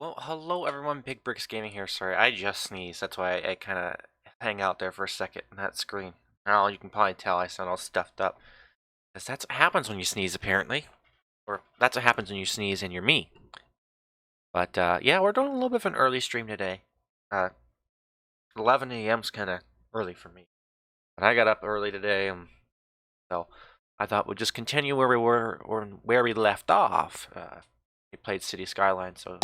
Well, hello everyone, Big Bricks Gaming here. Sorry, I just sneezed. That's why I kind of hang out there for a second in that screen. Now you can probably tell I sound all stuffed up. Because that's what happens when you sneeze, apparently. Or that's what happens when you sneeze and you're me. But yeah, we're doing a little bit of an early stream today. 11 a.m.'s kind of early for me. But I got up early today, so I thought we'd just continue where we were, or where we left off. We played City Skylines, so...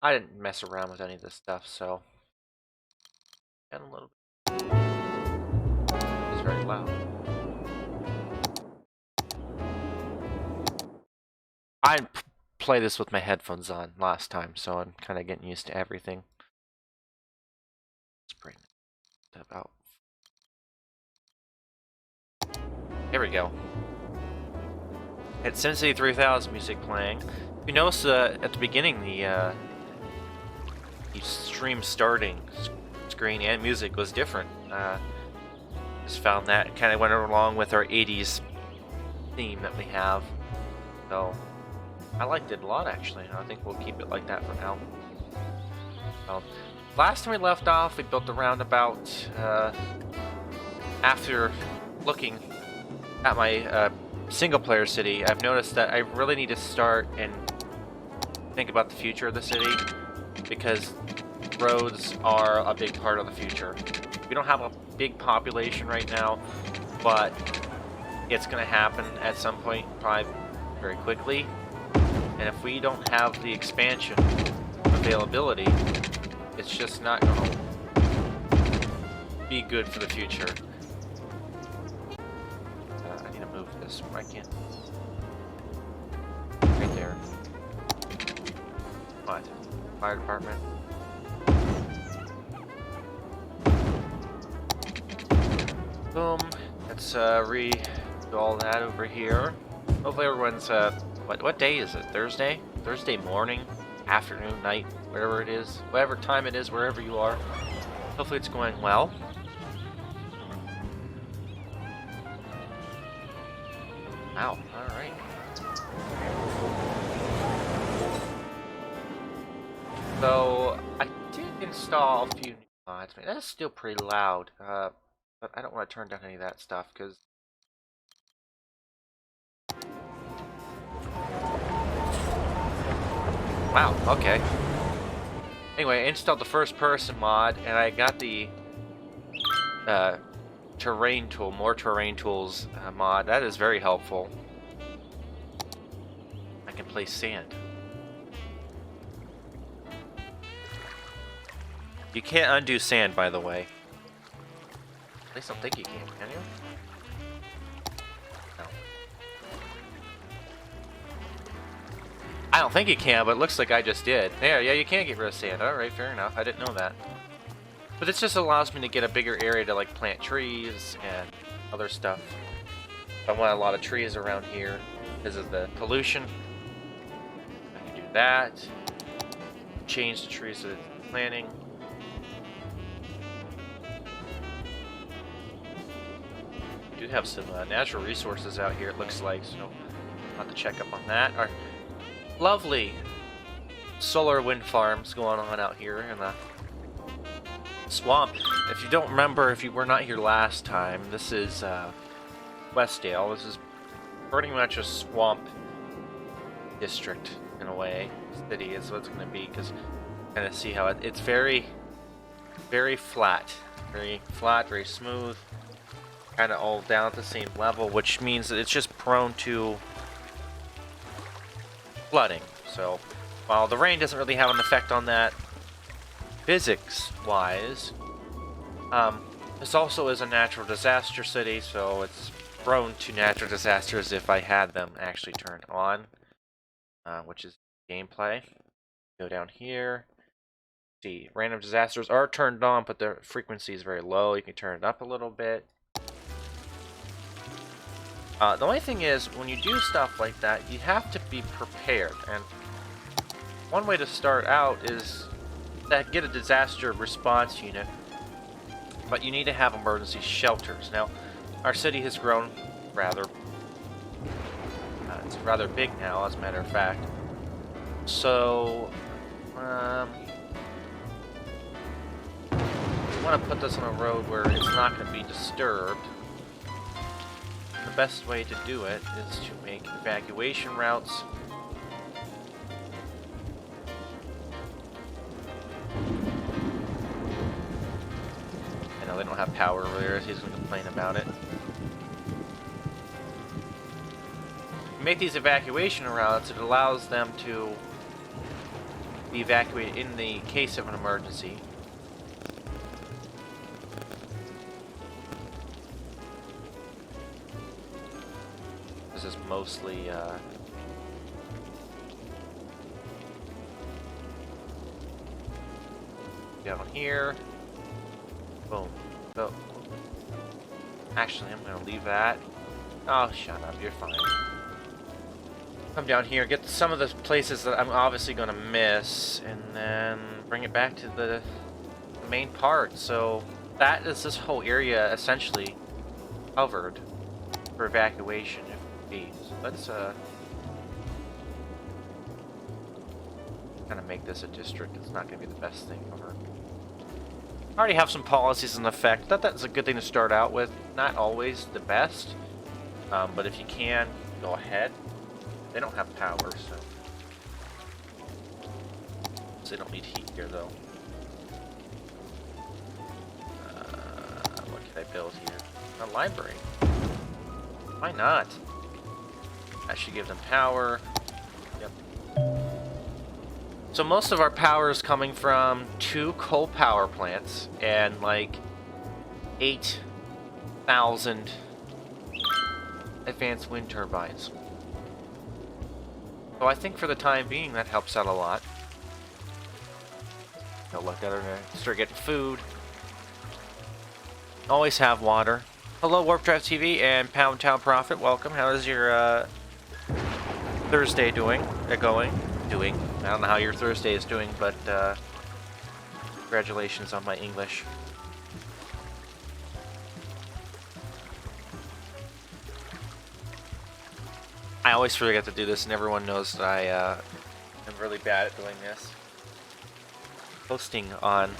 I didn't mess around with any of this stuff, so... And a little bit. It's very loud. I didn't play this with my headphones on last time, so I'm kind of getting used to everything. Let's bring that out. Here we go. It's SimCity 3000 music playing. If you notice at the beginning, the stream starting screen and music was different. Just found that it kind of went along with our 80s theme that we have. So I liked it a lot, actually. I think we'll keep it like that for now. Last time we left off, we built a roundabout. After looking at my single-player city, I've noticed that I really need to start and think about the future of the city, because roads are a big part of the future. We don't have a big population right now, but it's going to happen at some point, probably very quickly. And if we don't have the expansion availability, it's just not going to be good for the future. I need to move this. I can't. Right there. What? Fire department. Boom. Let's redo all that over here. Hopefully everyone's what day is it? Thursday? Thursday morning, afternoon, night, whatever it is, whatever time it is, wherever you are. Hopefully it's going well. Wow, alright. So, I did install a few new mods. Man, that's still pretty loud. But I don't want to turn down any of that stuff, because... Wow, okay. Anyway, I installed the first person mod, and I got the terrain tool, more terrain tools mod. That is very helpful. I can place sand. You can't undo sand, by the way. At least I don't think you can you? No. I don't think you can, but it looks like I just did. Yeah, you can get rid of sand. Alright, fair enough. I didn't know that. But it just allows me to get a bigger area to like plant trees and other stuff. I want a lot of trees around here because of the pollution. I can do that. Change the trees that it's planting. We do have some natural resources out here, it looks like, so I'll have to check up on that. Our lovely solar wind farms going on out here in the swamp. If you don't remember, if you were not here last time, this is Westdale. This is pretty much a swamp district in a way. City is what it's going to be, because kind of see how it's very, very flat, very smooth, kind of all down at the same level, which means that it's just prone to flooding. So while the rain doesn't really have an effect on that physics-wise, this also is a natural disaster city, so it's prone to natural disasters if I had them actually turned on, which is gameplay. Go down here. See, random disasters are turned on, but the frequency is very low. You can turn it up a little bit. The only thing is, when you do stuff like that, you have to be prepared. And one way to start out is to get a disaster response unit, but you need to have emergency shelters. Now, our city has grown rather... it's rather big now, as a matter of fact. So, we want to put this on a road where it's not going to be disturbed. The best way to do it is to make evacuation routes. I know they don't have power over there, so he's going to complain about it. Make these evacuation routes, it allows them to be evacuated in the case of an emergency. This is mostly down here. Boom. So, actually, I'm gonna leave that. Oh, shut up. You're fine. Come down here, get some of the places that I'm obviously gonna miss, and then bring it back to the main part. So that is this whole area essentially covered for evacuation if need be. So let's kind of make this a district. It's not gonna be the best thing ever. I already have some policies in effect. That's a good thing to start out with. Not always the best, but if you can, go ahead. They don't have power, so they don't need heat here, though. What can I build here? A library. Why not? That should give them power. Yep. So most of our power is coming from 2 coal power plants and like 8,000 advanced wind turbines. So I think for the time being that helps out a lot. Go look at her and start getting food. Always have water. Hello, Warp Drive TV and Pound Town Profit. Welcome. How is your Thursday going? I don't know how your Thursday is doing, but congratulations on my English. I always forget to do this, and everyone knows that I am really bad at doing this. Posting on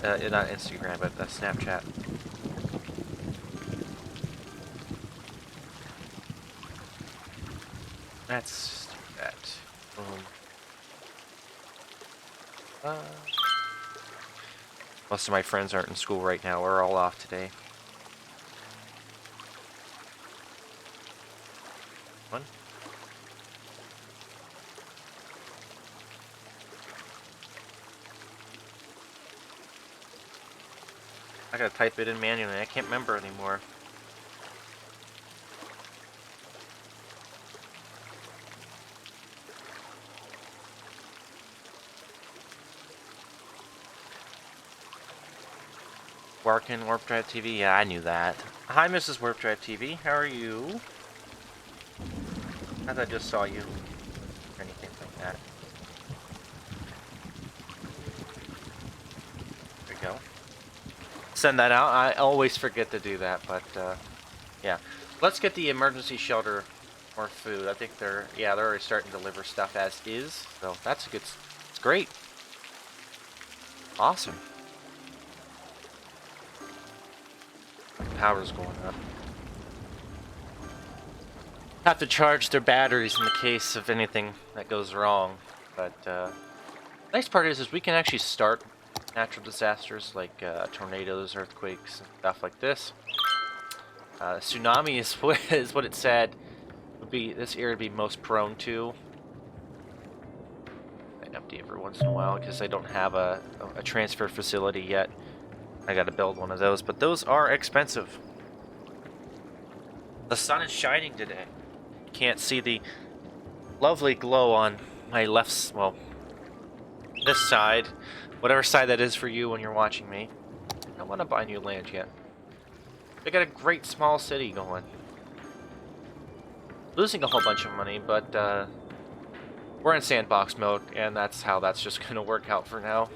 not Instagram, but Snapchat. That's that. Boom. Most of my friends aren't in school right now. We're all off today. One. I gotta type it in manually. I can't remember anymore. Working Warp Drive TV? Yeah, I knew that. Hi, Mrs. Warp Drive TV. How are you? I thought I just saw you. Or anything like that. There we go. Send that out. I always forget to do that, but yeah. Let's get the emergency shelter more food. I think they're already starting to deliver stuff as is. So that's a good. It's great. Awesome. Power's going up. Have to charge their batteries in the case of anything that goes wrong. But nice part is we can actually start natural disasters like tornadoes, earthquakes, and stuff like this. Tsunami is what it said would be this area to be most prone to. I empty every once in a while because I don't have a transfer facility yet. I gotta build one of those, but those are expensive. The sun is shining today. You can't see the lovely glow on my left, well, this side. Whatever side that is for you when you're watching me. I don't want to buy new land yet. They got a great small city going. Losing a whole bunch of money, but we're in sandbox mode, and that's how that's just gonna work out for now.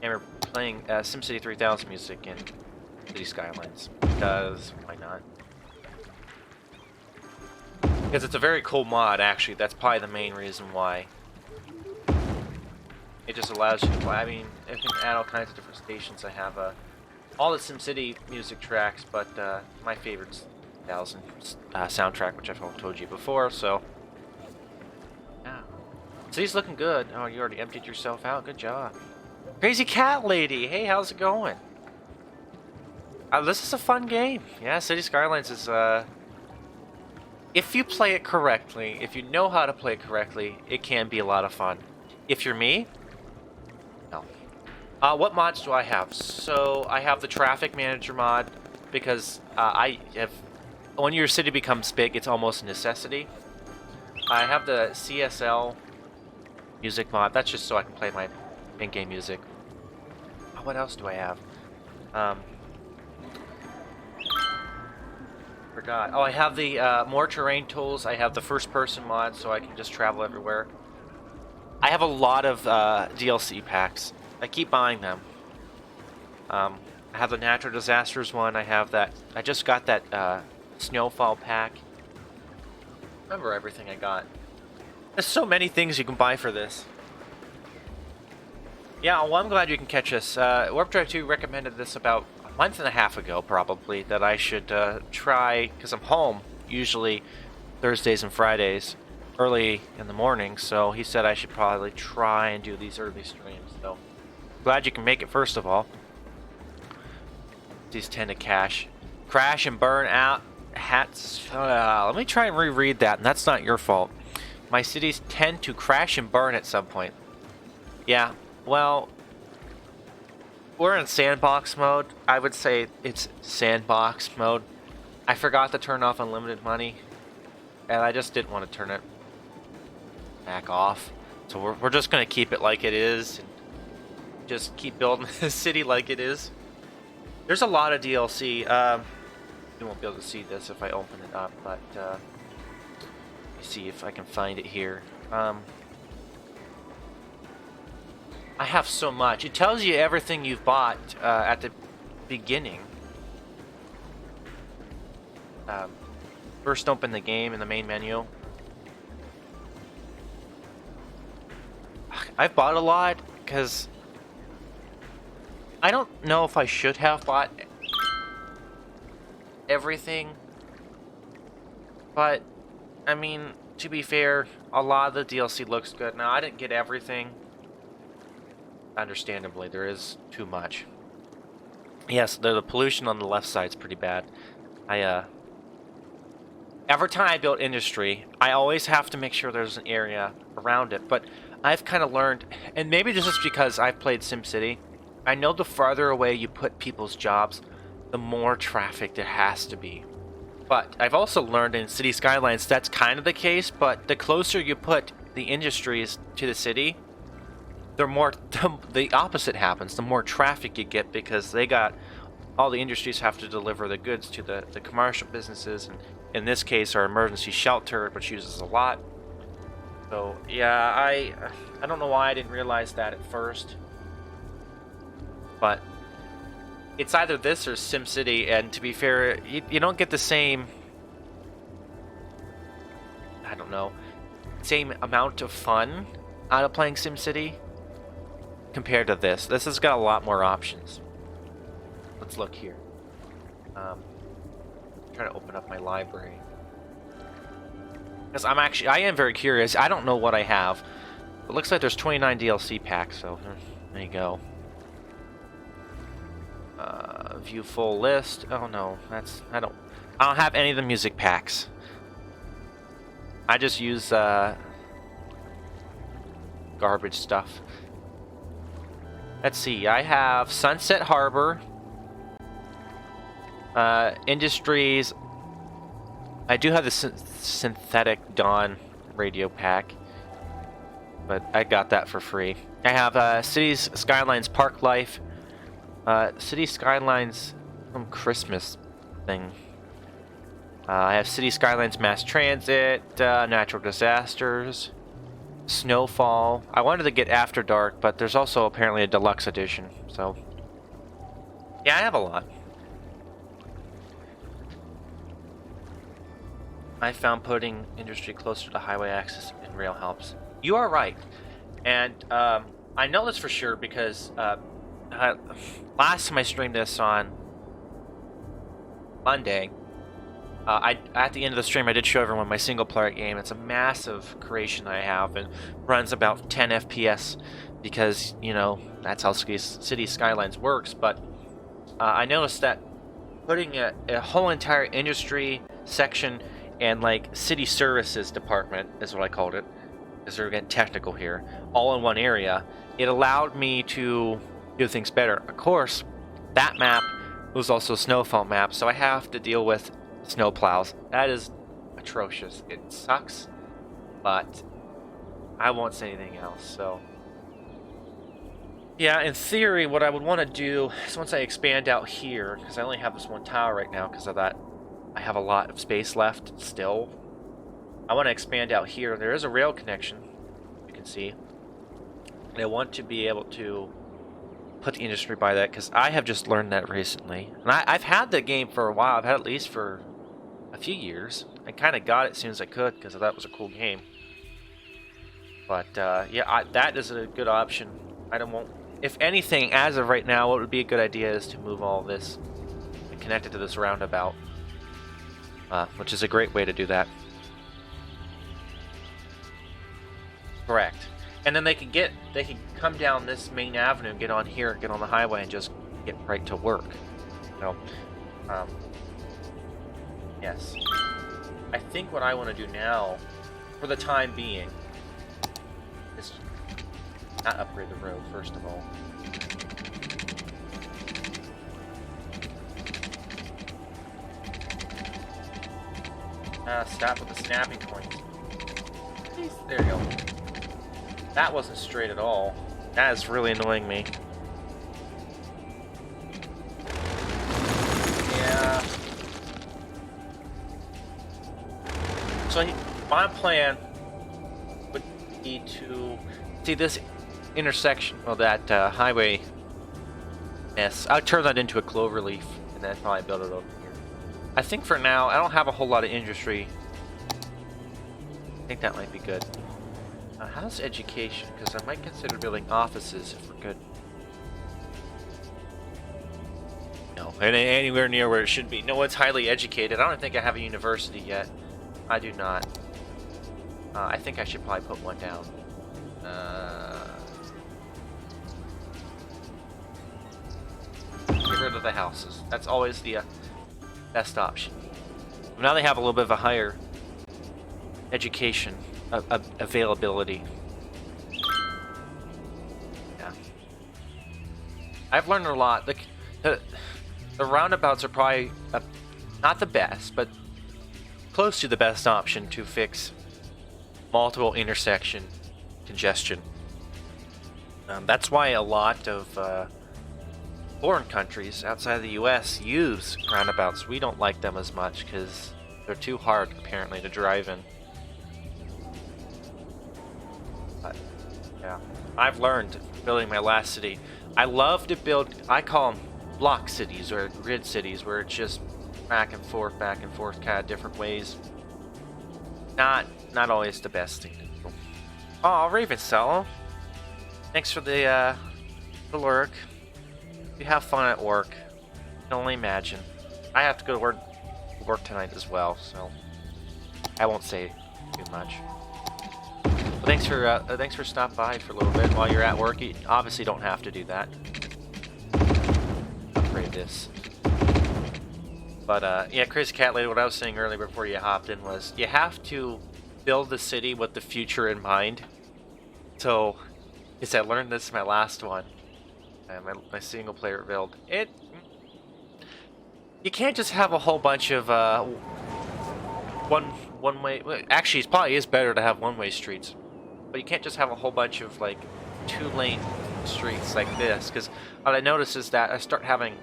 And we're playing SimCity 3000 music in City Skylines. Because, why not? Because it's a very cool mod, actually. That's probably the main reason why. It just allows you to play. I mean, it can add all kinds of different stations. I have all the SimCity music tracks, but my favorite's 3000 soundtrack, which I've told you before, so. Yeah. City's looking good. Oh, you already emptied yourself out. Good job. Crazy Cat Lady! Hey, how's it going? This is a fun game. Yeah, City Skylines is, if you play it correctly, if you know how to play it correctly, it can be a lot of fun. If you're me, no. What mods do I have? So, I have the Traffic Manager mod, because when your city becomes big, it's almost a necessity. I have the CSL music mod. That's just so I can play my in-game music. What else do I have? Forgot. Oh, I have the more terrain tools. I have the first-person mod, so I can just travel everywhere. I have a lot of DLC packs. I keep buying them. I have the natural disasters one. I have that. I just got that snowfall pack. Remember everything I got. There's so many things you can buy for this. Yeah, well, I'm glad you can catch us. Warp Drive 2 recommended this about a month and a half ago, probably, that I should try, because I'm home, usually Thursdays and Fridays, early in the morning, so he said I should probably try and do these early streams, so glad you can make it, first of all. These tend to crash and burn out. Hats. Let me try and reread that, and that's not your fault. My cities tend to crash and burn at some point. Yeah, well, we're in sandbox mode. I would say it's sandbox mode. I forgot to turn off unlimited money, and I just didn't want to turn it back off. So we're just going to keep it like it is, and just keep building the city like it is. There's a lot of DLC. You won't be able to see this if I open it up, but let me see if I can find it here. I have so much. It tells you everything you've bought at the beginning. First open the game in the main menu. I've bought a lot because I don't know if I should have bought everything, but I mean, to be fair, a lot of the DLC looks good. Now, I didn't get everything. Understandably, there is too much. Yes, the pollution on the left side is pretty bad. Every time I build industry, I always have to make sure there's an area around it, but I've kind of learned, and maybe this is because I've played SimCity, I know the farther away you put people's jobs, the more traffic there has to be. But I've also learned in City Skylines that's kind of the case, but the closer you put the industries to the city, the opposite happens. The more traffic you get because all the industries have to deliver the goods to the commercial businesses, and in this case our emergency shelter, which uses a lot. So yeah, I don't know why I didn't realize that at first, but it's either this or SimCity, and to be fair, you don't get the same, I don't know, same amount of fun out of playing SimCity compared to this. This has got a lot more options. Let's look here. Try to open up my library because I am very curious. I don't know what I have. It looks like there's 29 DLC packs, so there you go. View full list. Oh no, I don't have any of the music packs. I just use garbage stuff. Let's see. I have Sunset Harbor, Industries. I do have the Synthetic Dawn radio pack, but I got that for free. I have Cities Skylines Park Life, City Skylines some Christmas thing. I have City Skylines Mass Transit, Natural Disasters, Snowfall. I wanted to get After Dark, but there's also apparently a deluxe edition, so yeah, I have a lot. I found putting industry closer to highway access and rail helps. You are right, and I know this for sure because last time I streamed this on Monday, at the end of the stream I did show everyone my single player game. It's a massive creation I have and runs about 10 FPS because, you know, that's how City Skylines works. But I noticed that putting a whole entire industry section and like city services department is what I called it, because they're getting technical here, all in one area, it allowed me to do things better. Of course, that map was also a snowfall map, so I have to deal with snow plows. That is atrocious. It sucks, but I won't say anything else. So yeah, in theory, what I would want to do is once I expand out here, because I only have this one tower right now because of that, I have a lot of space left still. I want to expand out here. There is a rail connection, you can see. And I want to be able to put the industry by that because I have just learned that recently. And I've had the game for a while. I've had it at least for a few years. I kind of got it as soon as I could because I thought it was a cool game. But yeah, that is a good option. I don't want. If anything, as of right now, what would be a good idea is to move all this and connect it to this roundabout, which is a great way to do that. Correct. And then they can come down this main avenue, get on here, get on the highway, and just get right to work. No. Yes. I think what I want to do now, for the time being, is not upgrade the road, first of all. Stop with the snapping point. Please, there you go. That wasn't straight at all. That is really annoying me. Yeah. So my plan would be to see this intersection, well, that highway mess. I'll turn that into a clover leaf and then probably build it over here. I think for now, I don't have a whole lot of industry. I think that might be good. How's education? Because I might consider building offices if we're good. No, and anywhere near where it should be. No one's highly educated. I don't think I have a university yet. I do not. I think I should probably put one down. Get rid of the houses. That's always the best option. Now they have a little bit of a higher education availability. Yeah. I've learned a lot. The roundabouts are probably not the best, but close to the best option to fix multiple intersection congestion. That's why a lot of foreign countries outside of the US use roundabouts. We don't like them as much because they're too hard, apparently, to drive in. But, yeah. I've learned building my last city. I love to build, I call them block cities or grid cities, where it's just back and forth, kind of different ways. Not always the best thing to do. Oh, Ravencello. Thanks for the lurk. You have fun at work. I can only imagine. I have to go to work tonight as well, so I won't say too much. Well, thanks for stopping by for a little bit while you're at work. You obviously don't have to do that. Upgrade this. But yeah, Crazy Cat Lady, what I was saying earlier before you hopped in was you have to build the city with the future in mind. So, because I learned this in my last one. My single player build. You can't just have a whole bunch of one way. Actually, it probably is better to have one-way streets, but you can't just have a whole bunch of like 2-lane streets like this. Because what I notice is that I start having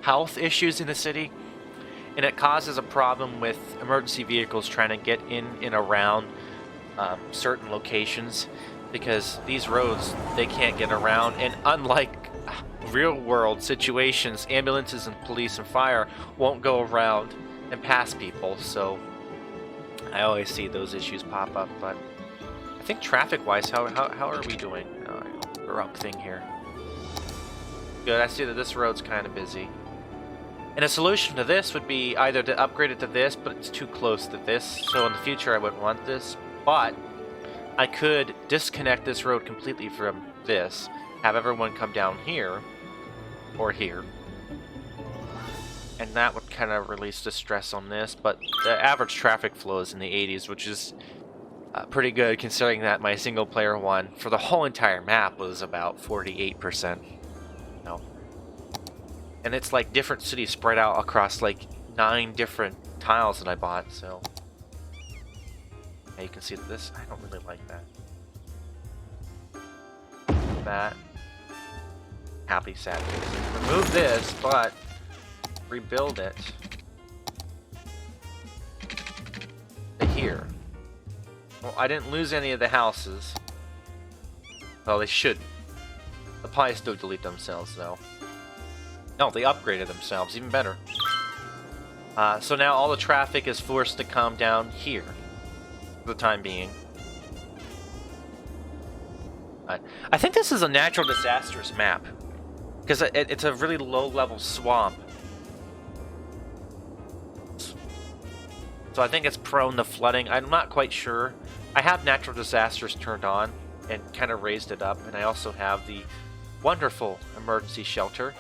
health issues in the city, and it causes a problem with emergency vehicles trying to get in and around certain locations. Because these roads, they can't get around, and unlike real world situations, ambulances and police and fire won't go around and pass people, so I always see those issues pop up. But I think traffic wise, how are we doing? We're up thing here. Good, I see that this road's kind of busy. And a solution to this would be either to upgrade it to this, but it's too close to this, so in the future I wouldn't want this, but I could disconnect this road completely from this, have everyone come down here, or here, and that would kind of release the stress on this, but the average traffic flow is in the 80s, which is pretty good considering that my single player one for the whole entire map was about 48%. No. And it's like different cities spread out across like 9 different tiles that I bought, so you can see that this, I don't really like that. That. Happy, sad face. Remove this, but rebuild it to here. Well, I didn't lose any of the houses. Well, they shouldn't. They'll probably still delete themselves, though. No, they upgraded themselves, even better. So now all the traffic is forced to come down here. For the time being. I think this is a natural disasters map. Because it's a really low-level swamp. So I think it's prone to flooding. I'm not quite sure. I have natural disasters turned on and kind of raised it up. And I also have the wonderful emergency shelter.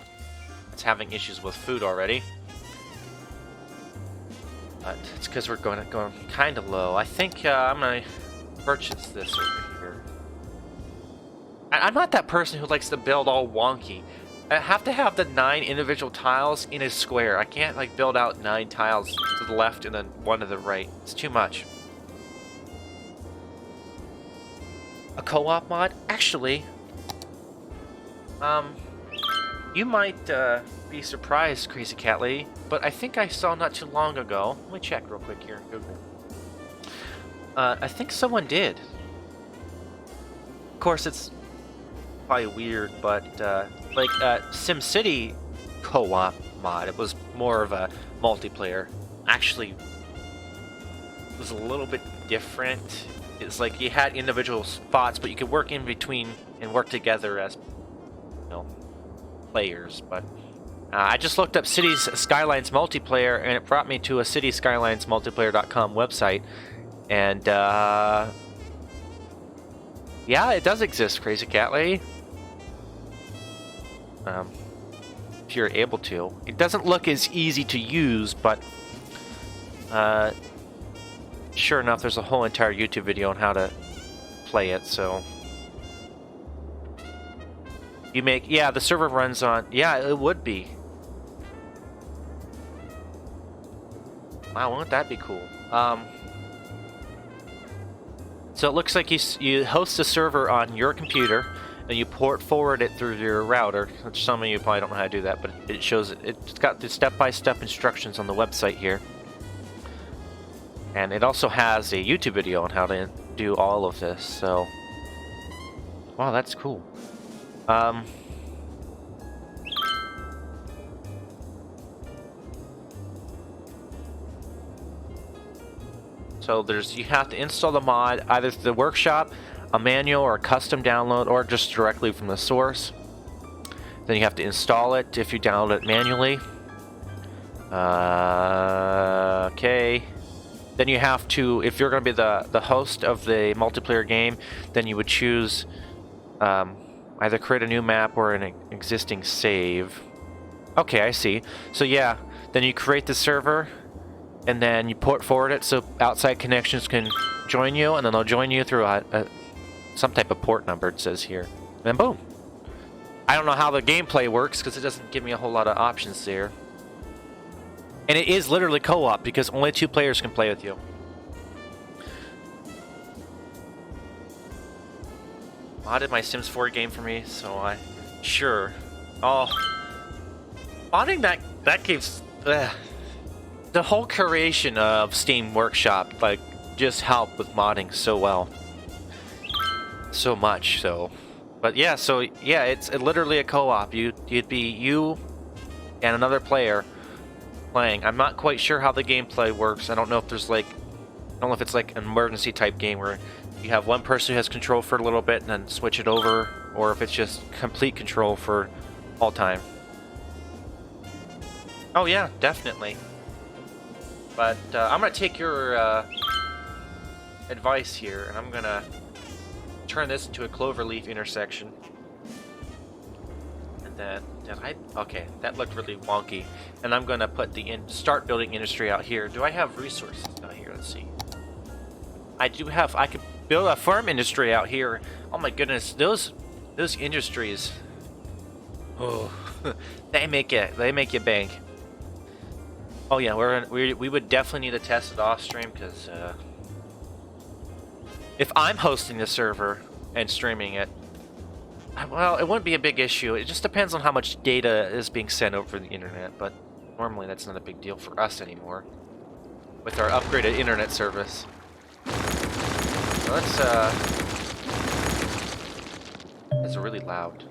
It's having issues with food already. But it's because we're going kind of low. I think I'm going to purchase this over here. I'm not that person who likes to build all wonky. I have to have the 9 individual tiles in a square. I can't like build out 9 tiles to the left and then 1 to the right. It's too much. A co-op mod? Actually, you might be surprised, Crazy Cat Lady, but I think I saw not too long ago. Let me check real quick here in Google. I think someone did. Of course, it's probably weird, but like SimCity co-op mod, it was more of a multiplayer. Actually, it was a little bit different. It's like you had individual spots, but you could work in between and work together as, you know, players. But I just looked up Cities Skylines multiplayer, and it brought me to a cityskylines.multiplayer.com website, and yeah, it does exist, Crazy Cat Lady. If you're able to. It doesn't look as easy to use, but sure enough, there's a whole entire YouTube video on how to play it, so... You make... Yeah, the server runs on... Yeah, it would be. Wow, wouldn't that be cool? So it looks like you host a server on your computer, and you port forward it through your router, which some of you probably don't know how to do that, but it shows... It's got the step-by-step instructions on the website here. And it also has a YouTube video on how to do all of this, so... Wow, that's cool. So you have to install the mod either through the workshop, a manual or a custom download, or just directly from the source. Then you have to install it if you download it manually. Okay. Then you have to, if you're going to be the host of the multiplayer game, then you would choose either create a new map or an existing save. Okay, I see. So yeah, then you create the server, and then you port forward it so outside connections can join you, and then they'll join you through some type of port number, it says here. And then boom. I don't know how the gameplay works because it doesn't give me a whole lot of options there. And it is literally co-op because only 2 players can play with you. Modded my Sims 4 game for me, so sure. Oh, modding that game's the whole creation of Steam Workshop like just helped with modding so well, so much so. But yeah, so yeah, it's literally a co-op. You'd be you and another player playing. I'm not quite sure how the gameplay works. I don't know if there's like, I don't know if it's like an emergency type game where you have one person who has control for a little bit and then switch it over, or if it's just complete control for all time. Oh yeah, definitely. But I'm gonna take your advice here, and I'm gonna turn this into a cloverleaf intersection. And then okay, that looked really wonky. And I'm gonna put the start building industry out here. Do I have resources out here? Let's see. I do have. I could build a farm industry out here. Oh my goodness, those industries. Oh, they make you bank. Oh yeah, we would definitely need to test it off stream because if I'm hosting the server and streaming it, well, it wouldn't be a big issue. It just depends on how much data is being sent over the internet, but normally that's not a big deal for us anymore with our upgraded internet service. So that's really loud.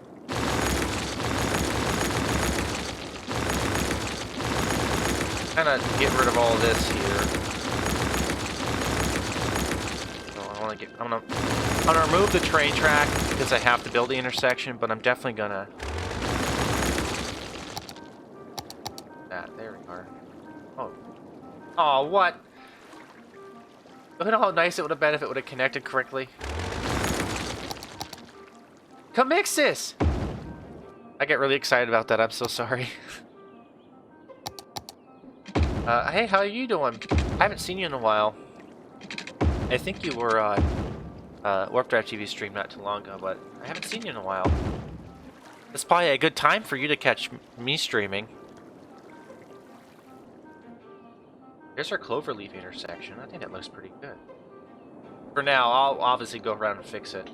Kind of get rid of all this here. So I'm gonna remove the train track because I have to build the intersection, but I'm definitely gonna. There we are. Oh, what? Look at how nice it would have been if it would have connected correctly. Come mix this! I get really excited about that. I'm so sorry. Hey, how are you doing? I haven't seen you in a while. I think you were on Warp Drive TV stream not too long ago, but I haven't seen you in a while. It's probably a good time for you to catch me streaming. Here's our Cloverleaf intersection. I think that looks pretty good. For now, I'll obviously go around and fix it.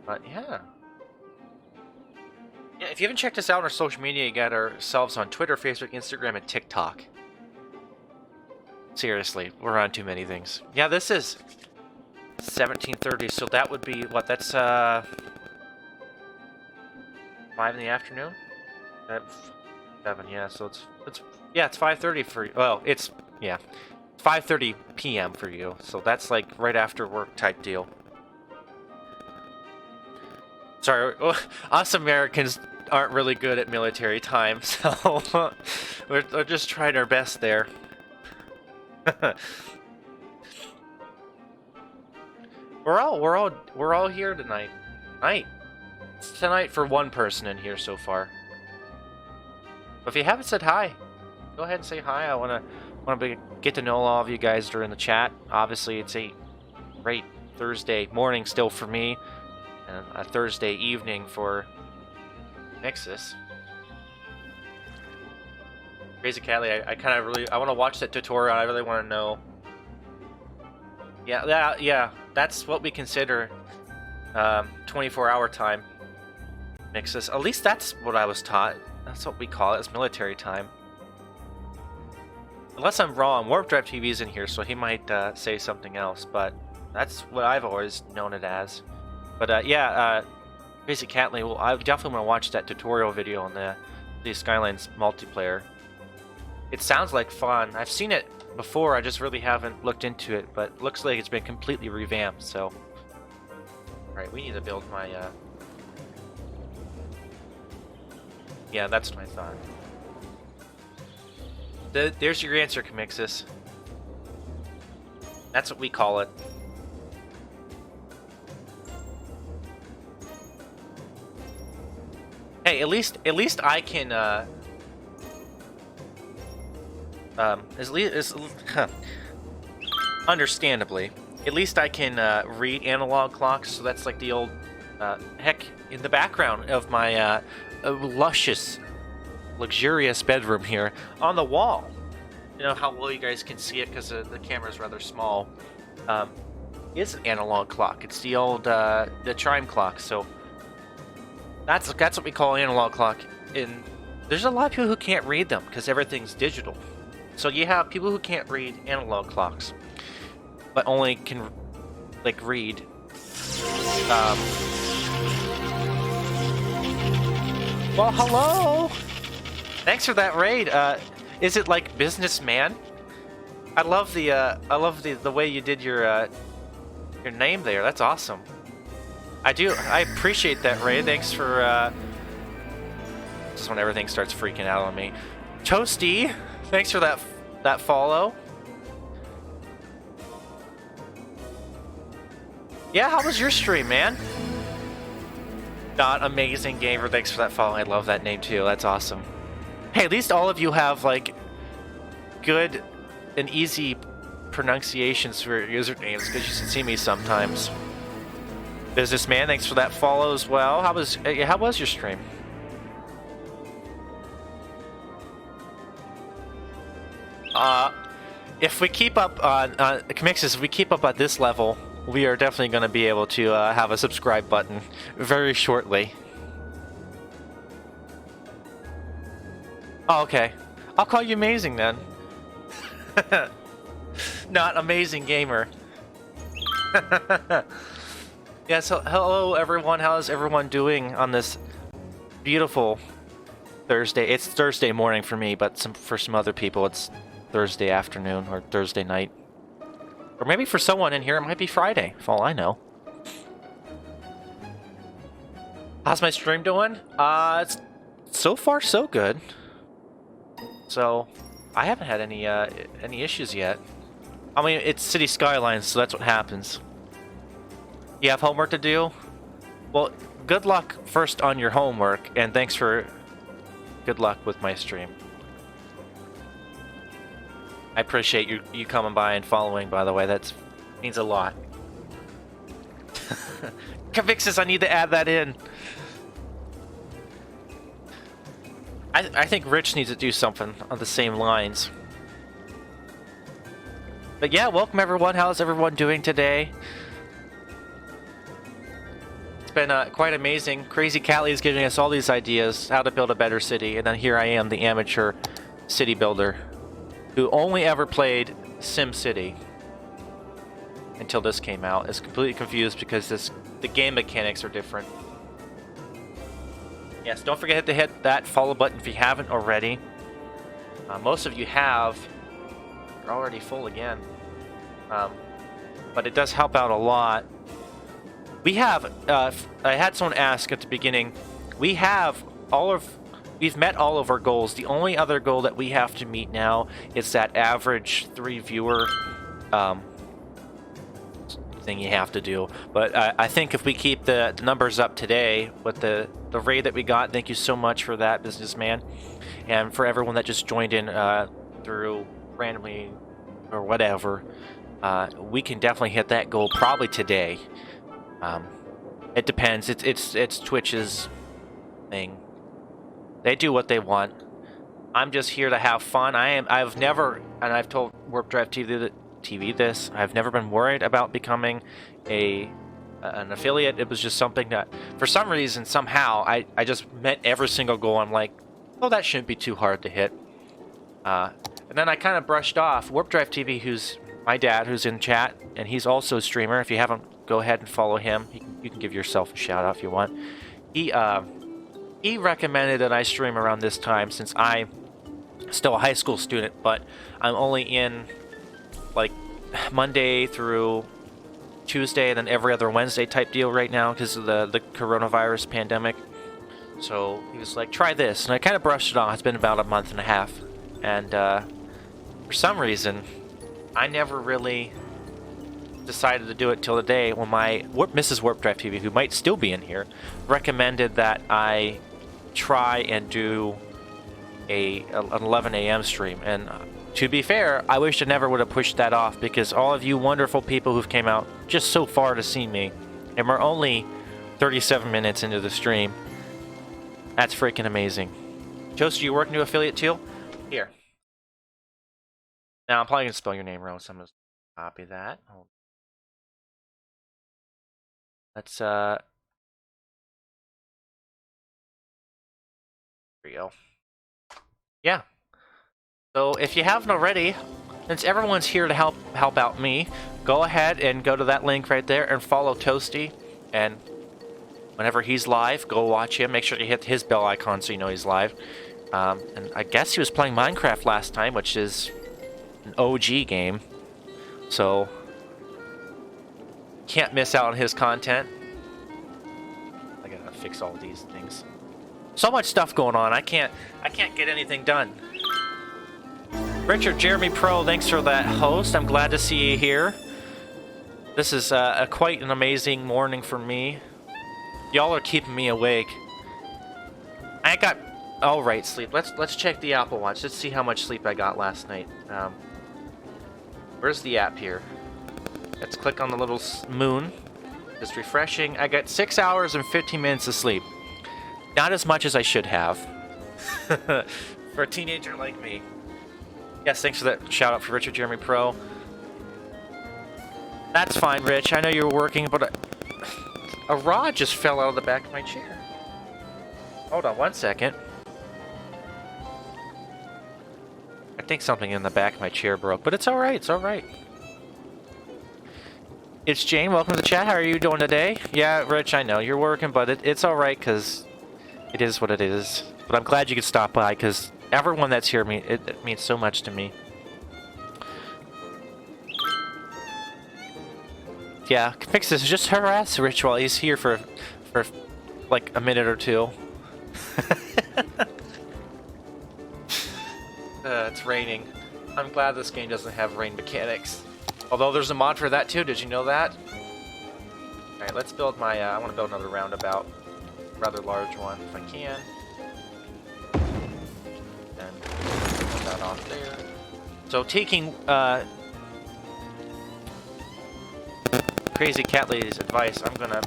But yeah. Yeah, if you haven't checked us out on our social media, you got ourselves on Twitter, Facebook, Instagram, and TikTok. Seriously, we're on too many things. Yeah, this is 17:30, so that would be what? That's 5 in the afternoon. 7, yeah. So it's 5:30 for you. Well, it's 5:30 p.m. for you. So that's like right after work type deal. Sorry, us Americans aren't really good at military time, so we're just trying our best there. We're all here tonight. It's tonight for one person in here so far. But if you haven't said hi, go ahead and say hi. I wanna get to know all of you guys during the chat. Obviously, it's a great Thursday morning still for me, and a Thursday evening for Nexus. Crazy Callie, I kind of I want to watch that tutorial. I really want to know. Yeah, that's what we consider 24-hour time. Nexus. At least that's what I was taught. That's what we call it. It's military time. Unless I'm wrong, Warp Drive TV's in here, so he might say something else. But that's what I've always known it as. But yeah, Crazy Catley. Well, I definitely want to watch that tutorial video on the Skylines multiplayer. It sounds like fun. I've seen it before, I just really haven't looked into it, but it looks like it's been completely revamped, so... Alright, we need to build my, Yeah, that's what I thought. There's your answer, Comixis. That's what we call it. Hey, at least I can, understandably, at least I can read analog clocks, so that's like the old, heck, in the background of my luscious, luxurious bedroom here, on the wall. You know how well you guys can see it because the camera's rather small. It's an analog clock. It's the old the chime clock. So that's what we call an analog clock. And there's a lot of people who can't read them because everything's digital. So you have people who can't read analog clocks, but only can like read. Well, hello. Thanks for that raid. Is it like businessman? I love the way you did your name there. That's awesome. I appreciate that raid. Thanks for just when everything starts freaking out on me. Toasty, thanks for that follow. Yeah, how was your stream, man? Not Amazing Gamer, thanks for that follow. I love that name too. That's awesome. Hey, at least all of you have like good and easy pronunciations for your usernames because you should see me sometimes. Businessman, thanks for that follow as well. How was your stream? If we keep up on Comixis, if we keep up at this level, we are definitely going to be able to have a subscribe button very shortly. Oh, okay. I'll call you Amazing then. Not Amazing Gamer. Yeah, so hello everyone. How's everyone doing on this beautiful Thursday? It's Thursday morning for me, but for some other people it's Thursday afternoon or Thursday night. Or maybe for someone in here it might be Friday, for all I know. How's my stream doing? It's so far so good. So I haven't had any issues yet. I mean, it's City Skylines, so that's what happens. You have homework to do? Well, good luck first on your homework, and thanks for good luck with my stream. I appreciate you coming by and following, by the way. That means a lot. Convixus, I need to add that in. I think Rich needs to do something on the same lines. But yeah, welcome everyone. How's everyone doing today? It's been quite amazing. Crazy Callie is giving us all these ideas how to build a better city, and then here I am, the amateur city builder, who only ever played SimCity until this came out. Is completely confused because the game mechanics are different. Yes, don't forget to hit that follow button if you haven't already. Most of you have. You're already full again. But it does help out a lot. We have, I had someone ask at the beginning, we've met all of our goals. The only other goal that we have to meet now is that average 3 viewer thing you have to do. But I think if we keep the numbers up today with the raid that we got, thank you so much for that, businessman. And for everyone that just joined in through randomly or whatever, we can definitely hit that goal probably today. It depends. It's Twitch's thing. They do what they want. I'm just here to have fun. I've never, and I've told Warp Drive TV this, I've never been worried about becoming an affiliate. It was just something that, for some reason, somehow, I just met every single goal. I'm like, oh, that shouldn't be too hard to hit. And then I kind of brushed off. Warp Drive TV, who's my dad, who's in chat, and he's also a streamer. If you haven't, go ahead and follow him. You can give yourself a shout out if you want. He recommended that I stream around this time since I'm still a high school student, but I'm only in like Monday through Tuesday and then every other Wednesday type deal right now because of the coronavirus pandemic. So he was like, try this, and I kind of brushed it off. It's been about a month and a half, and for some reason I never really decided to do it till the day when my Mrs. Warp Drive TV, who might still be in here, recommended that I try and do an 11 a.m. stream. And to be fair, I wish I never would have pushed that off, because all of you wonderful people who've came out just so far to see me, and we're only 37 minutes into the stream. That's freaking amazing. Toast, you work into affiliate too? Here. Now I'm probably gonna spell your name wrong, so I'm gonna copy that. Let's there we go. Yeah. So if you haven't already, since everyone's here to help out me, go ahead and go to that link right there and follow Toasty. And whenever he's live, go watch him. Make sure you hit his bell icon so you know he's live. And I guess he was playing Minecraft last time, which is an OG game. So can't miss out on his content. I gotta fix all these things. So much stuff going on. I can't get anything done. Richard Jeremy Pro, thanks for that host. I'm glad to see you here. This is quite an amazing morning for me. Y'all are keeping me awake. I got all right sleep. Let's check the Apple Watch. Let's see how much sleep I got last night. Where's the app here? Let's click on the little moon. Just refreshing. I got 6 hours and 15 minutes of sleep. Not as much as I should have. For a teenager like me. Yes, thanks for that shout out for Richard Jeremy Pro. That's fine, Rich. I know you were working, but a rod just fell out of the back of my chair. Hold on one second. I think something in the back of my chair broke, but it's alright, it's alright. It's Jane, welcome to the chat. How are you doing today? Yeah, Rich, I know you're working, but it's alright, because it is what it is. But I'm glad you could stop by, because everyone that's here, it means so much to me. Yeah, fix this. Just harass Rich while he's here for like a minute or two. It's raining. I'm glad this game doesn't have rain mechanics. Although there's a mod for that too. Did you know that? Alright, let's build my... I want to build another roundabout. rather large one if I can. And put that off there. So taking Crazy Cat Lady's advice, I'm gonna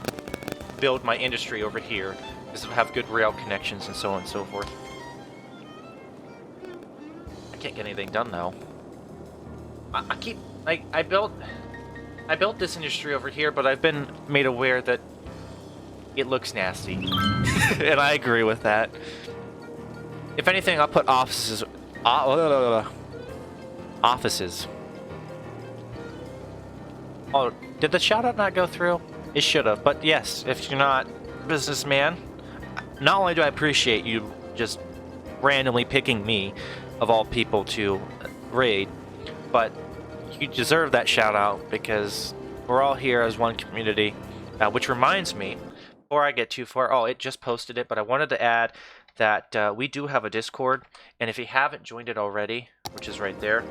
build my industry over here because it'll have good rail connections and so on and so forth. I can't get anything done though. I keep like I built this industry over here, but I've been made aware that it looks nasty, and I agree with that. If anything, I'll put offices. Offices. Oh, did the shout out not go through? It should have, but yes, if you're not a businessman, not only do I appreciate you just randomly picking me, of all people, to raid, but you deserve that shout out because we're all here as one community. Which reminds me, before I get too far, oh, it just posted it, but I wanted to add that we do have a Discord, and if you haven't joined it already, which is right there,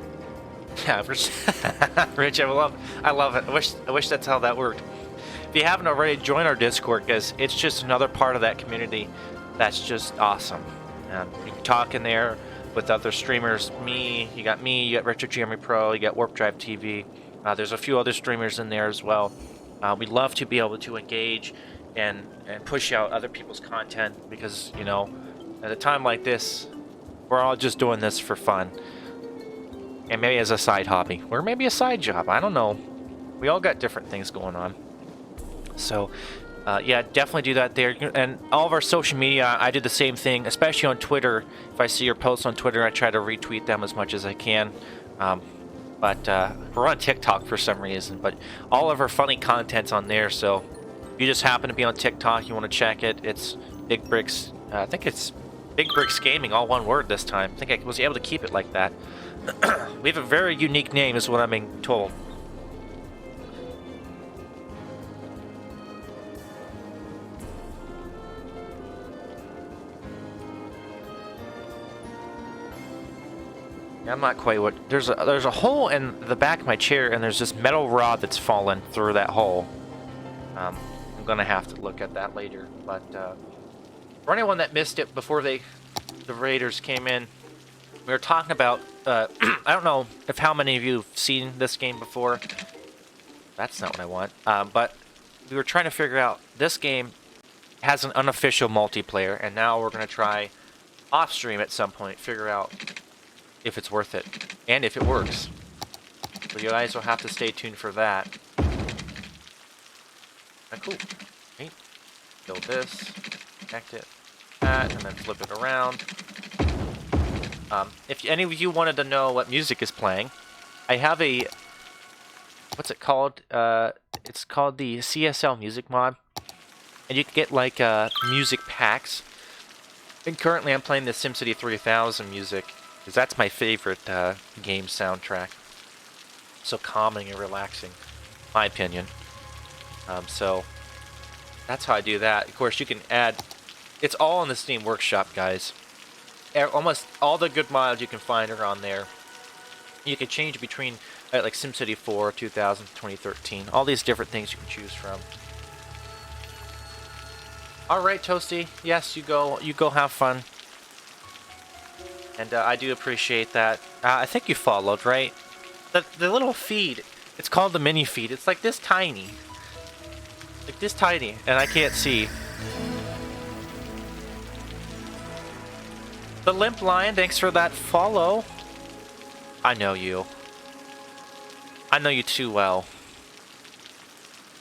yeah, Rich, I love it. I wish that's how that worked. If you haven't already, join our Discord because it's just another part of that community that's just awesome. You can talk in there with other streamers. You got Retro Jeremy Pro, you got Warp Drive TV. There's a few other streamers in there as well. We'd love to be able to engage and push out other people's content because, you know, at a time like this, we're all just doing this for fun. And maybe as a side hobby, or maybe a side job, I don't know. We all got different things going on. So, yeah, definitely do that there. And all of our social media, I do the same thing, especially on Twitter. If I see your posts on Twitter, I try to retweet them as much as I can. But we're on TikTok for some reason, but all of our funny content's on there, so if you just happen to be on TikTok, you want to check it, it's Big Bricks, I think it's Big Bricks Gaming, all one word this time. I think I was able to keep it like that. We have a very unique name, is what I'm being told. I'm not quite what... There's a hole in the back of my chair, and there's this metal rod that's fallen through that hole. I'm gonna have to look at that later, but for anyone that missed it before the raiders came in, we were talking about, I don't know if how many of you have seen this game before. That's not what I want. But we were trying to figure out, this game has an unofficial multiplayer, and now we're going to try off-stream at some point, figure out if it's worth it, and if it works. So you guys will have to stay tuned for that. Cool. Okay. Build this, connect it, that, and then flip it around. If any of you wanted to know what music is playing, I have a... What's it called? It's called the CSL Music Mod. And you can get, like, music packs. And currently I'm playing the SimCity 3000 music, because that's my favorite game soundtrack. So calming and relaxing, in my opinion. So that's how I do that. Of course, you can add... It's all in the Steam Workshop, guys. Almost all the good mods you can find are on there. You can change between like SimCity 4, 2000, 2013. All these different things you can choose from. Alright, Toasty. Yes, you go have fun. And I do appreciate that. I think you followed, right? The little feed, it's called the mini feed. It's like this tiny. Like this tiny, and I can't see. The Limp Lion, thanks for that follow. I know you. I know you too well.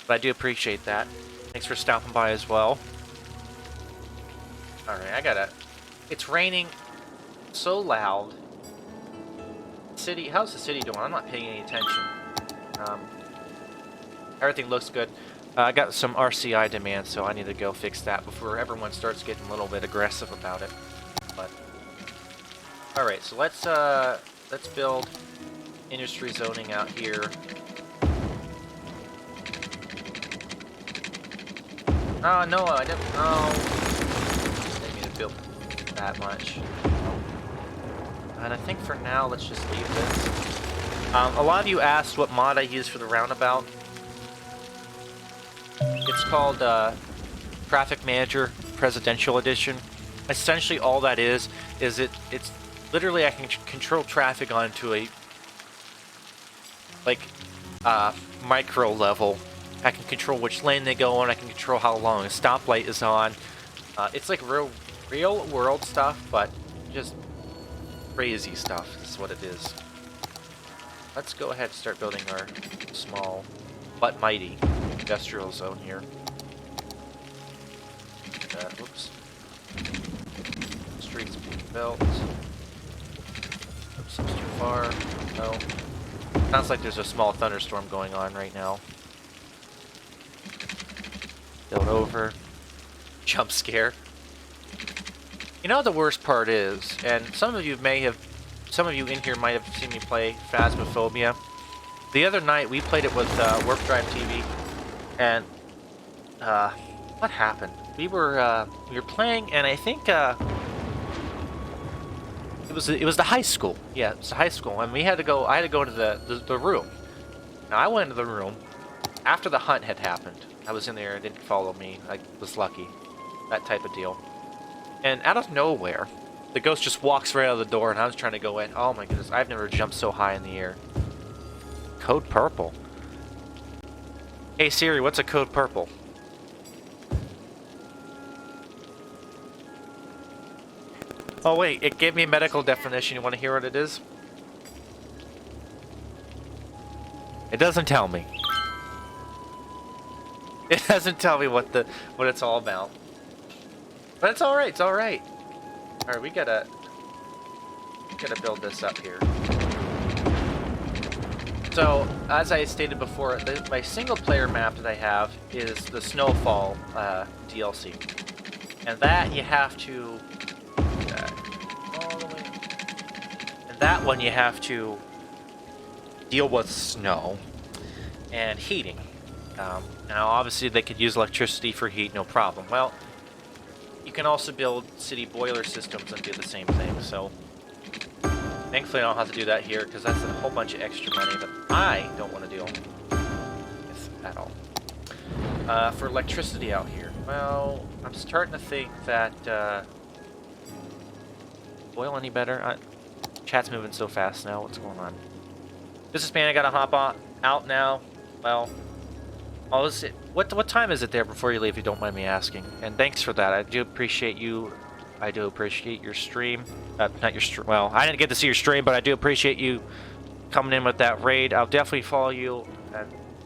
But I do appreciate that. Thanks for stopping by as well. Alright, It's raining so loud. City, how's the city doing? I'm not paying any attention. Everything looks good. I got some RCI demand, so I need to go fix that before everyone starts getting a little bit aggressive about it. But alright, so let's build industry zoning out here. Oh no, I didn't. No, I didn't mean to build that much. And I think for now, let's just leave this. A lot of you asked what mod I use for the roundabout. It's called Traffic Manager Presidential Edition. Essentially, all that is it's literally I can control traffic onto a micro level. I can control which lane they go on. I can control how long a stoplight is on. It's like real world stuff, but just crazy stuff is what it is. Let's go ahead and start building our small but mighty industrial zone here. Oops. Streets being built. Oops, that's too far. No. Sounds like there's a small thunderstorm going on right now. Build over. Jump scare. You know what the worst part is, and some of you in here might have seen me play Phasmophobia. The other night we played it with Warp Drive TV, and what happened? We were playing, and I think it was the high school. Yeah, it was the high school, and I had to go into the room. Now I went into the room after the hunt had happened. I was in there, it didn't follow me. I was lucky, that type of deal. And out of nowhere, the ghost just walks right out of the door, and I was trying to go in. Oh my goodness, I've never jumped so high in the air. Code purple. Hey Siri, what's a code purple? Oh wait, it gave me a medical definition. You want to hear what it is? It doesn't tell me. It doesn't tell me what it's all about. But it's all right. It's all right. All right, we gotta build this up here. So, as I stated before, my single-player map that I have is the Snowfall DLC, and that you have to all the way. And that one you have to deal with snow and heating. Now, obviously, they could use electricity for heat, no problem. Well, you can also build city boiler systems and do the same thing. So, thankfully, I don't have to do that here because that's a whole bunch of extra money that I don't want to deal with at all. For electricity out here, well, I'm starting to think that boil any better. Chat's moving so fast now. What's going on? Businessman, I gotta hop out now. Well. Oh, is it, what time is it there before you leave, if you don't mind me asking? And thanks for that. I do appreciate you. I do appreciate your stream. Not your stream. Well, I didn't get to see your stream, but I do appreciate you coming in with that raid. I'll definitely follow you.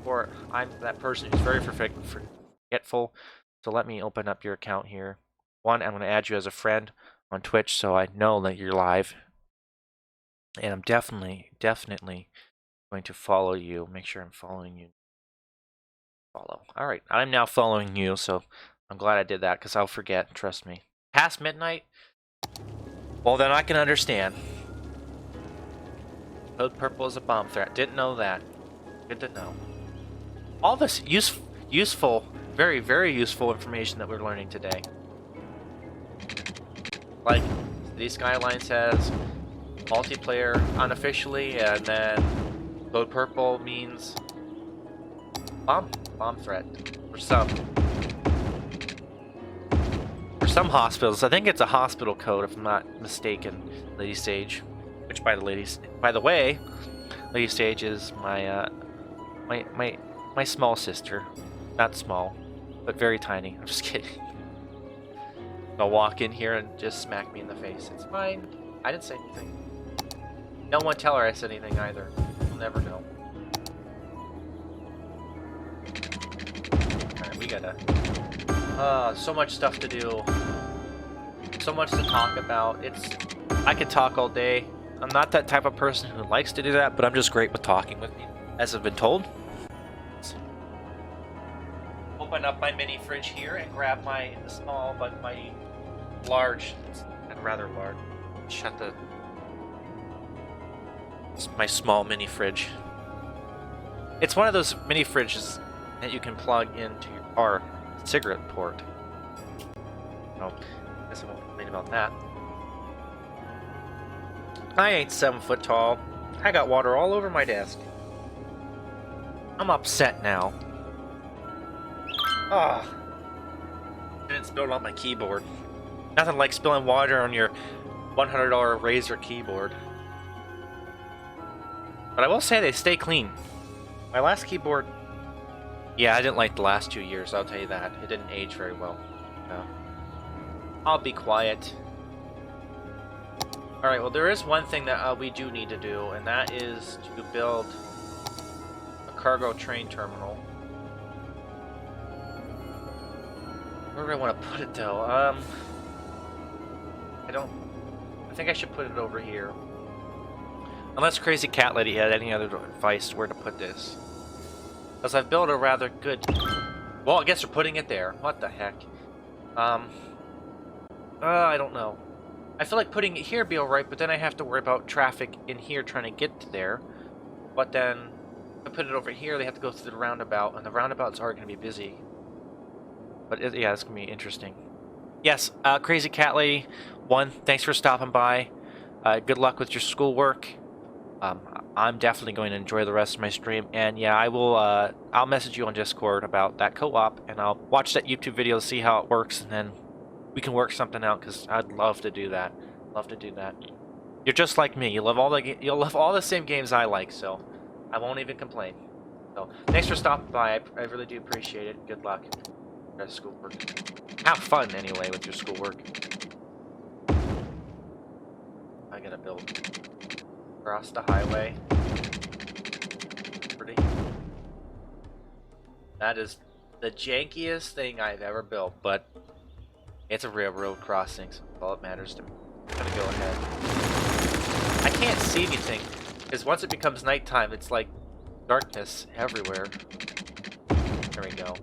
Or I'm that person who's very forgetful. So let me open up your account here. One, I'm going to add you as a friend on Twitch so I know that you're live. And I'm definitely going to follow you. Make sure I'm following you. Follow. All right, I'm now following you, so I'm glad I did that because I'll forget. Trust me. Past midnight? Well, then I can understand. Code purple is a bomb threat. Didn't know that. Good to know. All this useful, very, very useful information that we're learning today. Like, City Skylines has multiplayer unofficially, and then code purple means bomb threat for some hospitals. I think it's a hospital code if I'm not mistaken. Lady Sage, which by the way, Lady Sage is my my small sister. Not small, but very tiny. I'm just kidding. They'll walk in here and just smack me in the face. It's fine. I didn't say anything. No one tell her I said anything either. You'll never know. Alright, we gotta... so much stuff to do. So much to talk about. I could talk all day. I'm not that type of person who likes to do that, but I'm just great with talking with you, as I've been told. Open up my mini fridge here and grab my small but mighty large, and rather large. Shut the... It's my small mini fridge. It's one of those mini fridges that you can plug into your car cigarette port. Oh, I guess I won't complain about that. I ain't 7 foot tall. I got water all over my desk. I'm upset now. Ah. And it spilled on my keyboard. Nothing like spilling water on your $100 Razer keyboard. But I will say they stay clean. My last keyboard... Yeah, I didn't like the last 2 years, I'll tell you that. It didn't age very well. I'll be quiet. Alright, well there is one thing that we do need to do, and that is to build a cargo train terminal. Where do I want to put it though? I think I should put it over here. Unless Crazy Cat Lady had any other advice where to put this. Because I've built a rather good... Well, I guess we're putting it there. What the heck? I don't know. I feel like putting it here would be alright, but then I have to worry about traffic in here trying to get to there. But then, if I put it over here, they have to go through the roundabout, and the roundabouts are going to be busy. But yeah, it's going to be interesting. Yes, Crazy Cat Lady, thanks for stopping by. Good luck with your schoolwork. I'm definitely going to enjoy the rest of my stream, and yeah, I'll message you on Discord about that co-op, and I'll watch that YouTube video, see how it works, and then we can work something out, because I'd love to do that. Love to do that. You're just like me. You'll love all the same games I like, so I won't even complain. So thanks for stopping by. I really do appreciate it. Good luck. Schoolwork. Have fun anyway with your schoolwork. I gotta build across the highway. Pretty. That is the jankiest thing I've ever built, but it's a railroad crossing, so all that matters to me. I'm gonna go ahead. I can't see anything, because once it becomes nighttime, it's like darkness everywhere. There we go.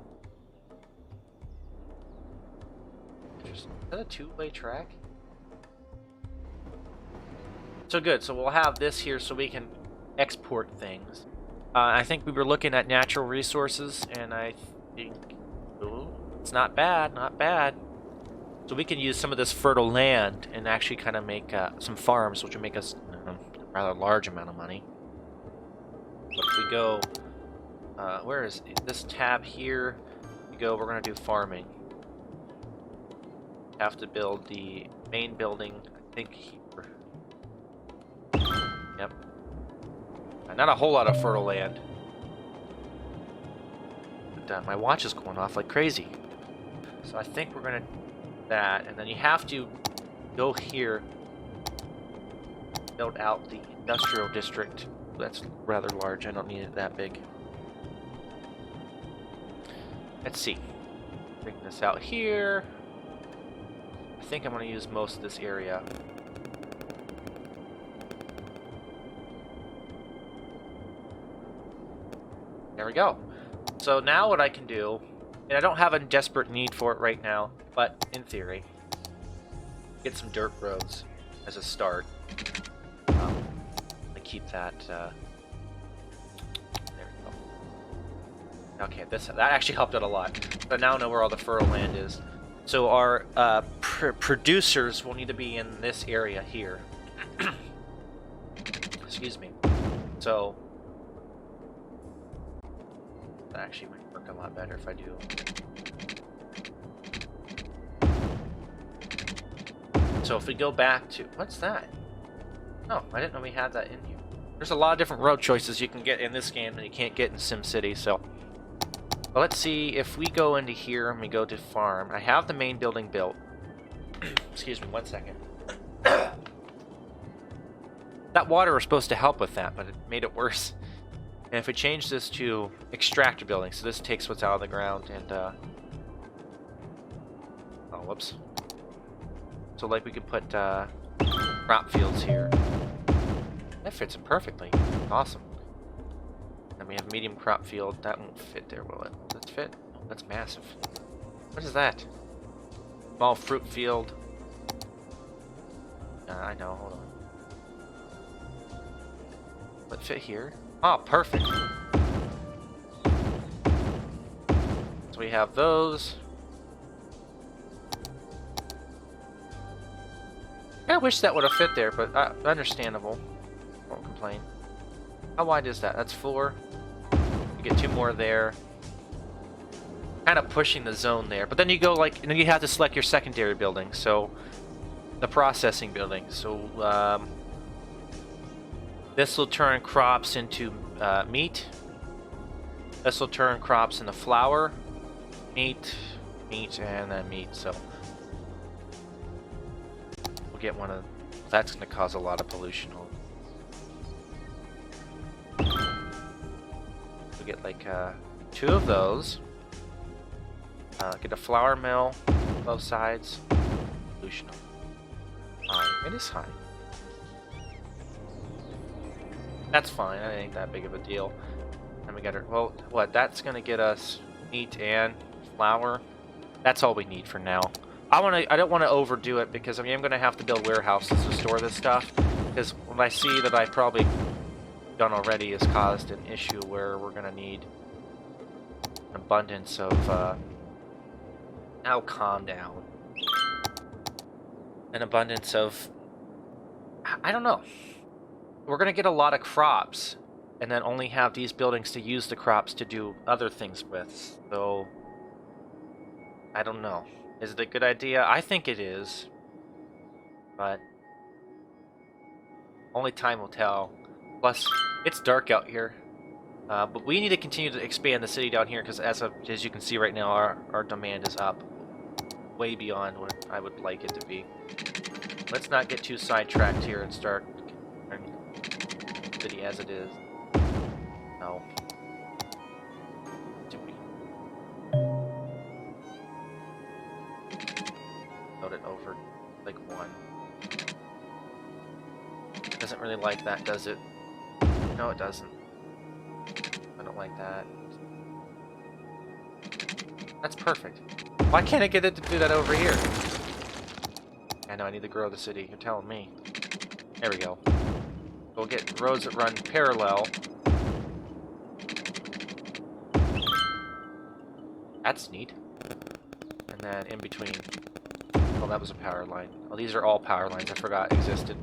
Is that a two-way track? So good, so we'll have this here so we can export things. I think we were looking at natural resources, and I think... Ooh, it's not bad, not bad. So we can use some of this fertile land and actually kind of make some farms, which will make us a rather large amount of money. But if we go... where is this tab here? We go, we're going to do farming. Have to build the main building, I think here. Yep. Not a whole lot of fertile land. But my watch is going off like crazy. So I think we're going to do that. And then you have to go here. Build out the industrial district. That's rather large. I don't need it that big. Let's see. Bring this out here. I think I'm going to use most of this area. There we go. So now what I can do, and I don't have a desperate need for it right now, but in theory, get some dirt roads as a start. I keep that. There we go. Okay, that actually helped out a lot. But now I know where all the fertile land is. So our producers will need to be in this area here. Excuse me. So that actually might work a lot better if I do. So if we go back to... What's that? Oh, I didn't know we had that in here. There's a lot of different road choices you can get in this game that you can't get in SimCity, so... Well, let's see if we go into here and we go to farm. I have the main building built. Excuse me, 1 second. That water was supposed to help with that, but it made it worse. And if we change this to extractor building, so this takes what's out of the ground and, oh, whoops. So, like, we could put, crop fields here. That fits it perfectly. Awesome. And we have medium crop field. That won't fit there, will it? Does it fit? Oh, that's massive. What is that? Small fruit field. I know, hold on. Will it fit here? Oh, perfect. So we have those. I wish that would have fit there, but understandable. Won't complain. How wide is that? That's 4. We get 2 more there. kind of pushing the zone there. But then you go like, and then you have to select your secondary building. So the processing building. So this will turn crops into meat. This will turn crops into flour, meat, and then meat. So we'll get one of. That's going to cause a lot of pollution. We'll get like 2 of those. Get a flour mill, both sides. Pollution high. It is high. That's fine. That ain't that big of a deal. And we got it. Well, what? That's gonna get us meat and flour. That's all we need for now. I don't want to overdo it because I mean I'm gonna have to build warehouses to store this stuff. Because when I see that I probably done already has caused an issue where we're gonna need an abundance of. Now calm down. An abundance of. I don't know. We're gonna get a lot of crops, and then only have these buildings to use the crops to do other things with. So, I don't know. Is it a good idea? I think it is, but only time will tell. Plus, it's dark out here. But we need to continue to expand the city down here because, as you can see right now, our demand is up way beyond what I would like it to be. Let's not get too sidetracked here and start city as it is. No. Load it over like 1. Doesn't really like that, does it? No, it doesn't. I don't like that. That's perfect. Why can't I get it to do that over here? I know I need to grow the city. You're telling me. There we go. We'll get roads that run parallel. That's neat. And then in between. Oh, that was a power line. Oh, these are all power lines I forgot existed.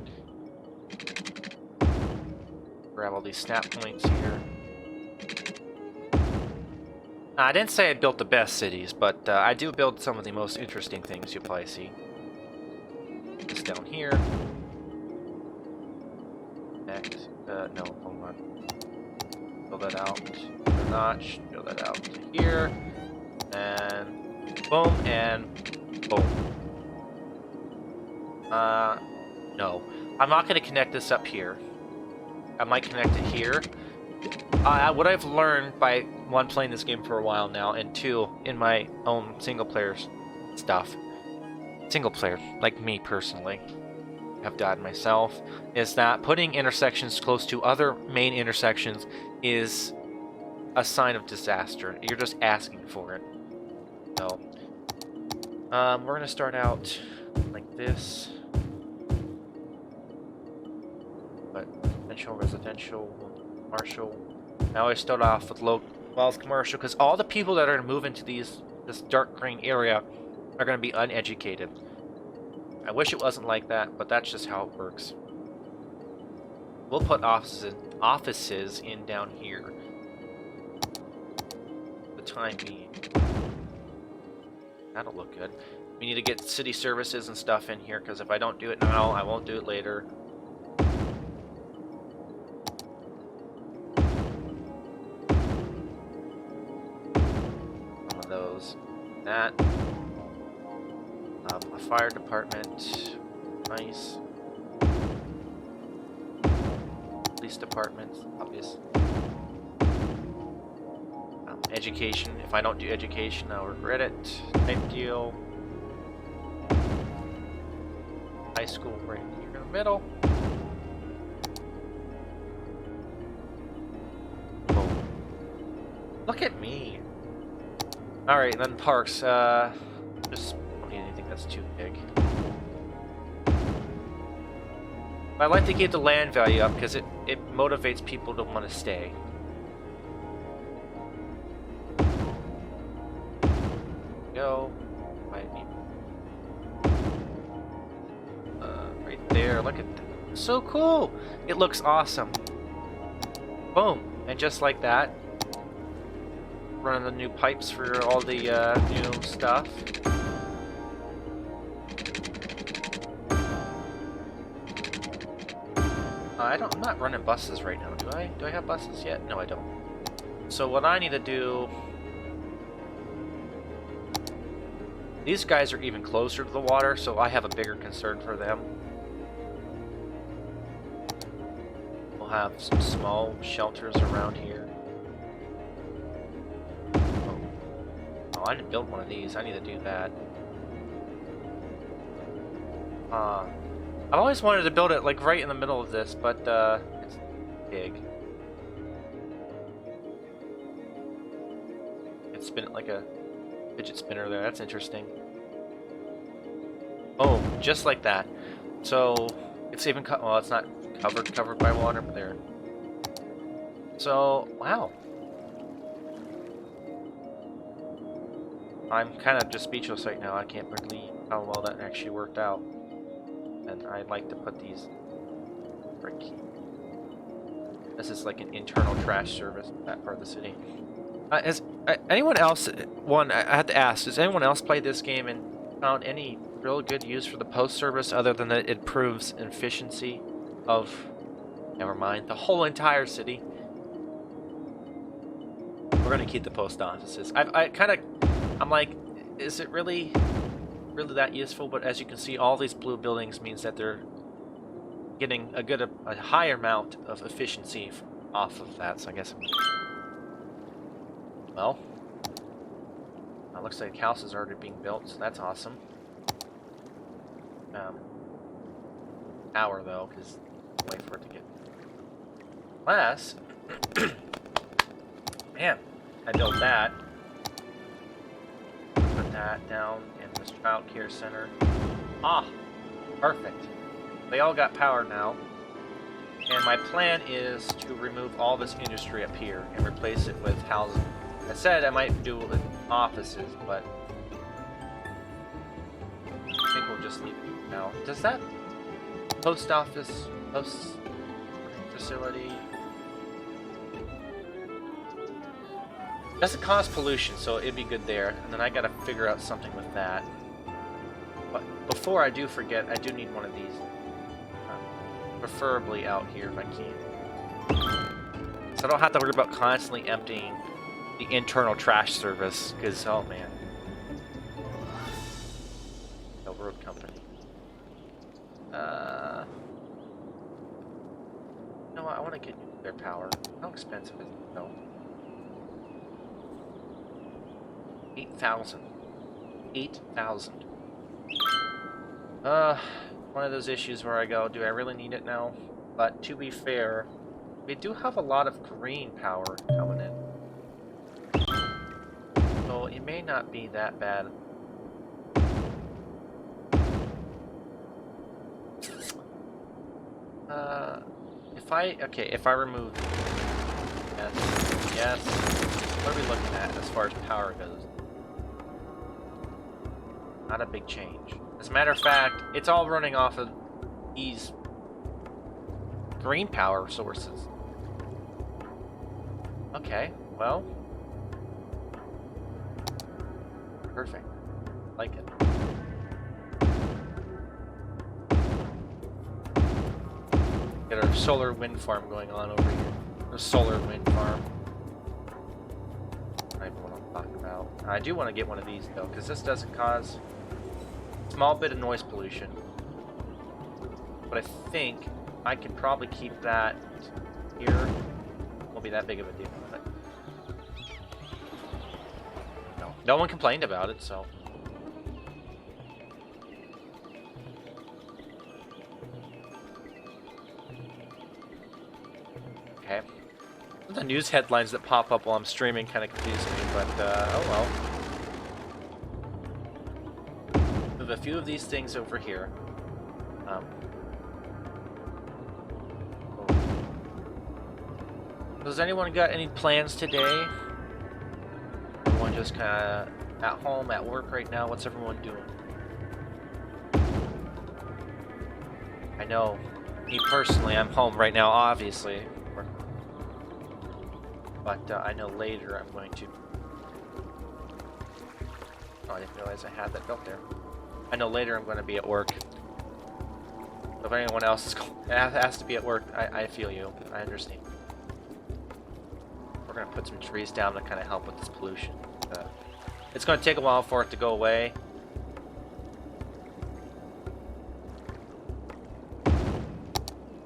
Grab all these snap points here. I didn't say I built the best cities, but I do build some of the most interesting things you'll probably see. This down here. Next. No, hold on. Build that out to the notch. Build that out to here. And boom, and boom. No. I'm not going to connect this up here. I might connect it here. What I've learned by, 1, playing this game for a while now, and 2, in my own single-player stuff. Single-player, like me personally. Have done myself, is that putting intersections close to other main intersections is a sign of disaster. You're just asking for it. So, we're gonna start out like this. But residential, commercial. I always start off with low wealth commercial because all the people that are gonna move into this dark green area are gonna be uneducated. I wish it wasn't like that, but that's just how it works. We'll put offices in down here. For the time being. That'll look good. We need to get city services and stuff in here, because if I don't do it now, I won't do it later. One of those. That. A fire department, nice. Police department, obvious. Education, if I don't do education, I'll regret it. Type deal. High school right here in the middle. Boom. Look at me. Alright, then parks, just anything that's too big. I like to keep the land value up because it motivates people to want to stay. Go. Might be right there. Look at that. So cool. It looks awesome. Boom. And just like that, running the new pipes for all the new stuff. I'm not running buses right now, do I? Do I have buses yet? No, I don't. So what I need to do... These guys are even closer to the water, so I have a bigger concern for them. We'll have some small shelters around here. Oh, I didn't build one of these. I need to do that. I've always wanted to build it like right in the middle of this, but it's big. It's spin like a fidget spinner there. That's interesting. Oh, just like that. So it's even well, it's not covered by water, but there. So wow. I'm kind of just speechless right now. I can't believe how well that actually worked out. And I'd like to put these right here. This is like an internal trash service in that part of the city. Has anyone else, I had to ask, has anyone else played this game and found any real good use for the post service other than that it improves efficiency of, never mind, the whole entire city? We're going to keep the post offices. I'm like, is it really that useful? But as you can see, all these blue buildings means that they're getting a higher amount of efficiency off of that, so I guess well, it looks like the house is already being built, so that's awesome. Power though, because wait for it to get less. Man, I built that. Put that down in this child care center. Ah, perfect. They all got power now. And my plan is to remove all this industry up here and replace it with housing. I said I might do it with offices, but I think we'll just leave it now. Does that post office, post facility, doesn't cause pollution, so it'd be good there. And then I gotta figure out something with that. But before I do forget, I do need one of these. Preferably out here if I can. So I don't have to worry about constantly emptying the internal trash service, because, oh man. No road company. You know what, I want to get their power. How expensive is it though? 8,000. 8,000. One of those issues where I go, do I really need it now? But to be fair, we do have a lot of green power coming in. So it may not be that bad. If I remove, yes, what are we looking at as far as power goes? Not a big change. As a matter of fact, it's all running off of these green power sources. Okay, well, perfect. Like it. Get our solar wind farm going on over here. Our solar wind farm. I don't know what I'm talking about. I do want to get one of these though, because this doesn't cause a small bit of noise pollution. But I think I can probably keep that here. Won't be that big of a deal. But no one complained about it, so. Okay. The news headlines that pop up while I'm streaming kind of confuse me, but oh well. Move a few of these things over here. Does anyone got any plans today? Everyone just kind of at home, at work right now? What's everyone doing? I know, me personally, I'm home right now, obviously. But I know later I'm going to Oh, I didn't realize I had that built there. I know later I'm going to be at work. So if anyone else has to be at work, I feel you. I understand. We're going to put some trees down to kind of help with this pollution. It's going to take a while for it to go away.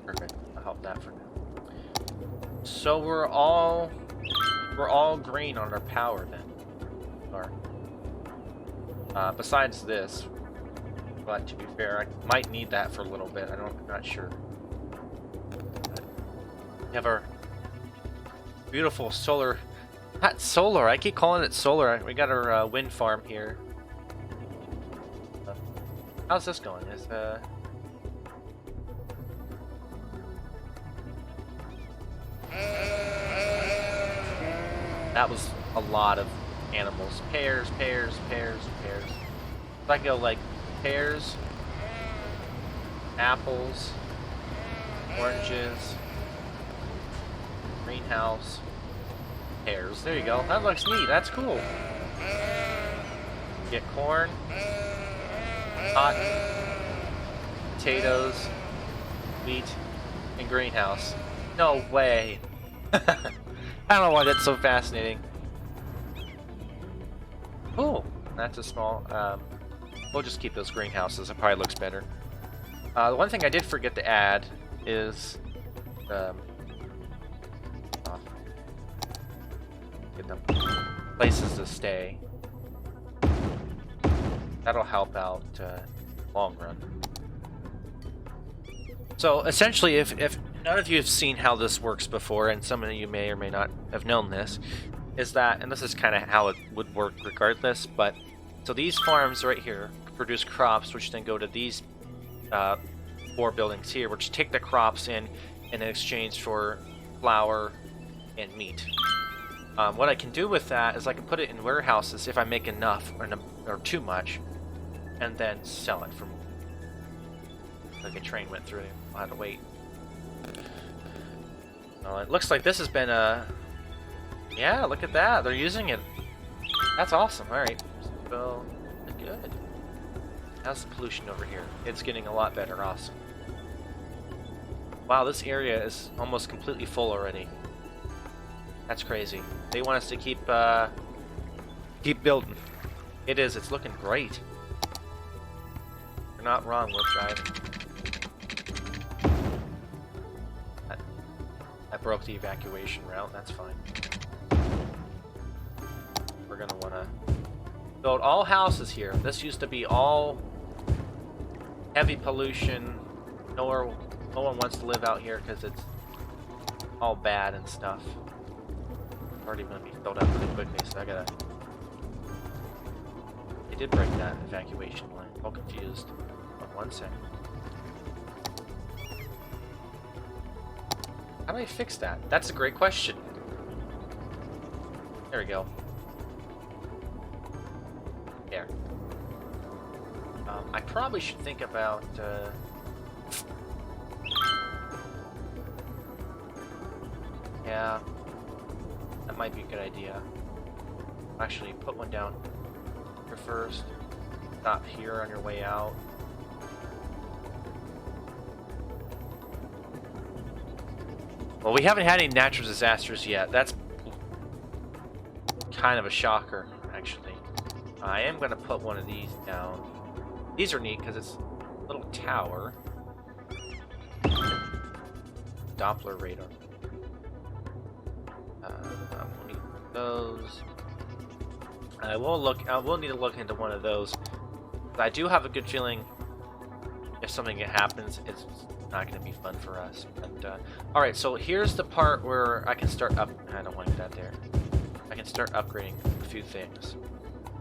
Perfect. I'll help that for now. So we're all green on our power then. Or besides this, but to be fair, I might need that for a little bit. I'm not sure. But we have our beautiful solar. Not solar. I keep calling it solar. We got our wind farm here. How's this going? Is that was a lot of animals. Pears. If I go like pears, apples, oranges, greenhouse, pears. There you go. That looks neat. That's cool. Get corn, cotton, potatoes, wheat, and greenhouse. No way. I don't know why that's so fascinating. Oh, that's a small. We'll just keep those greenhouses. It probably looks better. The one thing I did forget to add is get them places to stay. That'll help out long run. So essentially, if none of you have seen how this works before, and some of you may or may not have known this, is that, and this is kind of how it would work regardless, but so these farms right here produce crops, which then go to these 4 buildings here, which take the crops in exchange for flour and meat. What I can do with that is I can put it in warehouses if I make enough or too much, and then sell it for more. Like a train went through, I'll have to wait. It looks like this has been yeah, look at that. They're using it. That's awesome. Alright. So, good. How's the pollution over here? It's getting a lot better. Awesome. Wow, this area is almost completely full already. That's crazy. They want us to keep building. It is. It's looking great. You're not wrong, Warp Drive. I broke the evacuation route. That's fine. We're gonna want to build all houses here. This used to be all heavy pollution. No one wants to live out here because it's all bad and stuff. It's already gonna be filled up really quickly, so I gotta. They did break that evacuation line. All confused. One second. How do I fix that? That's a great question. There we go. There. I probably should think about yeah, that might be a good idea. Actually, put one down here first. Stop here on your way out. Well, we haven't had any natural disasters yet. That's kind of a shocker, actually. I am going to put one of these down. These are neat because it's a little tower. Doppler radar. We'll need those. I will need to look into one of those. But I do have a good feeling if something happens, it's not going to be fun for us. But alright, so here's the part where I can start up. I don't want that there. I can start upgrading a few things.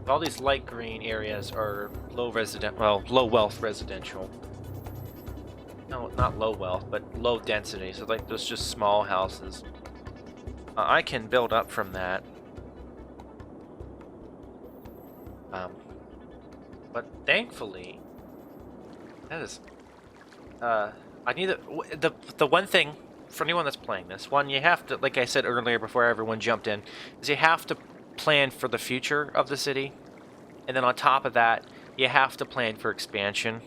All these light green areas are low wealth residential. No, not low wealth, but low density. So like those just small houses. I can build up from that. But thankfully, that is. I need the one thing for anyone that's playing this. One, you have to, like I said earlier before everyone jumped in, is you have to plan for the future of the city. And then on top of that, you have to plan for expansion.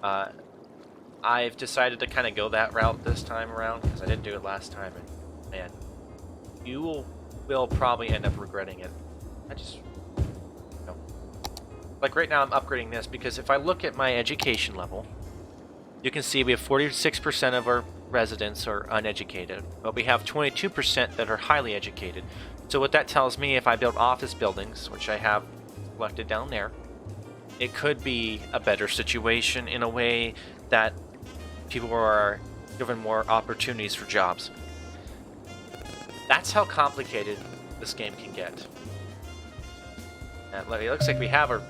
I've decided to kind of go that route this time around because I didn't do it last time, and man, you will probably end up regretting it. I just, you know, like right now I'm upgrading this because if I look at my education level, you can see we have 46% of our residents are uneducated, but we have 22% that are highly educated. So what that tells me, if I build office buildings, which I have selected down there, it could be a better situation in a way that people are given more opportunities for jobs. That's how complicated this game can get. And it looks like we have our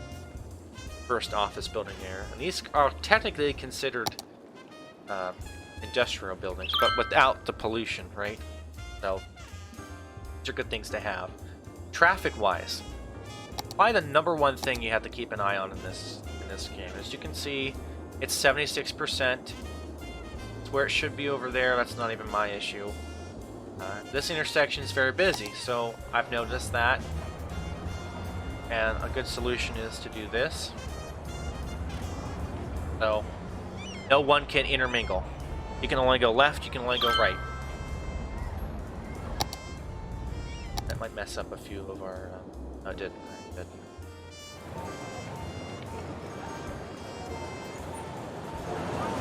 first office building there. And these are technically considered industrial buildings, but without the pollution, right? So, these are good things to have. Traffic-wise, probably the number one thing you have to keep an eye on in this game. As you can see, it's 76%. It's where it should be over there. That's not even my issue. This intersection is very busy, so I've noticed that. And a good solution is to do this. So, no one can intermingle. You can only go left, you can only go right. That might mess up a few of our... no, it didn't. Good.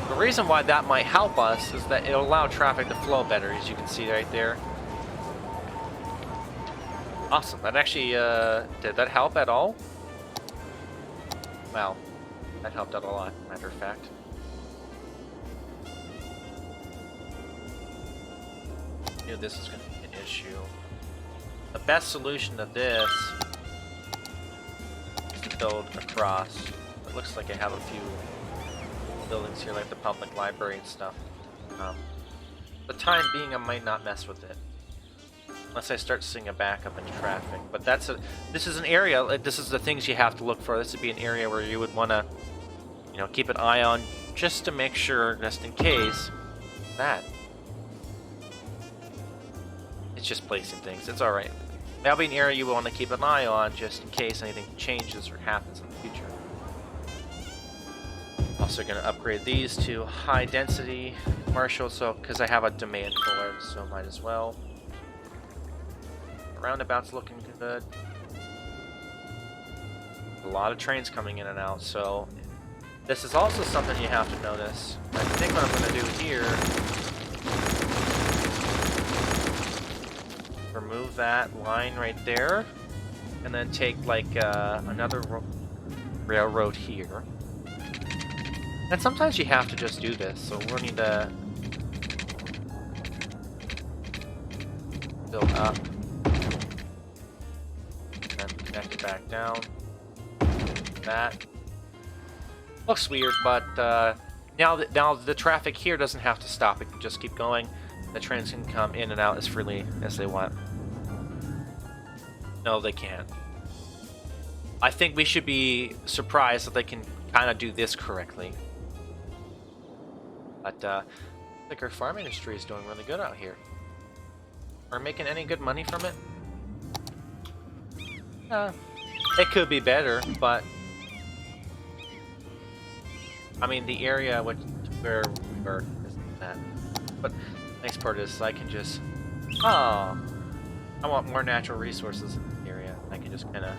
The reason why that might help us is that it'll allow traffic to flow better, as you can see right there. Awesome. That actually, did that help at all? Wow. That helped out a lot, matter of fact. I knew this was going to be an issue. The best solution to this is to build across. It looks like I have a few buildings here, like the public library and stuff. The time being, I might not mess with it unless I start seeing a backup in traffic. But this is an area. This is the things you have to look for. This would be an area where you would want to, you know, keep an eye on just to make sure, just in case. That it's just placing things. It's all right. That'll be an area you want to keep an eye on just in case anything changes or happens in the future. Also going to upgrade these to high density commercial, so because I have a demand for it, so might as well. The roundabout's looking good. A lot of trains coming in and out, so this is also something you have to notice. I think what I'm going to do here, remove that line right there, and then take like another railroad here. And sometimes you have to just do this, so we'll need to build up and connect it back down. That looks weird, but now the traffic here doesn't have to stop. It can just keep going. The trains can come in and out as freely as they want. No, they can't. I think we should be surprised that they can kind of do this correctly. But I think our farm industry is doing really good out here. Are we making any good money from it? It could be better, but I mean the area where we were isn't that. But the nice part is I can just I want more natural resources in the area. I can just kind of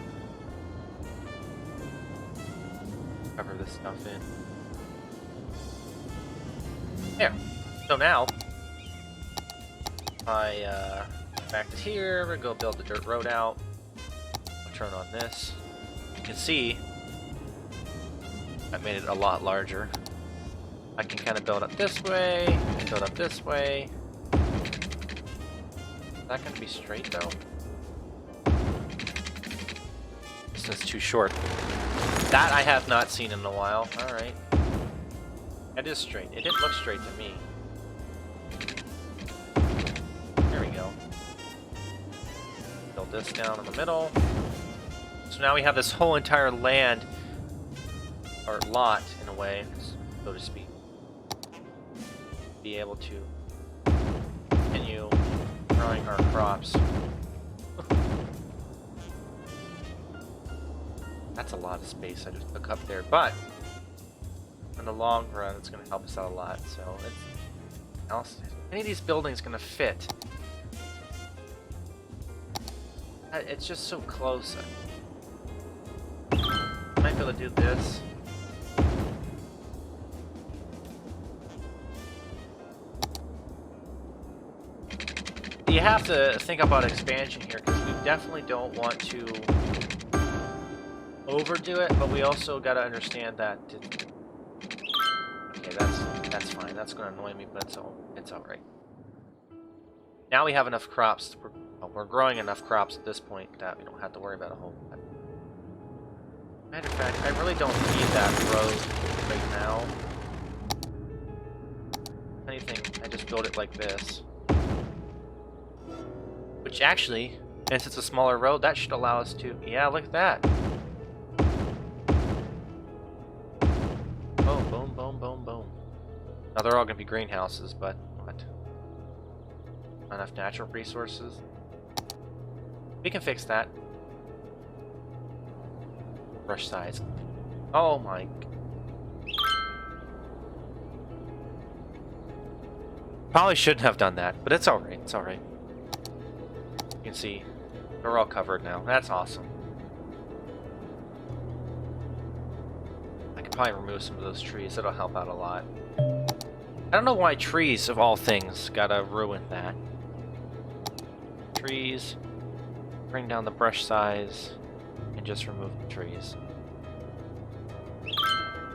cover this stuff in. There. So now, back to here, we're gonna go build the dirt road out. I'll turn on this. You can see, I made it a lot larger. I can kind of build up this way, build up this way. Is that gonna be straight though? This is too short. That I have not seen in a while. Alright. That is straight. It didn't look straight to me. There we go. Build this down in the middle. So now we have this whole entire land, or lot in a way, so to speak. Be able to continue growing our crops. That's a lot of space I just took up there, but in the long run, it's going to help us out a lot. So, any of these buildings going to fit? It's just so close. I might be able to do this. You have to think about expansion here, because we definitely don't want to overdo it, but we also got to understand that. Okay, that's fine. That's going to annoy me, but it's all right. Now we have enough crops. We're growing enough crops at this point that we don't have to worry about a whole lot. Matter of fact, I really don't need that road right now. If anything, I just build it like this. Which actually, since it's a smaller road, that should allow us to... Yeah, look at that. Boom, boom, boom, boom, boom. Now they're all going to be greenhouses, but what? Not enough natural resources. We can fix that. Brush size. Oh my... Probably shouldn't have done that, but it's alright, it's alright. You can see, they're all covered now. That's awesome. I could probably remove some of those trees. That'll help out a lot. I don't know why trees, of all things, gotta ruin that. Trees, bring down the brush size, and just remove the trees.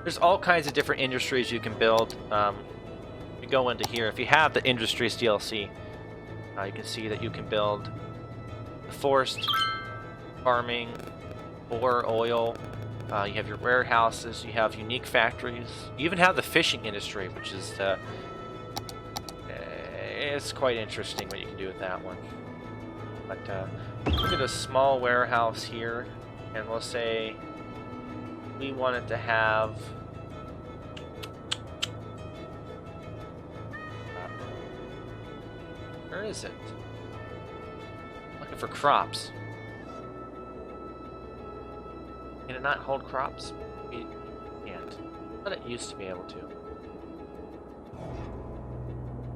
There's all kinds of different industries you can build. You go into here. If you have the Industries DLC, you can see that you can build forest, farming, or oil. You have your warehouses, you have unique factories, you even have the fishing industry, which is it's quite interesting what you can do with that one. But look at a small warehouse here, and we'll say we wanted to have where is it? Looking for crops. Can it not hold crops? It can't. But it used to be able to.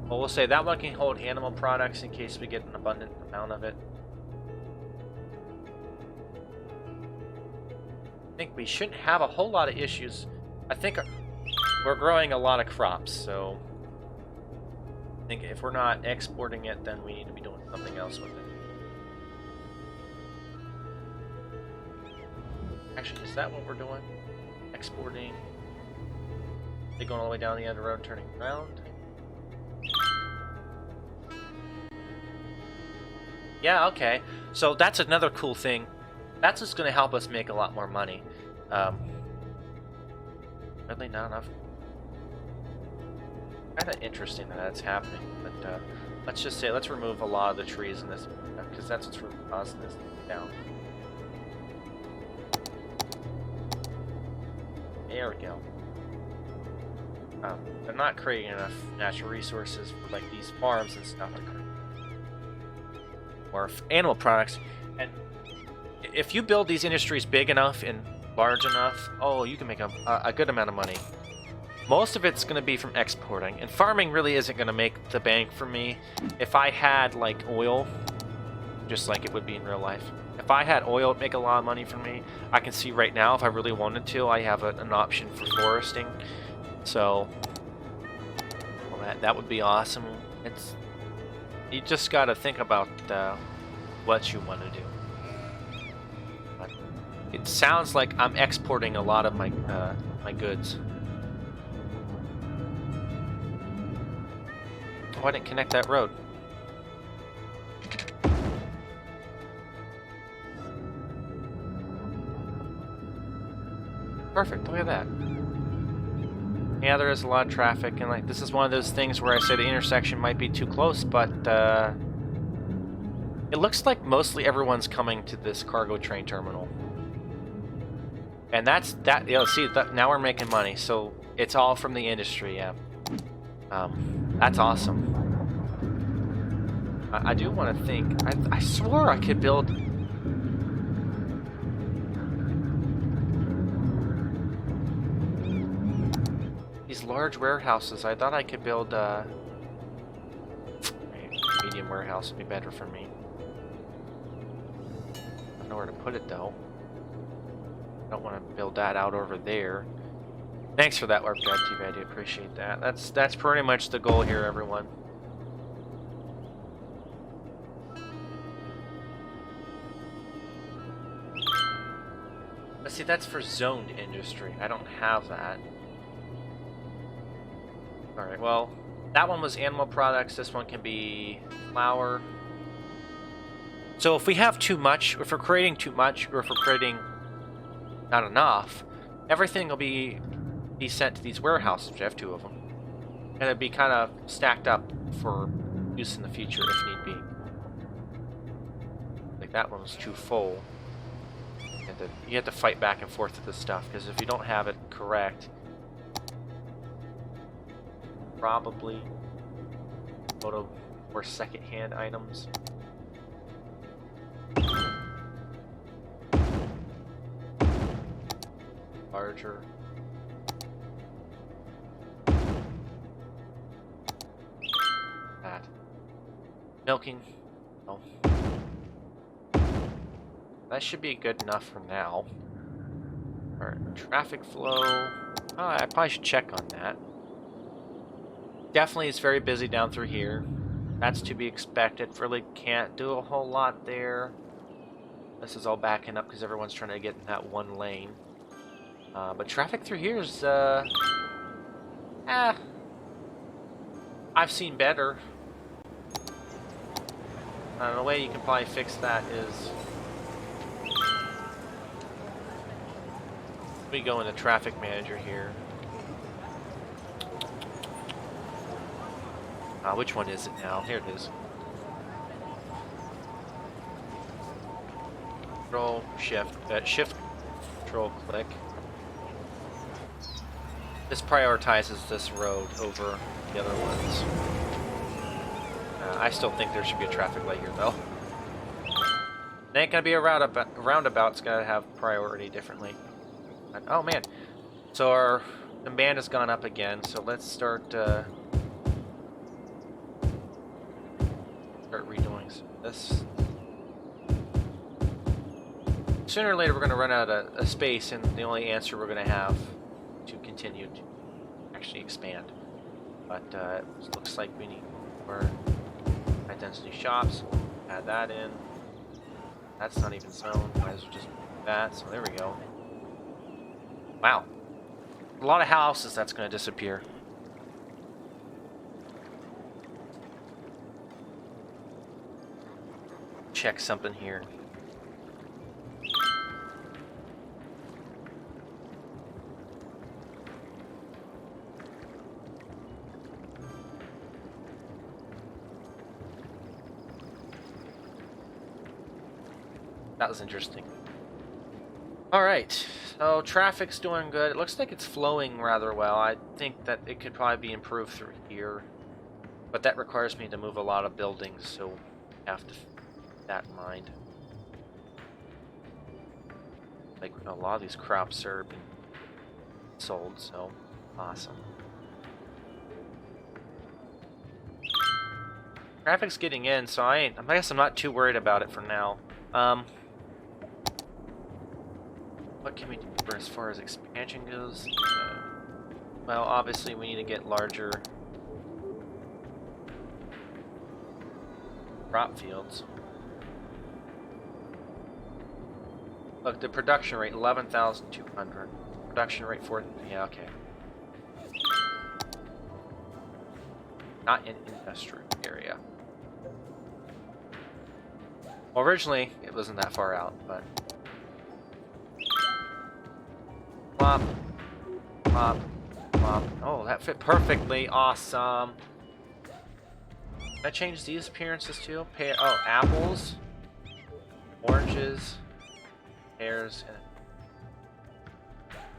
Well, we'll say that one can hold animal products in case we get an abundant amount of it. I think we shouldn't have a whole lot of issues. I think we're growing a lot of crops, so I think if we're not exporting it, then we need to be doing something else with it. Actually, is that what we're doing? Exporting. They going all the way down the end of the road, turning around. Yeah, okay. So that's another cool thing. That's just going to help us make a lot more money. Really not enough. Kind of interesting that that's happening, but let's just say let's remove a lot of the trees in this, because that's what's really causing this down. There we go. They're not creating enough natural resources for like these farms and stuff, or animal products. And if you build these industries big enough and large enough, oh, you can make a good amount of money. Most of it's going to be from exporting, and farming really isn't going to make the bank for me. If I had like oil, just like it would be in real life, if I had oil, it'd make a lot of money for me. I can see right now, if I really wanted to, I have an option for foresting. So, well, that would be awesome. You just got to think about what you want to do. But it sounds like I'm exporting a lot of my my goods. Oh, I didn't connect that road. Perfect, look at that. Yeah, there is a lot of traffic, and like this is one of those things where I say the intersection might be too close, but it looks like mostly everyone's coming to this cargo train terminal. And that's that, you know, see, now we're making money, so it's all from the industry, yeah. That's awesome. I do want to think, I swore I could build... These large warehouses, I thought I could build a medium warehouse would be better for me. I don't know where to put it though. I don't want to build that out over there. Thanks for that warp drive, TV. I do appreciate that. That's pretty much the goal here, everyone. But see, that's for zoned industry. I don't have that. Alright, well, that one was animal products. This one can be flour. So if we have too much, if we're creating too much, or if we're creating not enough, everything will be sent to these warehouses, which I have 2 of them. And it'd be kind of stacked up for use in the future if need be. Like that one was too full. You have to fight back and forth with this stuff, because if you don't have it correct, probably go to more second-hand items. Larger. That. Milking. Oh. That should be good enough for now. Alright, traffic flow. Oh, I probably should check on that. Definitely it's very busy down through here. That's to be expected. Really can't do a whole lot there. This is all backing up because everyone's trying to get in that one lane. But traffic through here is, I've seen better. The way you can probably fix that is we go in the traffic manager here. Which one is it now? Here it is. Control shift, shift control click. This prioritizes this road over the other ones. I still think there should be a traffic light here though. It ain't gonna be a roundabout. It's gonna have priority differently. But, oh man, so our demand has gone up again. So let's start redoing this. Sooner or later, we're gonna run out of space, and the only answer we're gonna have to continue to actually expand. But it looks like we need more high density shops. Add that in. That's not even zoned. Might as well just do that. So there we go. Wow. A lot of houses that's going to disappear. Check something here. That was interesting. Alright, so traffic's doing good. It looks like it's flowing rather well. I think that it could probably be improved through here. But that requires me to move a lot of buildings, so I have to keep that in mind. Like, a lot of these crops are being sold, so awesome. Traffic's getting in, so I guess I'm not too worried about it for now. What can we do as far as expansion goes? Well, obviously we need to get larger crop fields. Look, the production rate 11,200. Production rate 4. Yeah, okay. Not in industrial area. Well, originally it wasn't that far out, but. Plop, plop, plop. Oh, that fit perfectly. Awesome. Can I change these appearances too? Oh, apples, oranges, pears.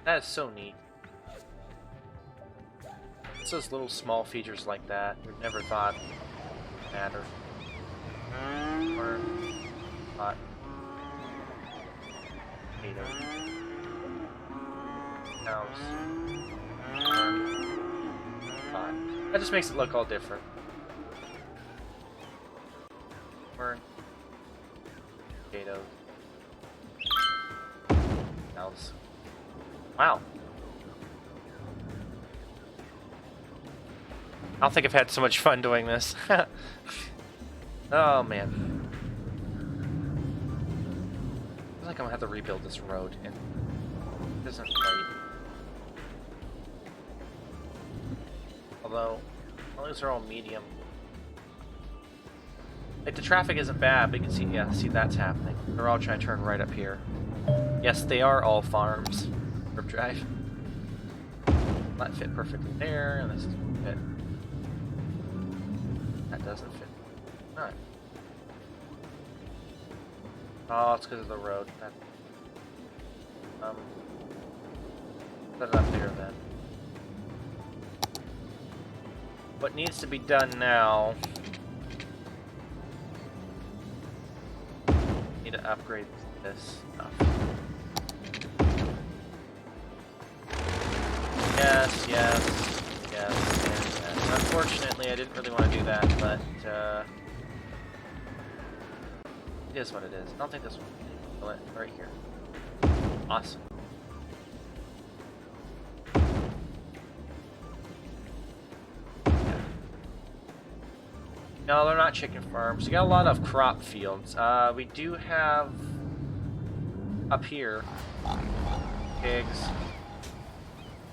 That is so neat. It's those little small features like that. We've never thought matter. Corn, pot, potato. House. Corn. spot. That just makes it look all different. Corn. Potatoes. Else. Wow. I don't think I've had so much fun doing this. Oh man. I feel like I'm gonna have to rebuild this road, and it isn't right. Although, as long as they're all medium. Like, the traffic isn't bad, but you can see, yeah, see that's happening. They're all trying to turn right up here. Yes, they are all farms. Warp drive. That fit perfectly there, and this doesn't fit. That doesn't fit. Alright. Oh, it's because of the road. That, put it up there then. What needs to be done now? Need to upgrade this stuff. Yes, yes, yes, and yes. Unfortunately, I didn't really want to do that, but it is what it is. I don't think this one. Right here. Awesome. No, they're not chicken farms. We got a lot of crop fields. We do have up here pigs.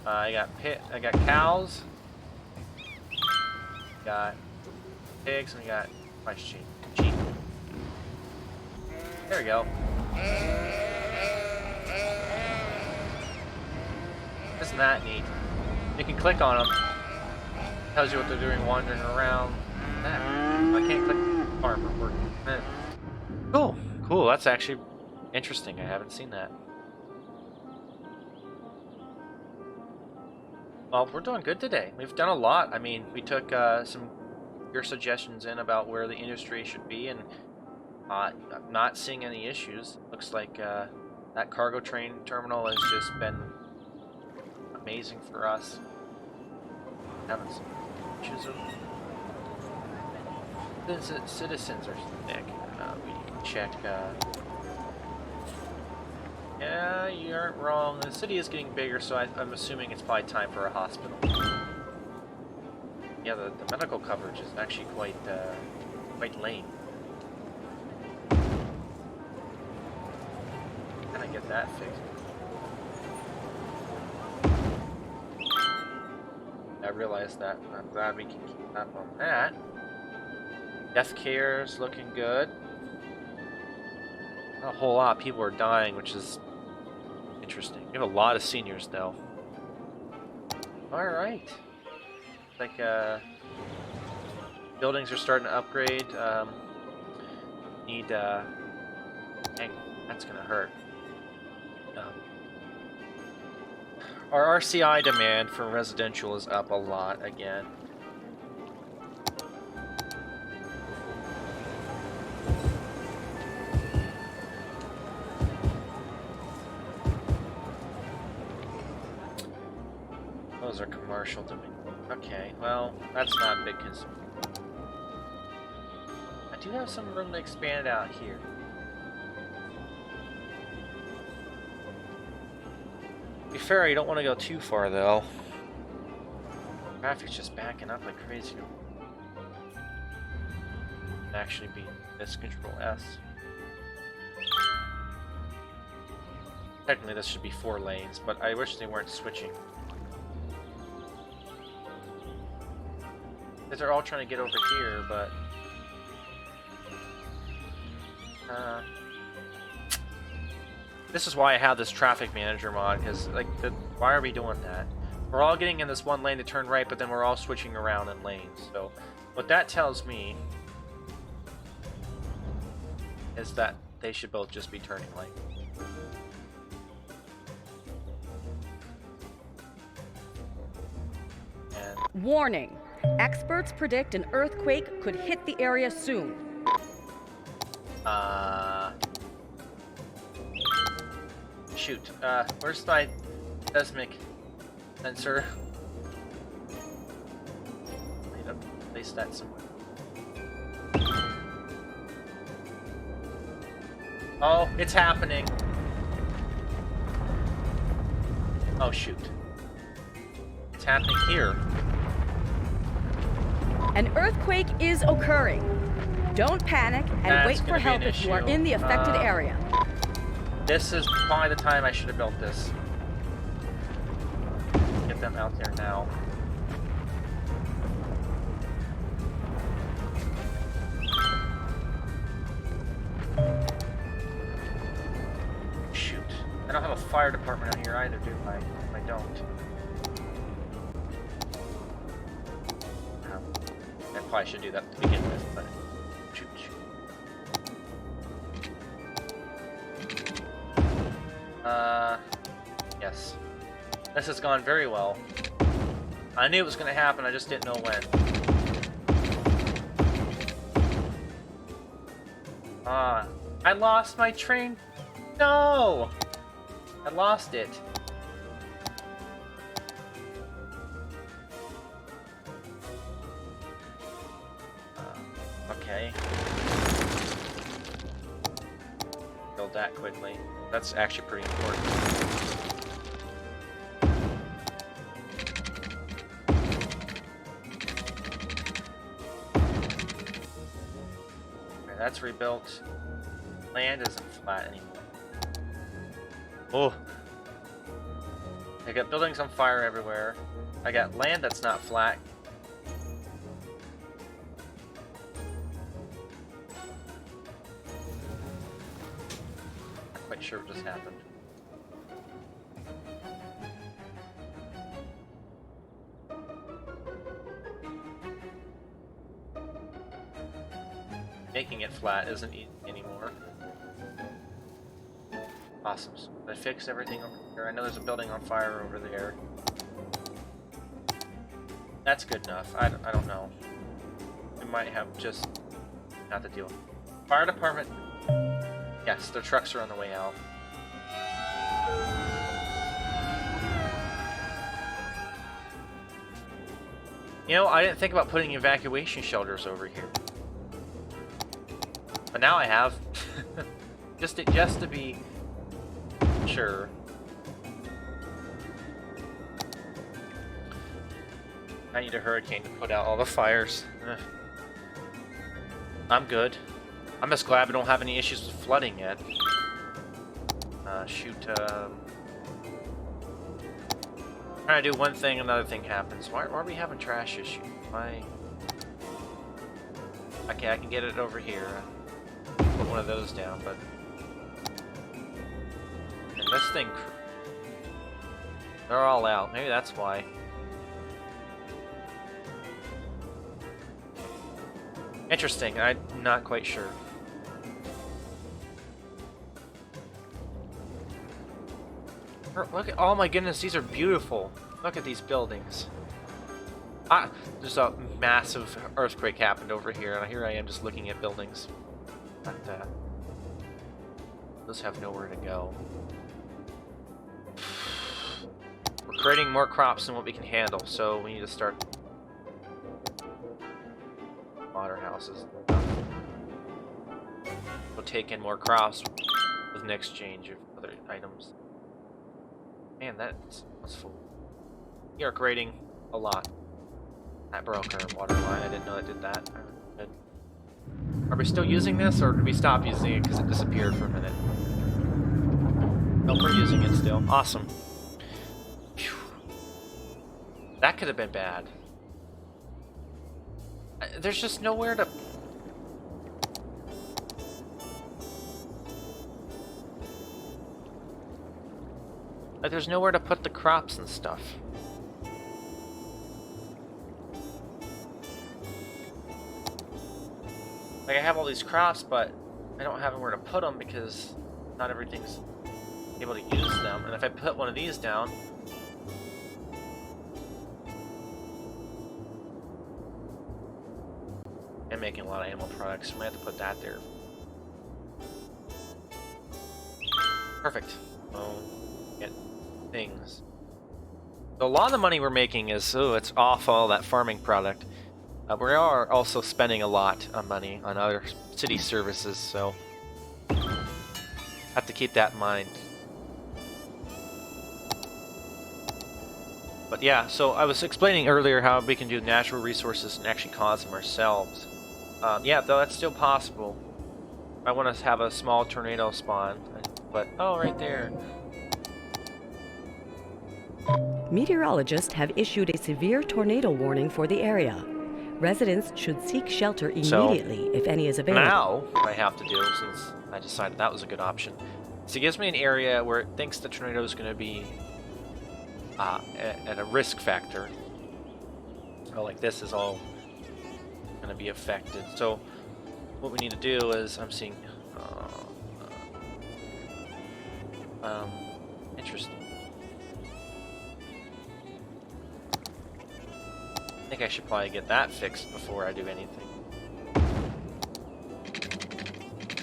I got cows. Got pigs, and we got sheep. There we go. Isn't that neat? You can click on them. Tells you what they're doing, wandering around. I can't click farmer working. Cool, cool. That's actually interesting. I haven't seen that. Well, we're doing good today. We've done a lot. I mean, we took some your suggestions in about where the industry should be, and I'm not seeing any issues. Looks like that cargo train terminal has just been amazing for us. Having some issues with citizens are sick. We can check. Yeah, you aren't wrong. The city is getting bigger, so I'm assuming it's probably time for a hospital. Yeah, the medical coverage is actually quite lame. Can I get that fixed? I realized that. I'm glad we can keep up on that. Death care is looking good. Not a whole lot of people are dying, which is interesting. We have a lot of seniors, though. Alright. Like, buildings are starting to upgrade. Need, dang, that's gonna hurt. Our RCI demand for residential is up a lot again. Those are commercial domain. Okay, well, that's not a big concern. I do have some room to expand out here. To be fair, you don't want to go too far, though. Traffic's just backing up like crazy. Actually be this Control S. Technically, this should be 4 lanes, but I wish they weren't switching. Because they're all trying to get over here, but this is why I have this traffic manager mod, because like, why are we doing that? We're all getting in this one lane to turn right, but then we're all switching around in lanes. So what that tells me is that they should both just be turning lane. And warning. Experts predict an earthquake could hit the area soon. Shoot. Where's my seismic sensor? place that somewhere. Oh, it's happening. Oh, shoot. It's happening here. An earthquake is occurring. Don't panic and That's wait for gonna be an help if you are issue. in the affected area. This is probably the time I should have built this. Get them out there now. Shoot. I don't have a fire department out here either, do I? I don't. I probably should do that to begin with, but shoot. Yes. This has gone very well. I knew it was going to happen, I just didn't know when. I lost my train. No! I lost it. Okay. Build that quickly. That's actually pretty important. Okay, that's rebuilt. Land isn't flat anymore. Oh. I got buildings on fire everywhere. I got land that's not flat. Not quite sure what just happened. Making it flat isn't easy anymore. Awesome. So I fixed everything over here. I know there's a building on fire over there. That's good enough. I don't know. We might have just not the deal. Fire department. Yes, their trucks are on the way out. You know, I didn't think about putting evacuation shelters over here. But now I have. just to be sure. I need a hurricane to put out all the fires. Ugh. I'm good. I'm just glad we don't have any issues with flooding yet. Shoot, trying to do one thing, another thing happens. Why are we having trash issues? Why? Okay, I can get it over here. Put one of those down, but... And this thing... They're all out. Maybe that's why. Interesting. I'm not quite sure. Look at... Oh my goodness, these are beautiful. Look at these buildings. There's a massive earthquake happened over here, and here I am just looking at buildings. But, those have nowhere to go. We're creating more crops than what we can handle, so we need to start water houses. We'll take in more crops with an exchange of other items. Man, that's full. We are creating a lot. That broke our water line. I didn't know it did that. Good. Are we still using this, or did we stop using it because it disappeared for a minute? Nope, we're using it still. Awesome. Phew. That could have been bad. There's just nowhere to... Like, there's nowhere to put the crops and stuff. Like, I have all these crops, but I don't have anywhere to put them because not everything's able to use them. And if I put one of these down... I'm making a lot of animal products, so I might have to put that there. Perfect. Oh, get things. So a lot of the money we're making is, oh, it's off all that farming product. We are also spending a lot of money on other city services, so have to keep that in mind. But yeah, so I was explaining earlier how we can do natural resources and actually cause them ourselves. Yeah, though that's still possible. I want to have a small tornado spawn, but oh, right there. Meteorologists have issued a severe tornado warning for the area. Residents should seek shelter immediately if any is available. Now, what I have to do, since I decided that was a good option, is it gives me an area where it thinks the tornado is going to be at a risk factor. Oh, like this is all going to be affected. So what we need to do is, I'm seeing, interesting. I think I should probably get that fixed before I do anything.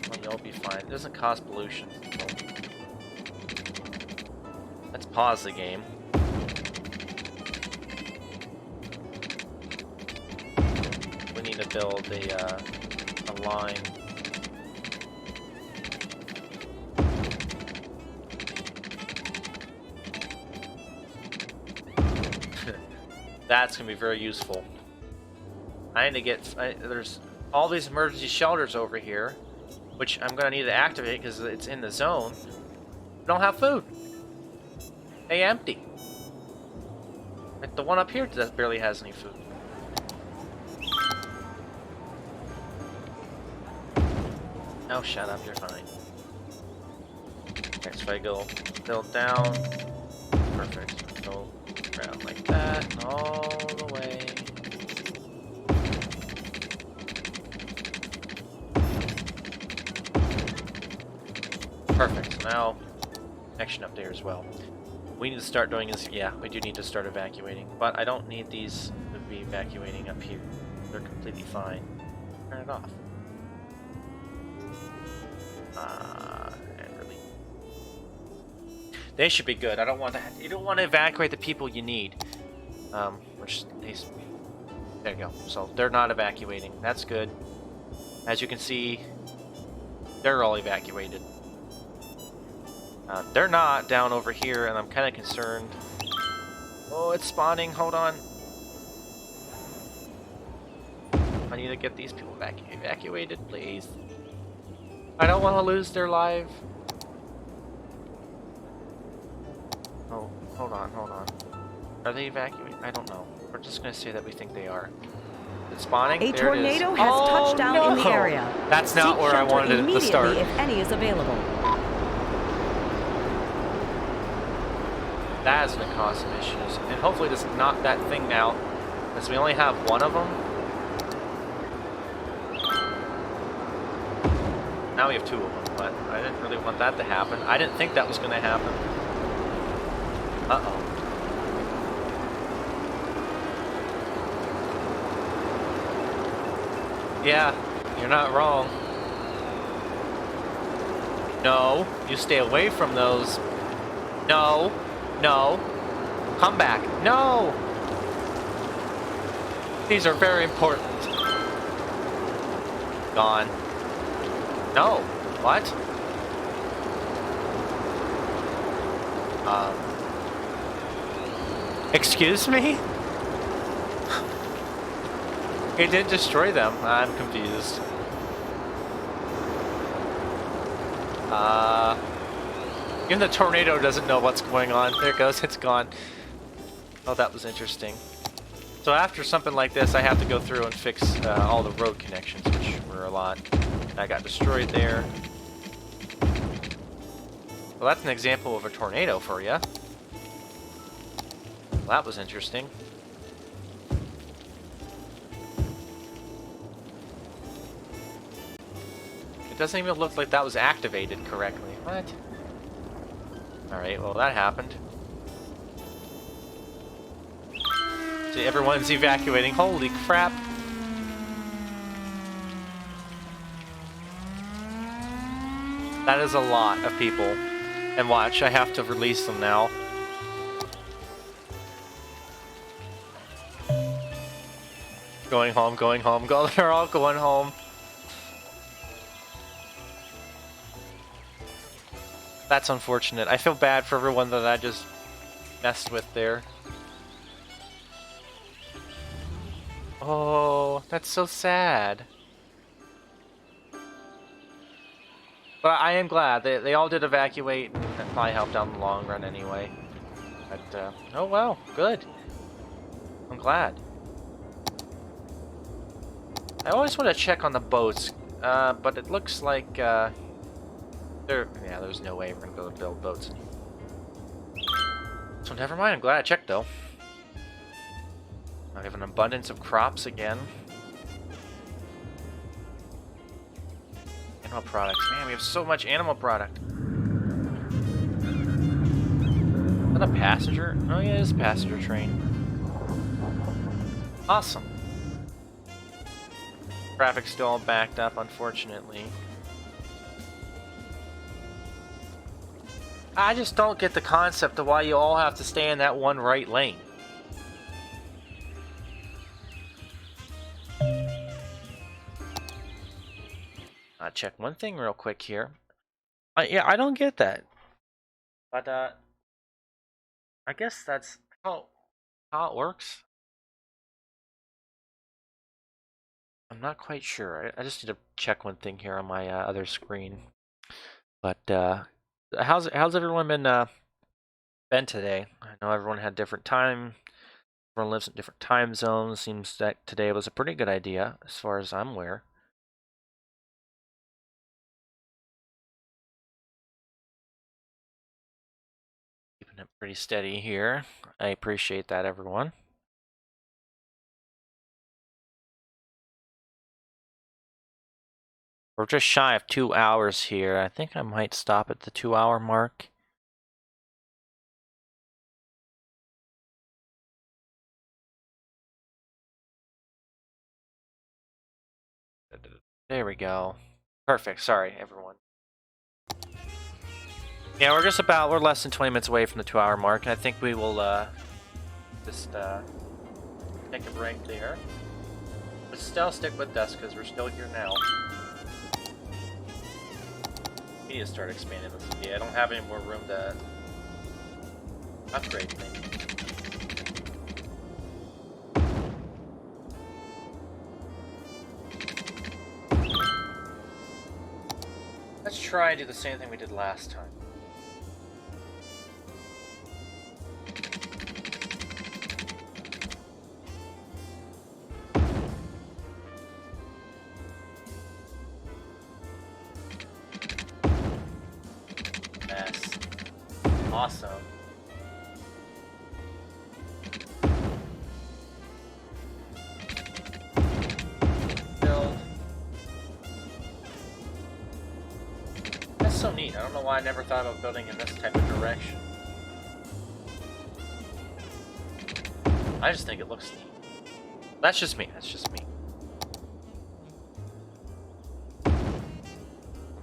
Well, you'll be fine. It doesn't cause pollution. So. Let's pause the game. We need to build a line. That's gonna be very useful. I need to get. There's all these emergency shelters over here, which I'm gonna need to activate because it's in the zone. We don't have food. They empty. Like the one up here that barely has any food. Oh, shut up, you're fine. Okay, so if I go build down, perfect. Go around like that, and all the way. Perfect, so now, connection up there as well. We need to start doing is, yeah, we do need to start evacuating, but I don't need these to be evacuating up here. They're completely fine. Turn it off. And really, they should be good. I don't want that. You don't want to evacuate the people you need. Which they, there you go. So they're not evacuating. That's good. As you can see, they're all evacuated. They're not down over here, and I'm kind of concerned. Oh, it's spawning. Hold on. I need to get these people evacuated, please. I don't want to lose their life. Oh, hold on, hold on. Are they evacuating? I don't know. We're just going to say that we think they are. It's spawning. A there tornado it is. has Oh, touched down no! in the area. That's not Seek where I shelter wanted it to start. immediately if any is available. That is going to cause some issues. And hopefully this is not that thing now, because we only have one of them. Now we have two of them, but I didn't really want that to happen. I didn't think that was going to happen. Uh-oh. Yeah, you're not wrong. No, you stay away from those. No, no. Come back. No! These are very important. Gone. No. What? Excuse me? It didn't destroy them. I'm confused. Even the tornado doesn't know what's going on. There it goes. It's gone. Oh, that was interesting. So after something like this, I have to go through and fix all the road connections, which were a lot. I got destroyed there. Well, that's an example of a tornado for you. Well, that was interesting. It doesn't even look like that was activated correctly. What? Alright, well that happened. See, everyone's evacuating. Holy crap. That is a lot of people. And watch, I have to release them now. Going home, going home. Go. They're all going home. That's unfortunate. I feel bad for everyone that I just messed with there. Oh, that's so sad. But I am glad. They all did evacuate. That probably helped out in the long run anyway. But, oh well, good. I'm glad. I always want to check on the boats, but it looks like, there's no way we're gonna be able to build boats in here. So never mind, I'm glad I checked though. I have an abundance of crops again. Animal products. Man, we have so much animal product. Is that a passenger? Oh yeah, it is a passenger train. Awesome. Traffic's still all backed up, unfortunately. I just don't get the concept of why you all have to stay in that one right lane. Check one thing real quick here. Yeah, I don't get that. But, I guess that's how it works. I'm not quite sure. I just need to check one thing here on my other screen. But, how's everyone been today? I know everyone had different time. Everyone lives in different time zones. Seems that today was a pretty good idea, as far as I'm aware. Keeping it pretty steady here. I appreciate that, everyone. We're just shy of 2 hours here. I think I might stop at the 2-hour mark. There we go. Perfect. Sorry, everyone. Yeah, we're less than 20 minutes away from the 2-hour mark. I think we will, just, take a break there. But still stick with us, because we're still here now. We need to start expanding this city. I don't have any more room to upgrade things. Let's try and do the same thing we did last time. Yes. Awesome. Build. That's so neat. I don't know why I never thought of building in this type of direction. I just think it looks neat. That's just me. That's just me.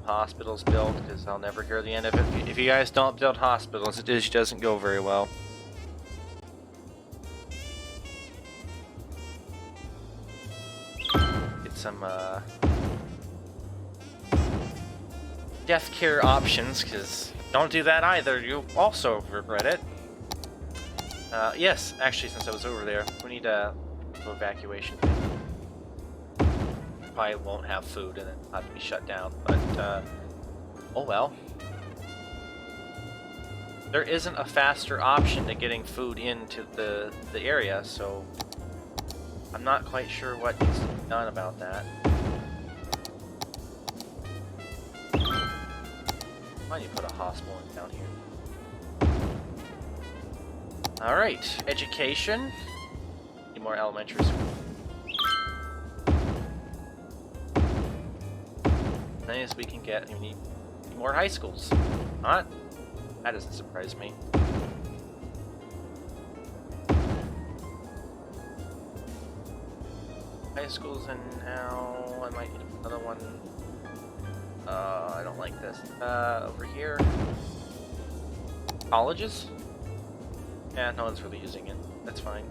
Hospitals built, because I'll never hear the end of it. If you guys don't build hospitals, it just doesn't go very well. Get some death care options, because don't do that either. You'll also regret it. Yes, actually, since I was over there, we need a evacuation thing. Probably won't have food and then have to be shut down, but oh well. There isn't a faster option to getting food into the area, so I'm not quite sure what needs to be done about that. Why do you put a hospital down here? Alright, education. Need more elementary school. As we can get, we need more high schools. Not? That doesn't surprise me. High schools, and now I might need another one. I don't like this. Over here. Colleges? Yeah, no one's really using it. That's fine.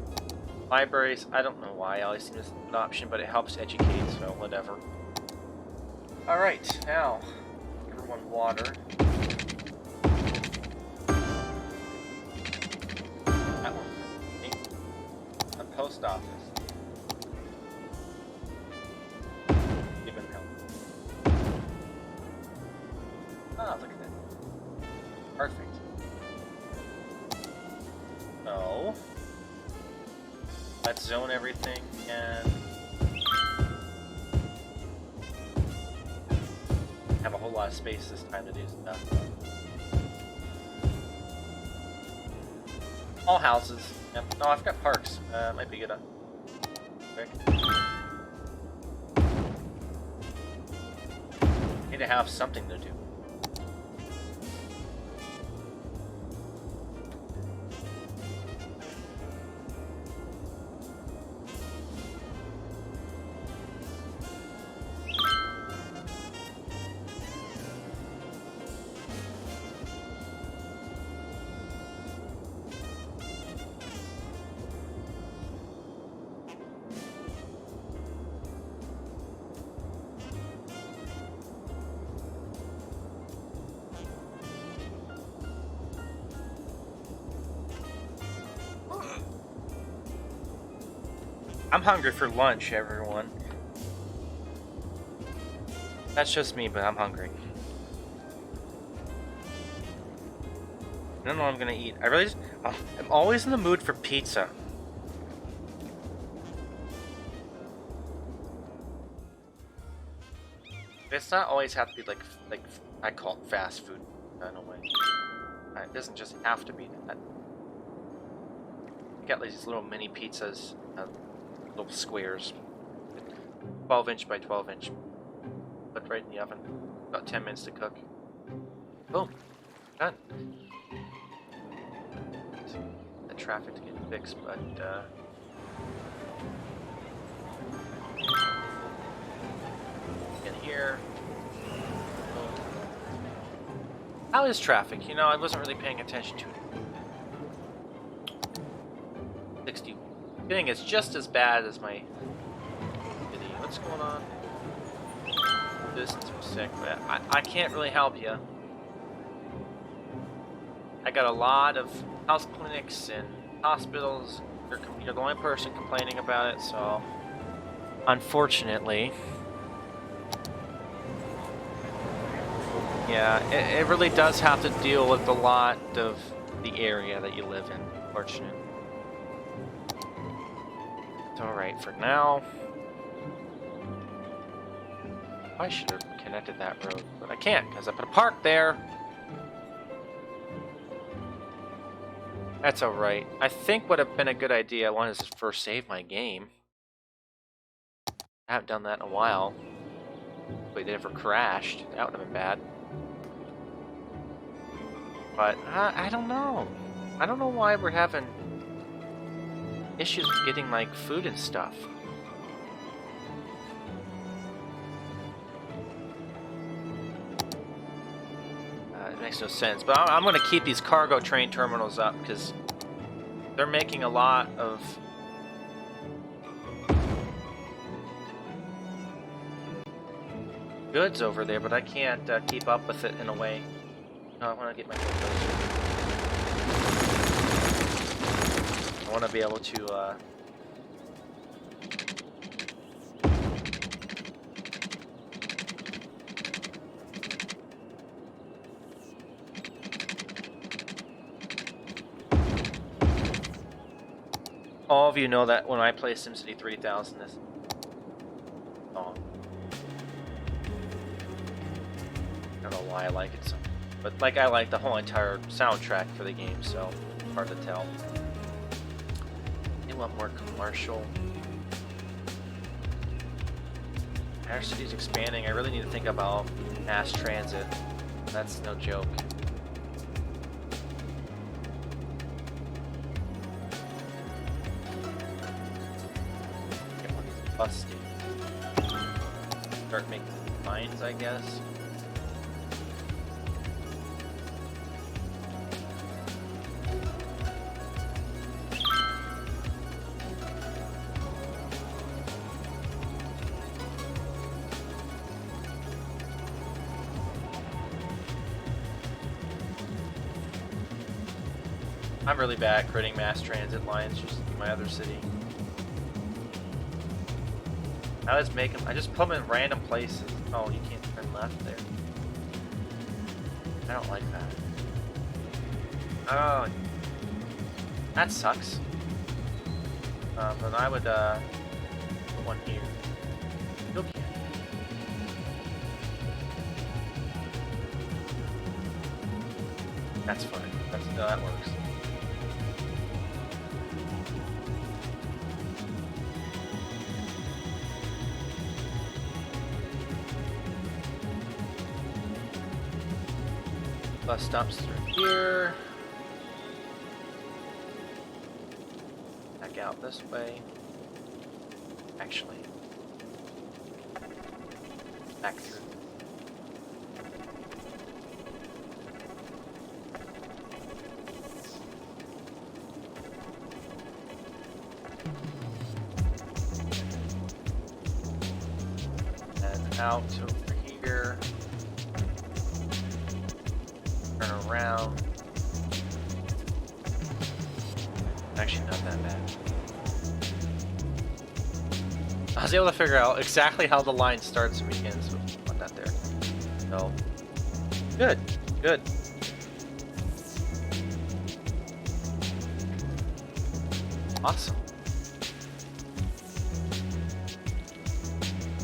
Libraries, I don't know why I always see this as an option, but it helps educate, so whatever. Alright, now, everyone water. That one. A post office. Give him help. Ah, look at that. Perfect. So, let's zone everything and have a whole lot of space this time to do stuff. All houses. Yep. No, I've got parks. Might be good. Quick. Need to have something to do. I'm hungry for lunch, everyone. That's just me, but I'm hungry. I don't know what I'm gonna eat. I really just, I'm always in the mood for pizza. It's not always have to be like I call it fast food in a way. It doesn't just have to be that. You got like these little mini pizzas, little squares, 12-inch by 12-inch. Put right in the oven. About 10 minutes to cook. Boom, done. The traffic to get fixed, but in here. How is traffic? You know, I wasn't really paying attention to it. 60. I think it's just as bad as my video. What's going on? This is sick, but I can't really help you. I got a lot of house clinics and hospitals. You're the only person complaining about it, so unfortunately. Yeah, it really does have to deal with a lot of the area that you live in, unfortunately. It's alright for now. I should have connected that road, but I can't because I put a park there. That's alright. I think would have been a good idea. I wanted to first save my game. I haven't done that in a while. But it never crashed. That would have been bad. But I don't know. I don't know why we're having issues with getting like food and stuff. It makes no sense. But I'm going to keep these cargo train terminals up because they're making a lot of goods over there, but I can't keep up with it in a way. No, I want to get my photos. I want to be able to all of you know that when I play SimCity 3000, this song. I don't know why I like it so much. But like, I like the whole entire soundtrack for the game, so it's hard to tell. You want more commercial. Our city's expanding. I really need to think about mass transit. That's no joke. Get one of these bus stations. Start making lines, I guess. I'm really bad at creating mass transit lines, just in my other city. I just put them in random places. Oh, you can't turn left there. I don't like that. Oh, that sucks. Then I would, put one here. Still can't. That's fine. That works. Bus stops through here. Back out this way. Actually, back through. And out over here. Turn around. Actually, not that bad. I was able to figure out exactly how the line starts and begins. So put that there. So, good, good. Awesome.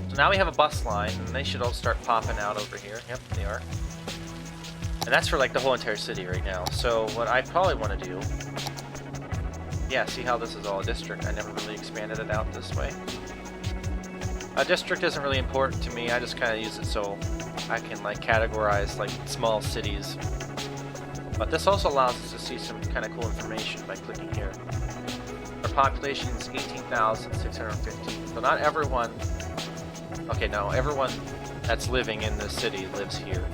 So now we have a bus line, and they should all start popping out over here. Yep, they are. And that's for like the whole entire city right now. So what I probably want to do, yeah, see how this is all a district. I never really expanded it out this way. A district isn't really important to me. I just kind of use it so I can like categorize like small cities. But this also allows us to see some kind of cool information by clicking here. Our population is 18,615. So not everyone. Okay, no, everyone that's living in the city lives here.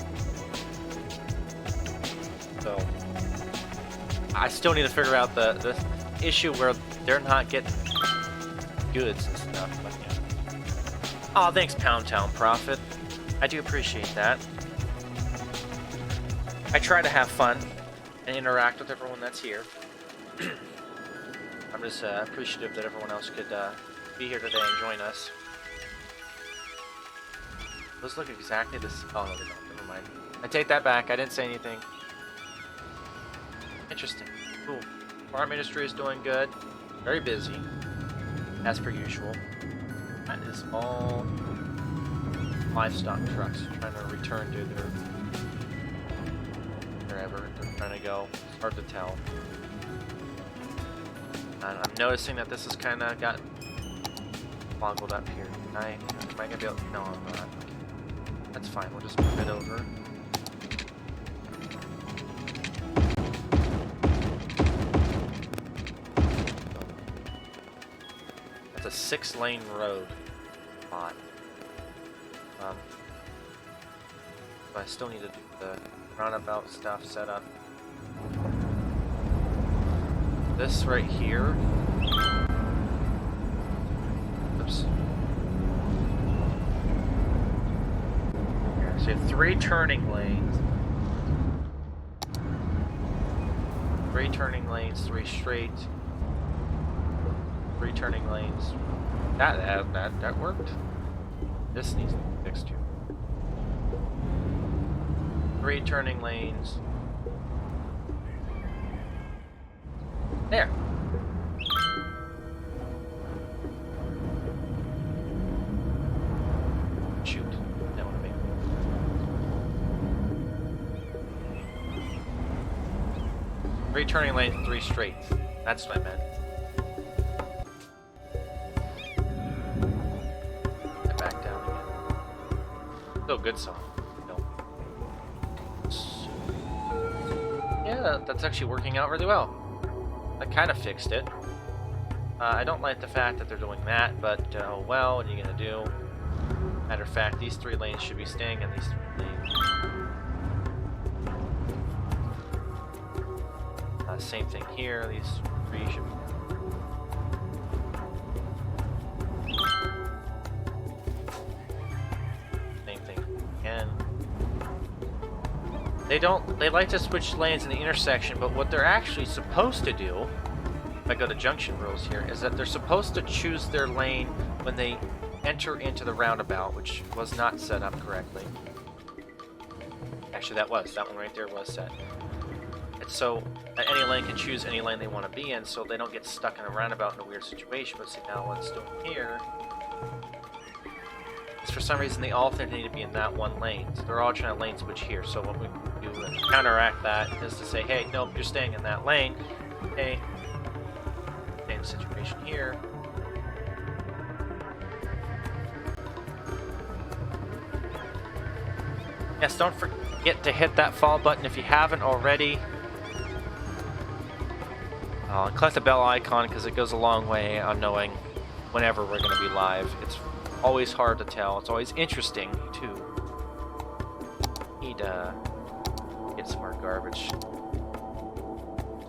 So I still need to figure out the issue where they're not getting goods and stuff. But yeah. Oh, thanks, Pound Town Prophet. I do appreciate that. I try to have fun and interact with everyone that's here. I'm just appreciative that everyone else could be here today and join us. Those look exactly this. Oh no, they don't. Never mind. I take that back. I didn't say anything. Interesting. Cool. Farm industry is doing good. Very busy, as per usual. That is all livestock trucks trying to return to their wherever they're trying to go. It's hard to tell. And I'm noticing that this has kind of got boggled up here. Am I gonna be able? No, I'm not. That's fine. We'll just move it over. That's a 6-lane road. Odd. But I still need to do the roundabout stuff set up. This right here. Oops. So you have 3 turning lanes. 3 turning lanes, 3 straight. 3 turning lanes. That worked. This needs to be fixed too. 3 turning lanes. There. Shoot. That would have been. 3 turning lanes, 3 straights. That's what I meant. Get back down again. Still good song. No. Yeah, that's actually working out really well. I kind of fixed it. I don't like the fact that they're doing that, but oh well, what are you gonna do? Matter of fact, these 3 lanes should be staying in these 3 lanes. Same thing here, these 3 should be. Same thing again. They like to switch lanes in the intersection, but what they're actually supposed to do, if I go to junction rules here, is that they're supposed to choose their lane when they enter into the roundabout, which was not set up correctly. Actually, that one right there was set. It's so that any lane can choose any lane they want to be in, so they don't get stuck in a roundabout in a weird situation. But see, now what's doing here is for some reason they all think they need to be in that one lane. So they're all trying to lane switch here. So what we do to counteract that is to say, hey, nope, you're staying in that lane. Hey, same situation here. Yes, don't forget to hit that follow button if you haven't already. Click the bell icon because it goes a long way on knowing whenever we're going to be live. It's always hard to tell. It's always interesting too. Need to get some more garbage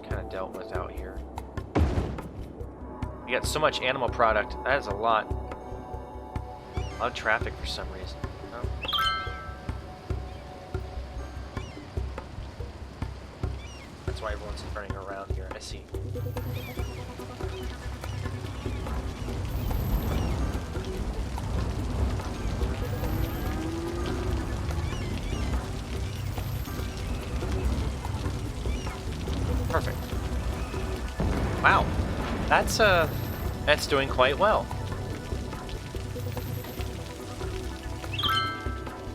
kind of dealt with out here. We got so much animal product. That is a lot. A lot of traffic for some reason. That's why everyone's turning around here. I see. Perfect. Wow. That's doing quite well.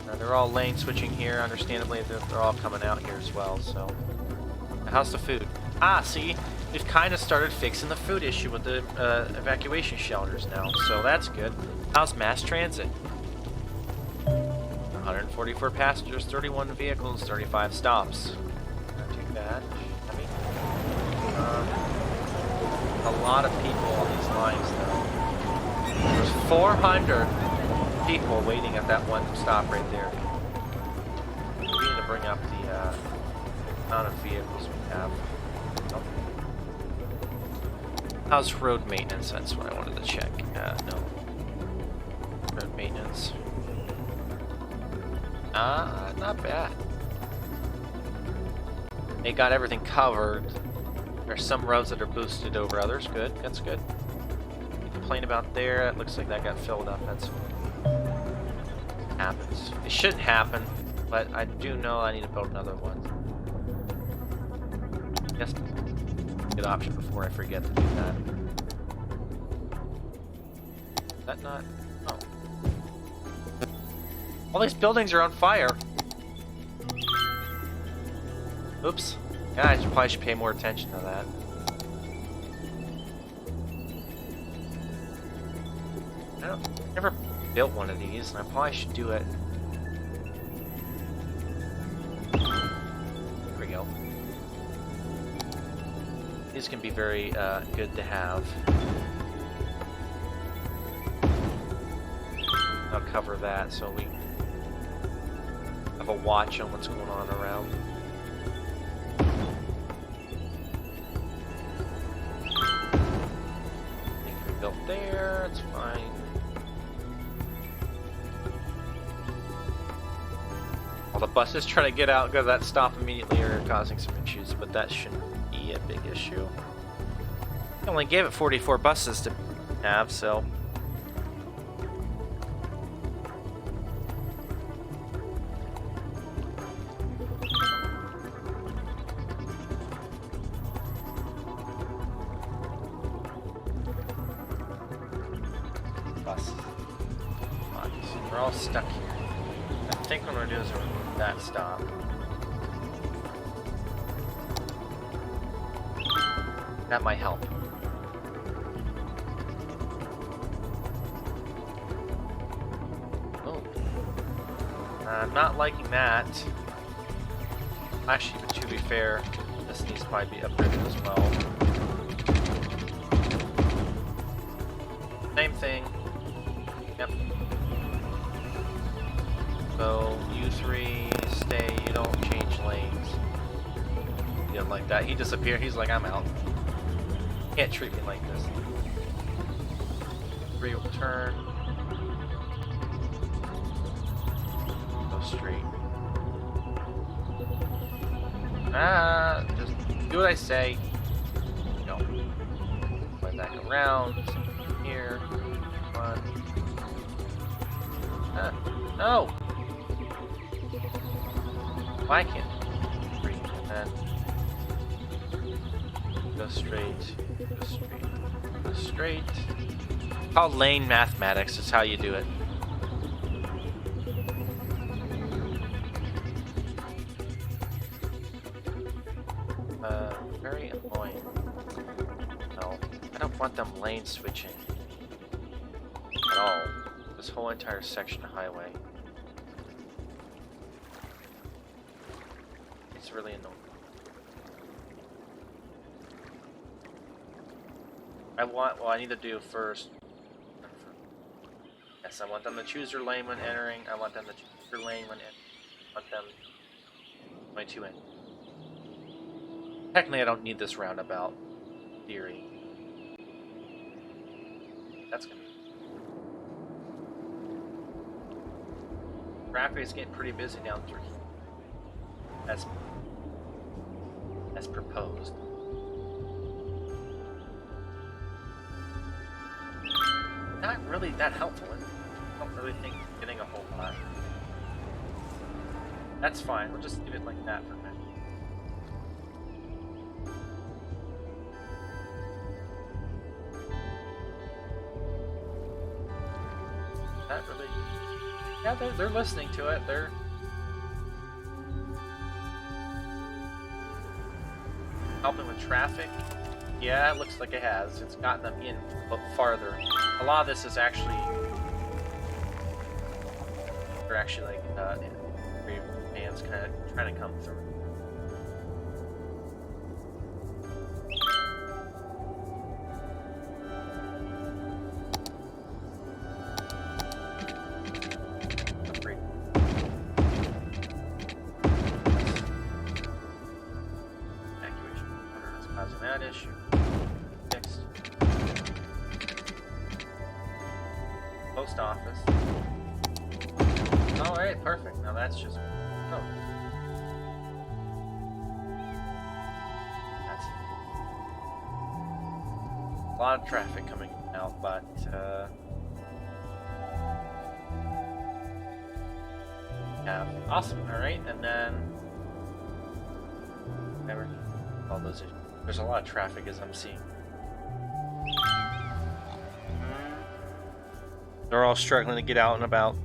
Now they're all lane switching here. Understandably, they're all coming out here as well, so. How's the food? Ah, see, we've kind of started fixing the food issue with the evacuation shelters now, so that's good. How's mass transit? 144 passengers, 31 vehicles, 35 stops. Not too bad. I mean, a lot of people on these lines, though. There's 400 people waiting at that one stop right there. We need to bring up the amount of vehicles we have. Oh. How's road maintenance? That's what I wanted to check. No. Road maintenance. Not bad. They got everything covered. There's some roads that are boosted over others. Good, that's good. Complain about there. It looks like that got filled up. That's happens. It shouldn't happen, but I do know I need to build another one. Yes, good option before I forget to do that. Is that not? Oh. All these buildings are on fire. Oops. Yeah, I probably should pay more attention to that. I never built one of these, and I probably should do it. There we go. These can be very good to have. I'll cover that so we have a watch on what's going on around. Built there, it's fine. All the buses trying to get out, go to that stop immediately are causing some issues, but that shouldn't be a big issue. I only gave it 44 buses to have, so. Bus. We're all stuck here. I think what we're going to do is remove that stop. That might help. Oh. I'm not liking that. Actually, but to be fair, this needs to probably be upgraded as well. Same thing. Yep. So, you three stay, you don't change lanes. He didn't like that. He disappeared. He's like, I'm out. Can't treat me like this. Three will turn. Go straight. Just do what I say. Go. Way back around. Here. Come on. No! Why can't I? And then go straight. Go straight. Go straight. It's called lane mathematics. It's how you do it. Very annoying. No, I don't want them lane switching at all. This whole entire section of highway. It's really annoying. I need to do first. Yes, I want them to choose their lane when entering. I want them to choose their lane when entering. I want them going to end. Technically, I don't need this roundabout theory. That's gonna. Traffic is getting pretty busy down through here. As proposed. Not really that helpful. I don't really think getting a whole lot. That's fine. We'll just leave it like that for a minute. Not really. Yeah, they're listening to it. They're helping with traffic. Yeah, it looks like it has. It's gotten them in a little farther. A lot of this is actually they're actually like fans kind of trying to come through. Issue. Fixed. Post office. Alright, perfect. Now that's just... Oh. That's... A lot of traffic coming out, but... Yeah, awesome. Alright, and then... Never... All those issues. There's a lot of traffic as I'm seeing. They're all struggling to get out and about.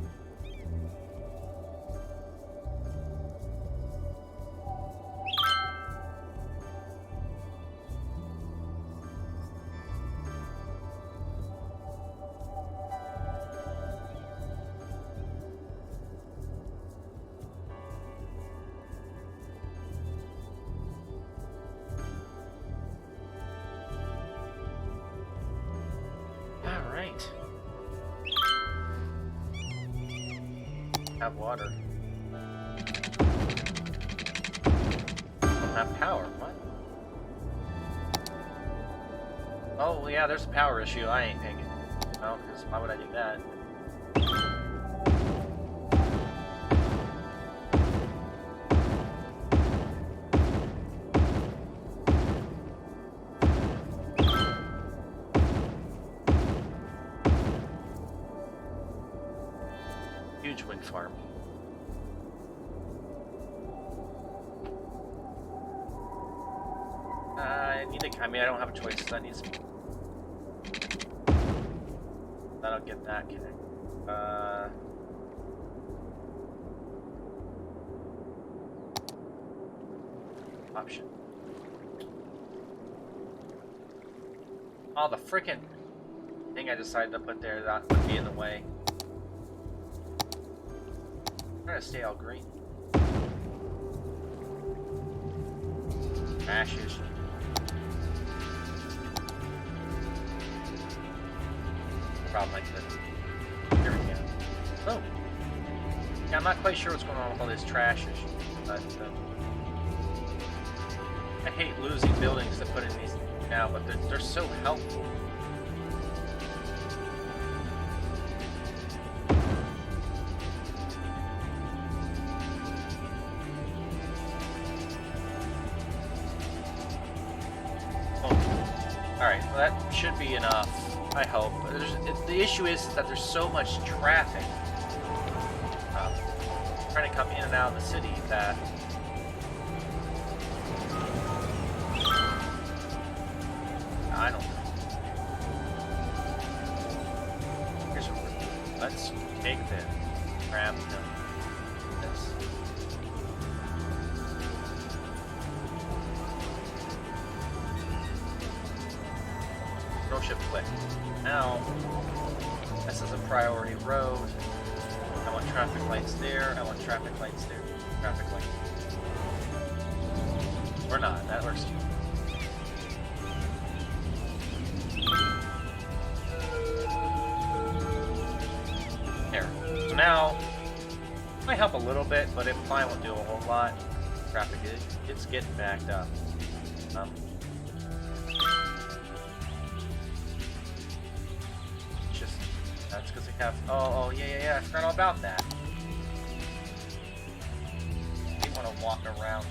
Have water. Don't have power. What? Oh yeah, there's a power issue. I ain't paying it. Oh, because why would I do that? Huge wind farm. I mean, I don't have a choice. That needs. That'll get that connected. Option. Oh, the frickin' thing I decided to put there that would be in the way. I'm trying to stay all green. Ashes. Problem like this. Here we go. Oh. Yeah, I'm not quite sure what's going on with all this trash issue, but I hate losing buildings to put in these now, but they're so helpful. That should be enough, I hope. The issue is that there's so much traffic trying to come in and out of the city that I don't know. Here's what we're doing. Let's take this. Grab this. Throw ship quick. Now, this is a priority road. I want traffic lights there. I want traffic lights there. Traffic lights. Or not. That works too. There. So now, it might help a little bit, but it probably won't do a whole lot. Traffic it's getting backed up. That's because we have. Oh, yeah. I forgot all about that. You want to walk around.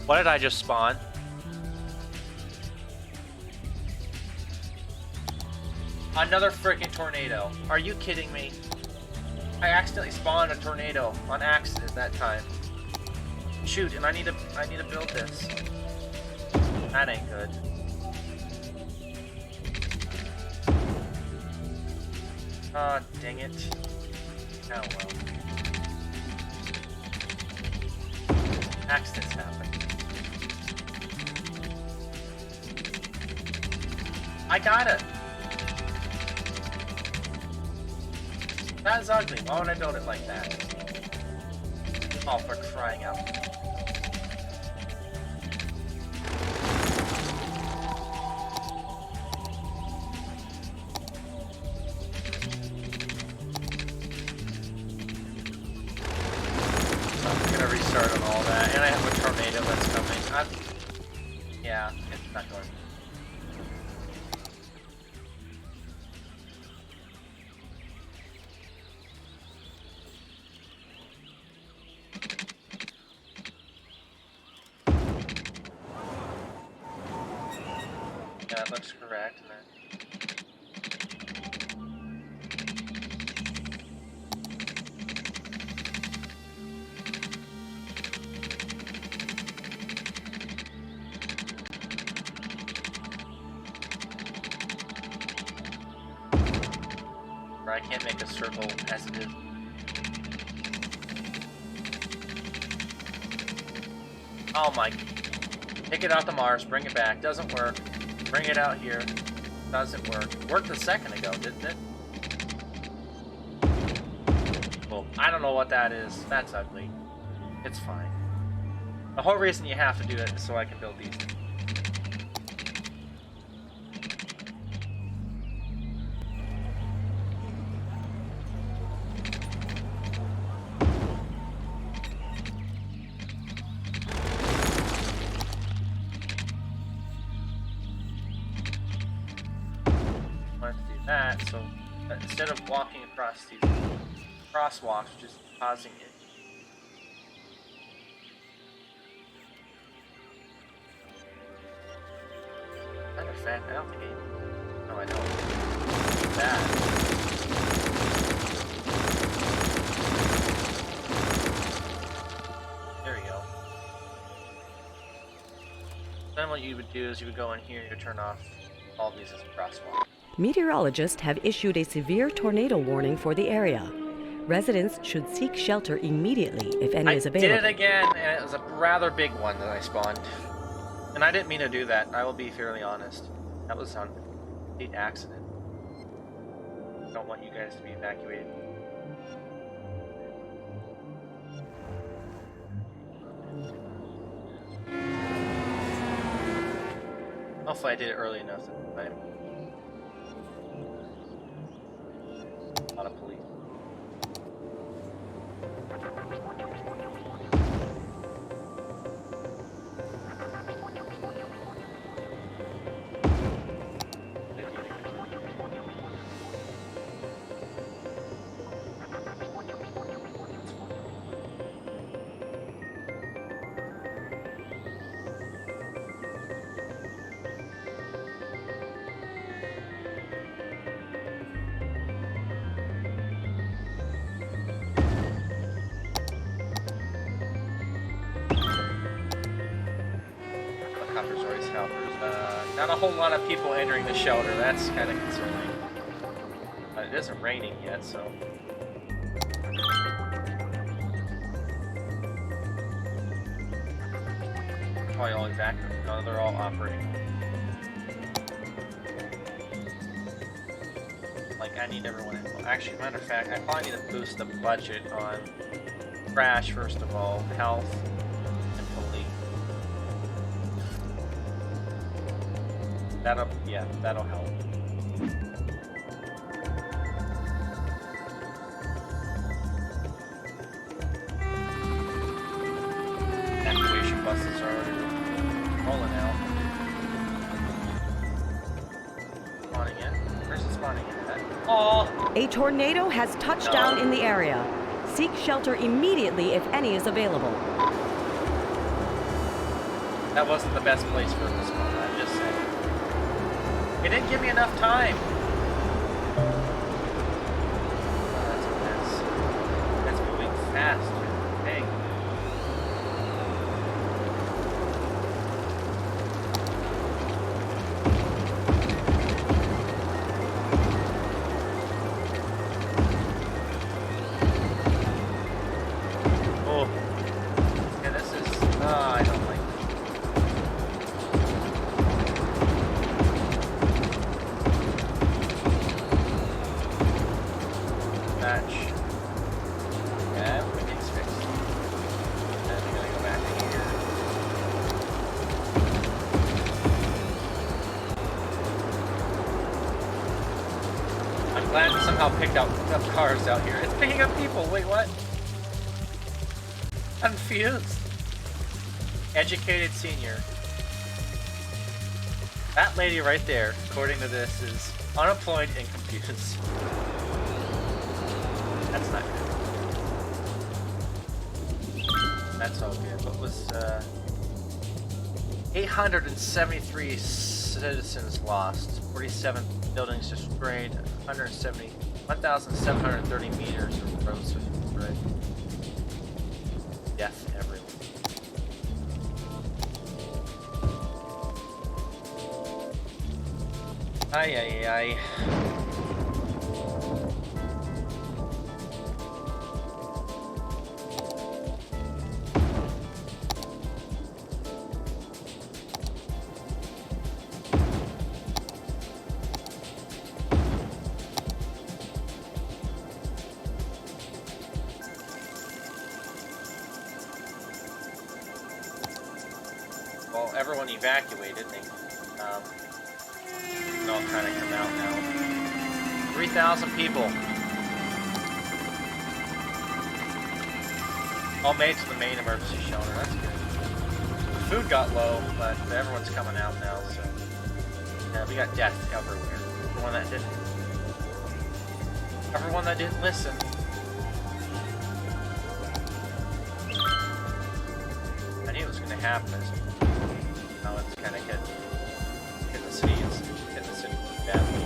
What did I just spawn? Another freaking tornado. Are you kidding me? I accidentally spawned a tornado on accident that time. Shoot, and I need to build this. That ain't good. Ah, dang it. Oh well. Accidents happen. I got it! That is ugly. Why would I build it like that? Oh, for crying out loud. Restart on all that, and I have a tornado that's coming. Yeah, it's not going. Yeah, that looks correct. And then I can't make a circle as it is. Oh my. Take it out to Mars, bring it back. Doesn't work. Bring it out here. Doesn't work. Worked a second ago, didn't it? Well, I don't know what that is. That's ugly. It's fine. The whole reason you have to do it is so I can build these. That, so instead of walking across these crosswalks, just pausing it. Matter of fact, I don't think I. No, I don't. Keep that. There we go. Then what you would do is you would go in here, you would turn off all these as a crosswalk. Meteorologists have issued a severe tornado warning for the area. Residents should seek shelter immediately if any is available. I did it again, and it was a rather big one that I spawned. And I didn't mean to do that, I will be fairly honest. That was on complete accident. I don't want you guys to be evacuated. Hopefully I did it early enough that time. A lot of police. Royce helpers. Not a whole lot of people entering the shelter. That's kind of concerning. But it isn't raining yet, so. Probably all evacuated. No, they're all operating. Like, I need everyone in. Well, actually, matter of fact, I probably need to boost the budget on crash, first of all, health, and police. That'll help. Evacuation buses are already rolling out. Spawning in. Where's it spawning in at? Oh! A tornado has touched down in the area. Seek shelter immediately if any is available. That wasn't the best place for this one, I'm just saying. It didn't give me enough time. Oh, that's a mess. That's moving fast. Dang. Oh. Yeah, this is... Oh, I don't like it. Match. Yeah, everything's fixed. Then we gotta go back to here. I'm glad it somehow picked up cars out here. It's picking up people. Wait, what? I'm confused. Educated senior. That lady right there, according to this, is unemployed and confused. That's not good. That's all good. What was, 873 citizens lost, 47 buildings destroyed, 1,730 meters of roads destroyed. Death everywhere. Ay, ay, ay. Well, everyone evacuated. They all kind of come out now. 3,000 people. All made to the main emergency shelter. That's good. Food got low, but everyone's coming out now. So yeah, we got death everywhere. Everyone that didn't listen. I knew it was going to happen. Now it's kind of hitting the city badly.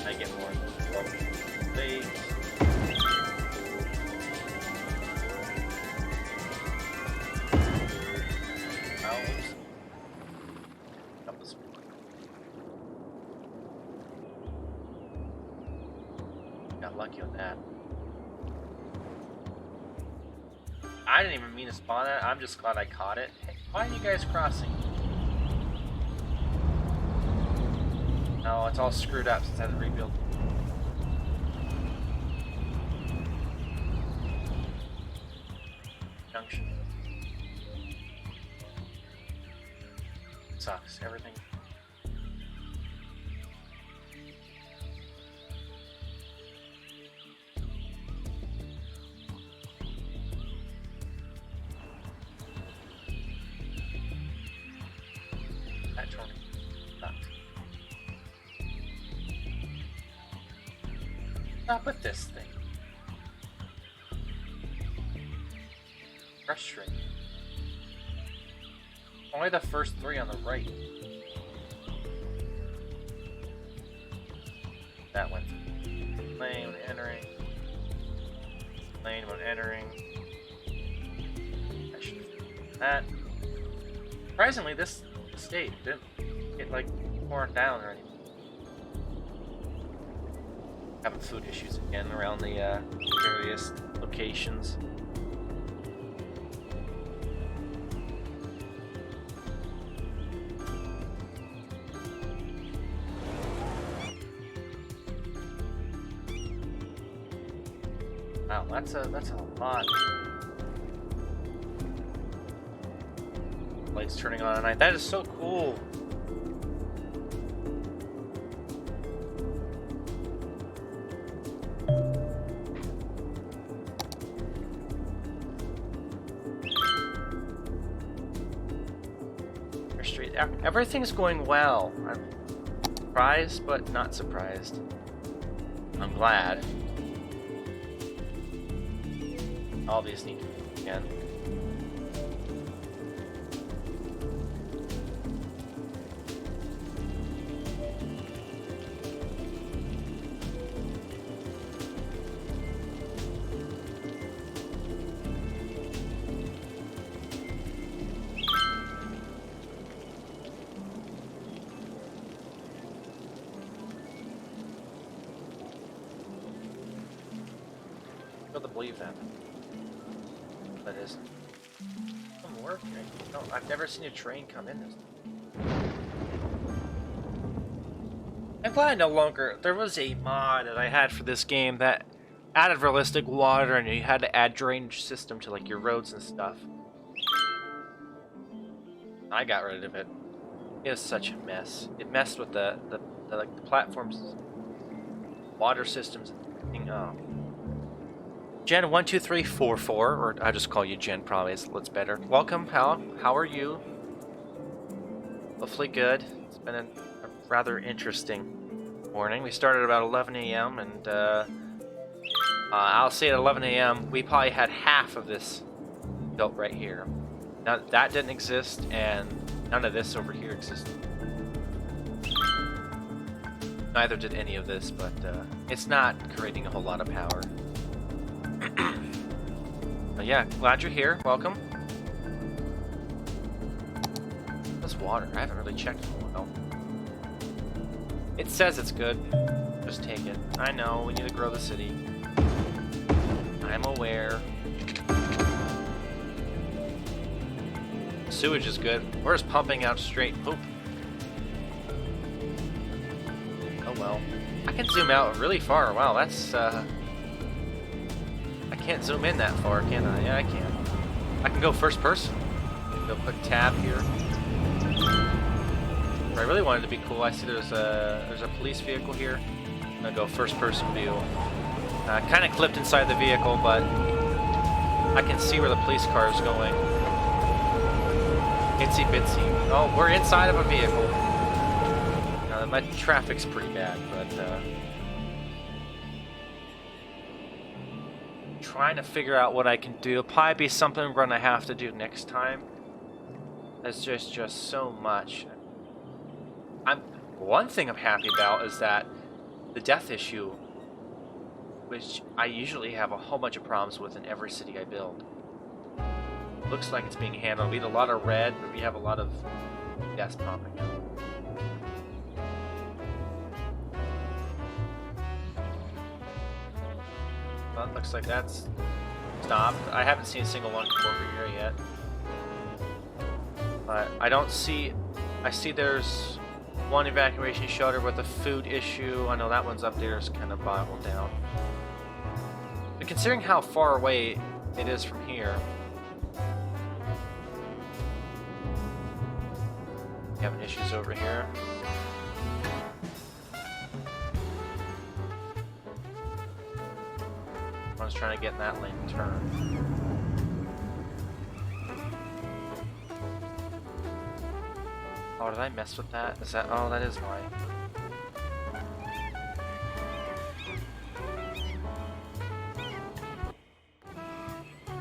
I get more. They. Got lucky on that. I didn't even mean to spawn that. I'm just glad I caught it. Hey, why are you guys crossing? No, it's all screwed up since I had to rebuild. Junction. Sucks. Everything. That tornado sucks. Stop with this thing. Frustrating. Only the first three on the right. That went through. Lane when entering. Lane when entering. I should have done that. Surprisingly, this state didn't get like torn down or anything. Having food issues again around the various locations. Wow, that's a lot. Lights turning on at night. That is so cool. Street. Everything's going well. I'm surprised, but not surprised. I'm glad. All these need to be again. To believe that. That is some work here. No, I've never seen a train come in this. I'm glad no longer. There was a mod that I had for this game that added realistic water, and you had to add drainage system to like your roads and stuff. I got rid of it. It was such a mess. It messed with the like the platforms, water systems, and everything. Oh. Jen 12344, or I'll just call you Jen, probably it's better. Welcome, pal. How are you? Hopefully good. It's been a rather interesting morning. We started about 11 a.m. and I'll say at 11 a.m. we probably had half of this built right here. Now that didn't exist, and none of this over here existed. Neither did any of this, but it's not creating a whole lot of power. But yeah, glad you're here. Welcome. This water, I haven't really checked in a while. It says it's good. Just take it. I know, we need to grow the city. I'm aware. Sewage is good. We're just pumping out straight poop. Oh well. I can zoom out really far. Wow, that's I can't zoom in that far, can I? Yeah, I can. I can go first person. Go put tab here. If I really wanted to be cool, I see there's a police vehicle here. I'm gonna go first person view. Kind of clipped inside the vehicle, but I can see where the police car is going. Itsy bitsy. Oh, we're inside of a vehicle. My traffic's pretty bad, but trying to figure out what I can do. It'll probably be something we're gonna have to do next time. There's just so much. One thing I'm happy about is that the death issue, which I usually have a whole bunch of problems with in every city I build, looks like it's being handled. We had a lot of red, but we have a lot of deaths popping out. Well, looks like that's stopped. I haven't seen a single one come over here yet. But I don't see... I see there's one evacuation shelter with a food issue. I know that one's up there, is kind of bottled down. But considering how far away it is from here... We having issues over here. One's trying to get in that lane and turn. Oh, did I mess with that? Is that... Oh, that is why.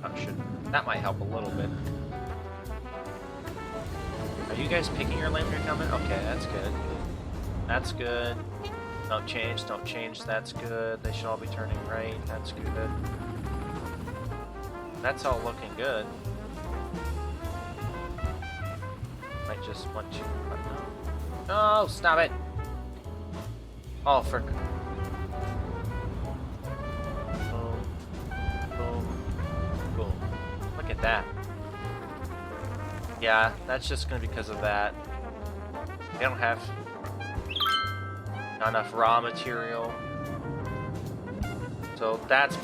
Oh, that might help a little bit. Are you guys picking your lane when you're coming? Okay, that's good. That's good. Don't change, that's good. They should all be turning right, that's good. That's all looking good. I just want to... No, stop it! Oh, frick. Boom. Boom. Boom. Look at that. Yeah, that's just gonna be because of that. They don't have not enough raw material. So that's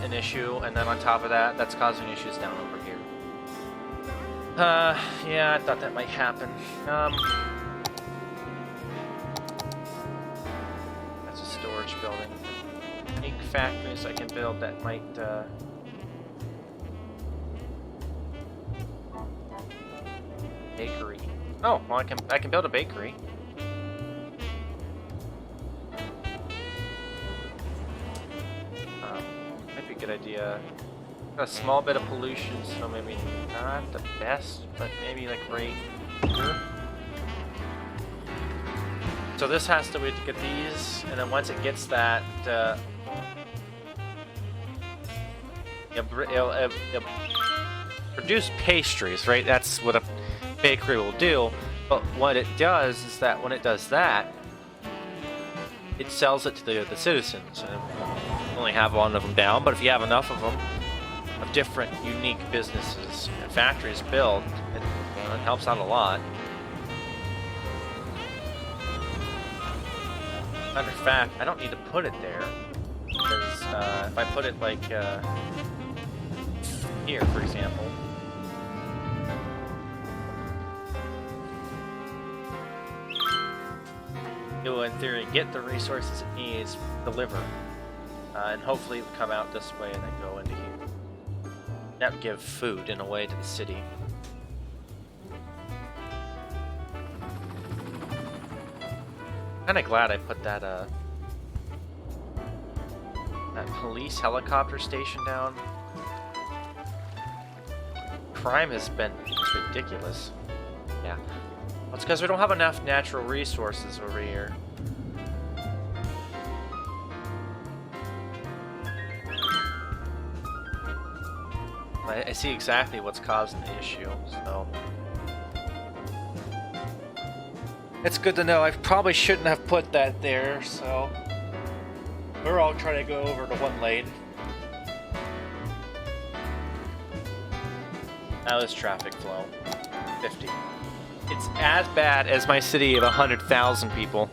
an issue, and then on top of that, that's causing issues down over here. Yeah, I thought that might happen. That's a storage building. Ink factories I can build that might, bakery. Oh, well, I can build a bakery. Might be a good idea. Got a small bit of pollution, so maybe not the best, but maybe like right here. So this has to wait to get these, and then once it gets that, it'll produce pastries, right? That's what a bakery will do. But what it does is that when it does that, it sells it to the citizens. And you only have one of them down, but if you have enough of them, of different unique businesses and factories built, it helps out a lot. Matter of fact, I don't need to put it there, because if I put it like here, for example, it will, in theory, get the resources it needs, deliver, and hopefully it will come out this way and then go into here. That would give food, in a way, to the city. Kinda glad I put that, that police helicopter station down. Crime has been just ridiculous. Yeah. Well, it's because we don't have enough natural resources over here. I see exactly what's causing the issue, so... It's good to know. I probably shouldn't have put that there, so... We're all trying to go over to one lane. Now this traffic flow. 50. It's as bad as my city of 100,000 people.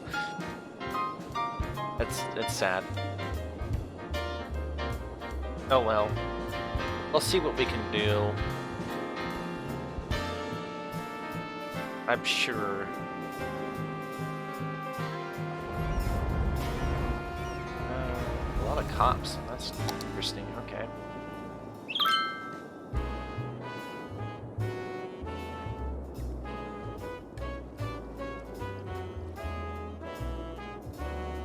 That's sad. Oh well. We'll see what we can do. I'm sure. A lot of cops. That's interesting. Okay.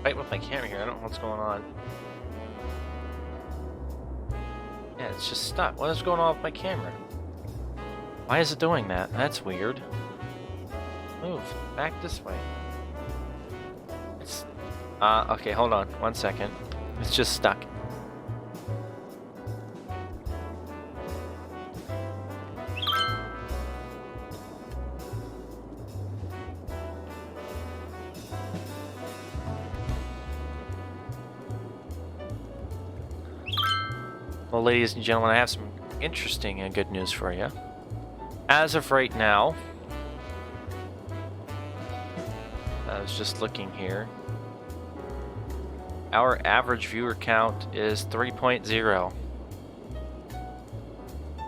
Fight with my camera here. I don't know what's going on. Yeah, it's just stuck. What is going on with my camera? Why is it doing that? That's weird. Move. Back this way. It's... okay, hold on. 1 second. It's just stuck. Well, ladies and gentlemen, I have some interesting and good news for you. As of right now, I was just looking here. Our average viewer count is 3.0.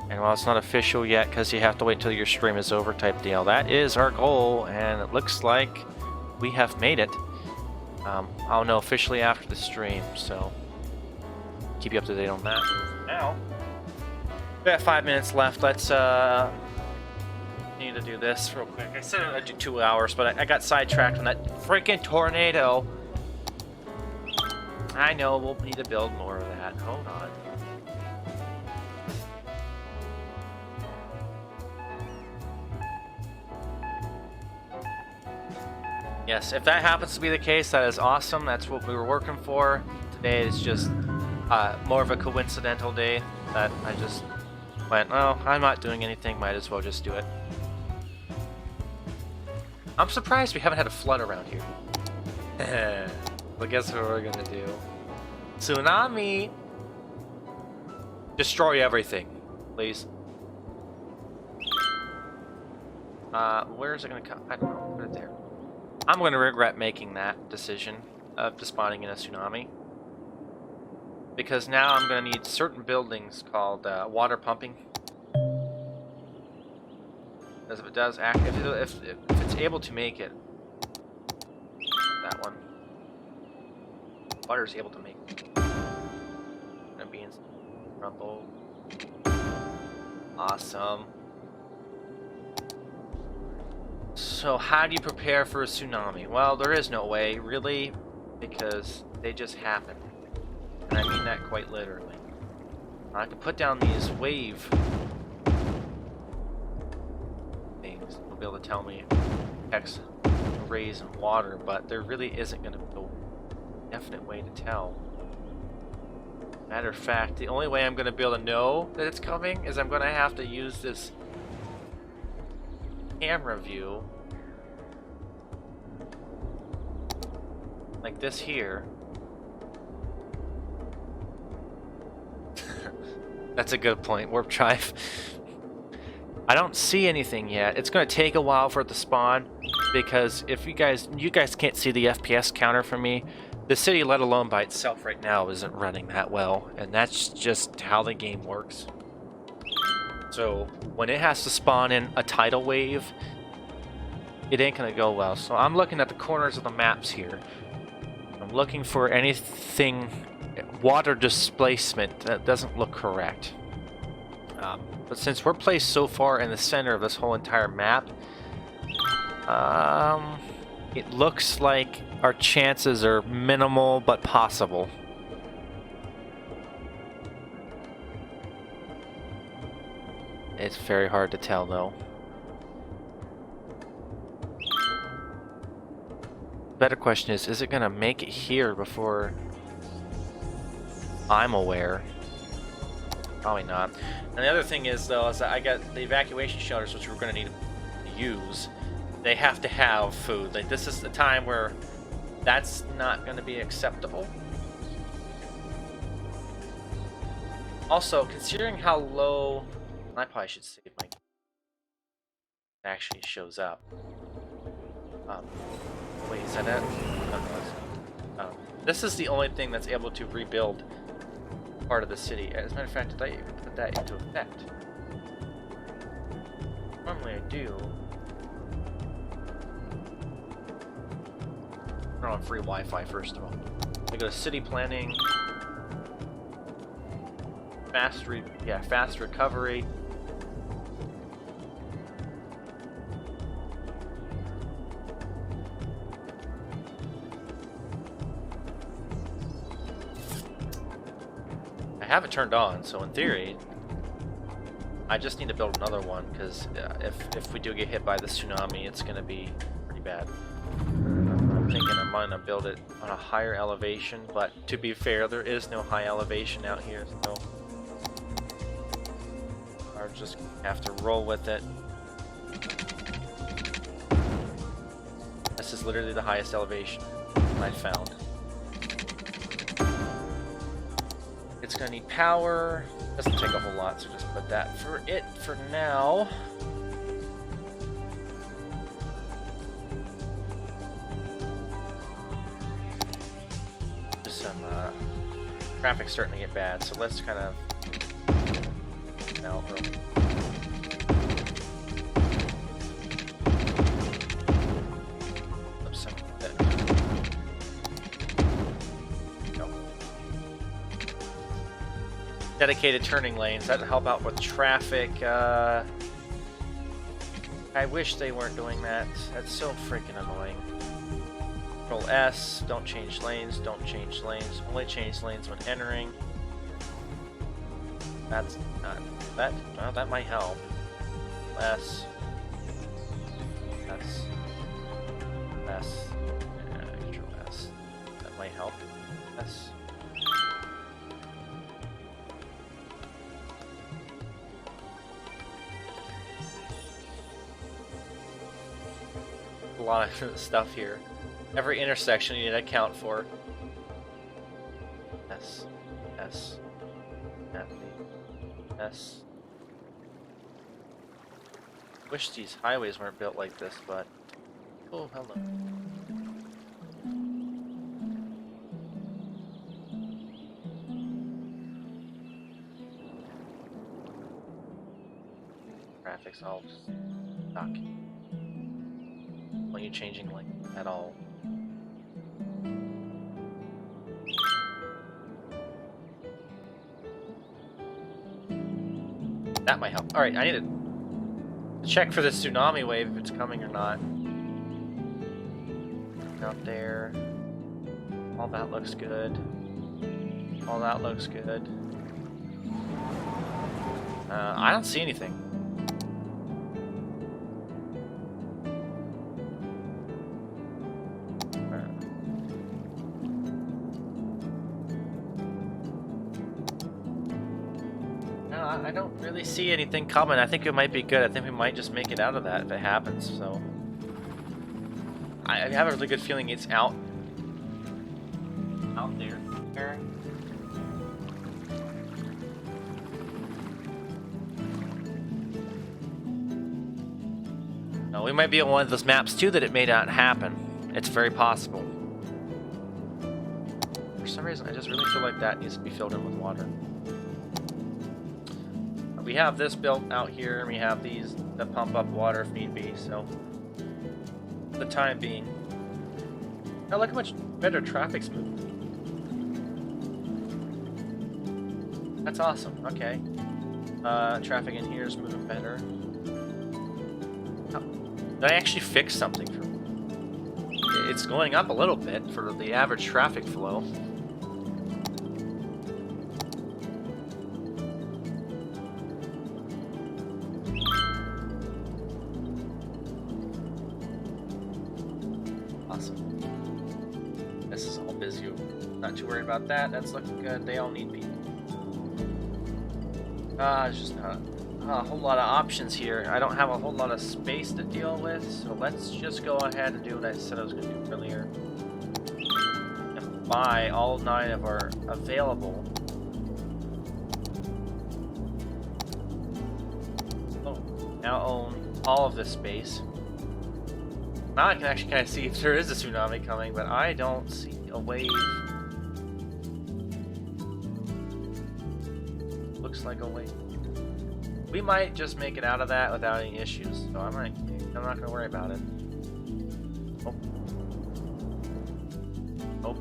And while it's not official yet, because you have to wait until your stream is over type deal, that is our goal, and it looks like we have made it. I'll know officially after the stream, so keep you up to date on that. Now, we got 5 minutes left. Let's need to do this real quick. I said I'd do 2 hours, but I got sidetracked on that freaking tornado. I know, we'll need to build more of that. Hold on. Yes, if that happens to be the case, that is awesome. That's what we were working for. Today is just more of a coincidental day that I just went, oh, I'm not doing anything, might as well just do it. I'm surprised we haven't had a flood around here. But guess what we're gonna do? Tsunami! Destroy everything, please. Where is it gonna come? I don't know. Put it there. I'm gonna regret making that decision of spawning in a tsunami. Because now I'm gonna need certain buildings called water pumping. Because if it does act, if it's able to make it, that one, water is able to make it. Gonna be in rumble. Awesome. So how do you prepare for a tsunami? Well, there is no way, really, because they just happen. And I mean that quite literally. I can put down these wave things. They'll be able to tell me X rays and water, but there really isn't going to be a definite way to tell. Matter of fact, the only way I'm going to be able to know that it's coming is I'm going to have to use this camera view like this here. That's a good point. Warp drive. I don't see anything yet. It's going to take a while for it to spawn because if you guys can't see the FPS counter from me. The city, let alone by itself right now, isn't running that well, and that's just how the game works. So when it has to spawn in a tidal wave, it ain't gonna go well. So I'm looking at the corners of the maps here. I'm looking for anything water displacement that doesn't look correct. But since we're placed so far in the center of this whole entire map, it looks like our chances are minimal but possible. It's very hard to tell though. Better question is it gonna make it here before I'm aware? Probably not. And the other thing is though, is that I got the evacuation shelters, which we're gonna need to use. They have to have food. Like, this is the time where that's not going to be acceptable. Also, considering how low, I probably should save my. It actually shows up. Wait, is that it? No, this is the only thing that's able to rebuild part of the city. As a matter of fact, did I even put that into effect? Normally I do. Turn on free Wi-Fi first of all. I go to city planning, fast recovery. I have it turned on, so in theory, I just need to build another one because if we do get hit by the tsunami, it's going to be pretty bad. I'm thinking I'm gonna build it on a higher elevation, but to be fair, there is no high elevation out here, so I'll just have to roll with it. This is literally the highest elevation I found. It's gonna need power. Doesn't take a whole lot, so just put that for it for now. Traffic's starting to get bad, so let's kind of flip some of it. No. Dedicated turning lanes that'll help out with traffic. I wish they weren't doing that. That's so freaking annoying. Control S, don't change lanes, only change lanes when entering. That's not, well, that might help. S, Control S, that might help. S. a lot of stuff here. Every intersection you need to account for. S, S, F, S. Wish these highways weren't built like this, but oh, hello. Traffic's all stuck. When you changing lane at all. That might help. Alright, I need to check for the tsunami wave if it's coming or not. Out there. All that looks good. All that looks good. I don't see anything. I don't really see anything coming. I think it might be good. I think we might just make it out of that if it happens, so. I have a really good feeling it's out there. No, we might be on one of those maps too that it may not happen. It's very possible. For some reason, I just really feel like that needs to be filled in with water. We have this built out here, and we have these that pump up water if need be, so for the time being. Now look how much better traffic's moving. That's awesome, okay. Traffic in here is moving better. Oh, did I actually fix something for me? It's going up a little bit for the average traffic flow. This is all busy. Not too worried about that. That's looking good. They all need people. There's just not a whole lot of options here. I don't have a whole lot of space to deal with, so let's just go ahead and do what I said I was going to do earlier. And buy all 9 of our available. Oh, now own all of this space. Now I can actually kind of see if there is a tsunami coming, but I don't see a wave. Looks like a wave. We might just make it out of that without any issues, so I'm not gonna worry about it. Oh. Nope.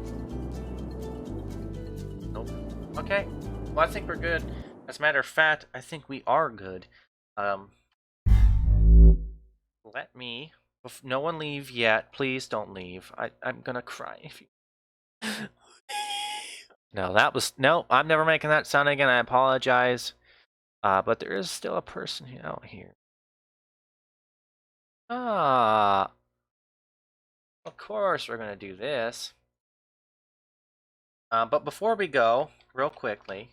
Nope. Okay. Well, I think we're good. As a matter of fact, I think we are good. Let me. No one leave yet. Please don't leave. I'm gonna cry if you. No, that was no. I'm never making that sound again. I apologize. But there is still a person out here. Of course we're gonna do this. But before we go, real quickly,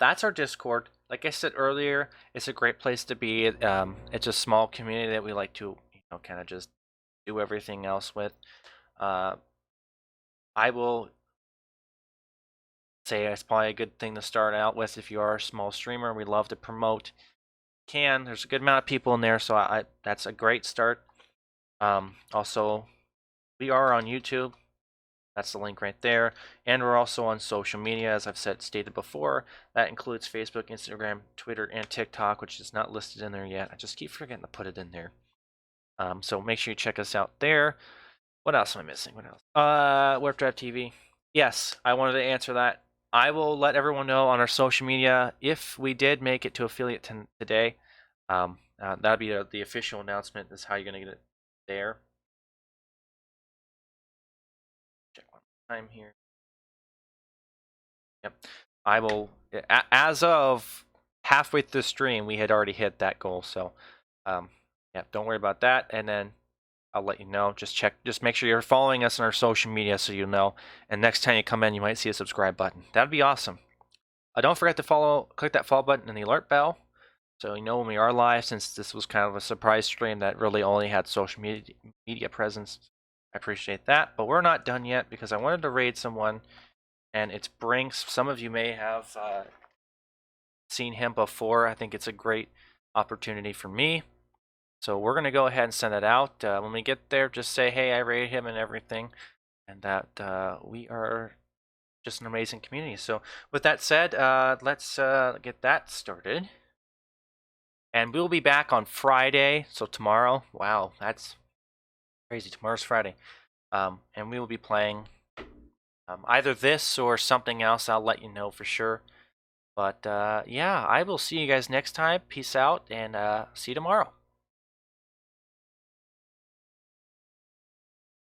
that's our Discord. Like I said earlier, it's a great place to be. It's a small community that we like to, kind of just do everything else with. I will say it's probably a good thing to start out with if you are a small streamer. We love to promote. There's a good amount of people in there, so that's a great start. Also, we are on YouTube. That's the link right there. And we're also on social media, as I've stated before. That includes Facebook, Instagram, Twitter, and TikTok, which is not listed in there yet. I just keep forgetting to put it in there. So make sure you check us out there. What else am I missing? What else? Warp Drive TV. Yes, I wanted to answer that. I will let everyone know on our social media if we did make it to affiliate today. That'll be the official announcement. Is how you're gonna get it there. Check one time here. Yep. I will. As of halfway through the stream, we had already hit that goal. So, yeah, don't worry about that. And then I'll let you know. Just make sure you're following us on our social media so you know. And next time you come in, you might see a subscribe button. That'd be awesome. Don't forget to click that follow button and the alert bell. So, when we are live, since this was kind of a surprise stream that really only had social media presence, I appreciate that. But we're not done yet because I wanted to raid someone, and it's Brinks. Some of you may have seen him before. I think it's a great opportunity for me. So we're going to go ahead and send it out. When we get there, just say, hey, I rated him and everything, and that we are just an amazing community. So with that said, let's get that started. And we'll be back on Friday, so tomorrow. Wow, that's crazy. Tomorrow's Friday. And we will be playing either this or something else. I'll let you know for sure. But yeah, I will see you guys next time. Peace out, and see you tomorrow.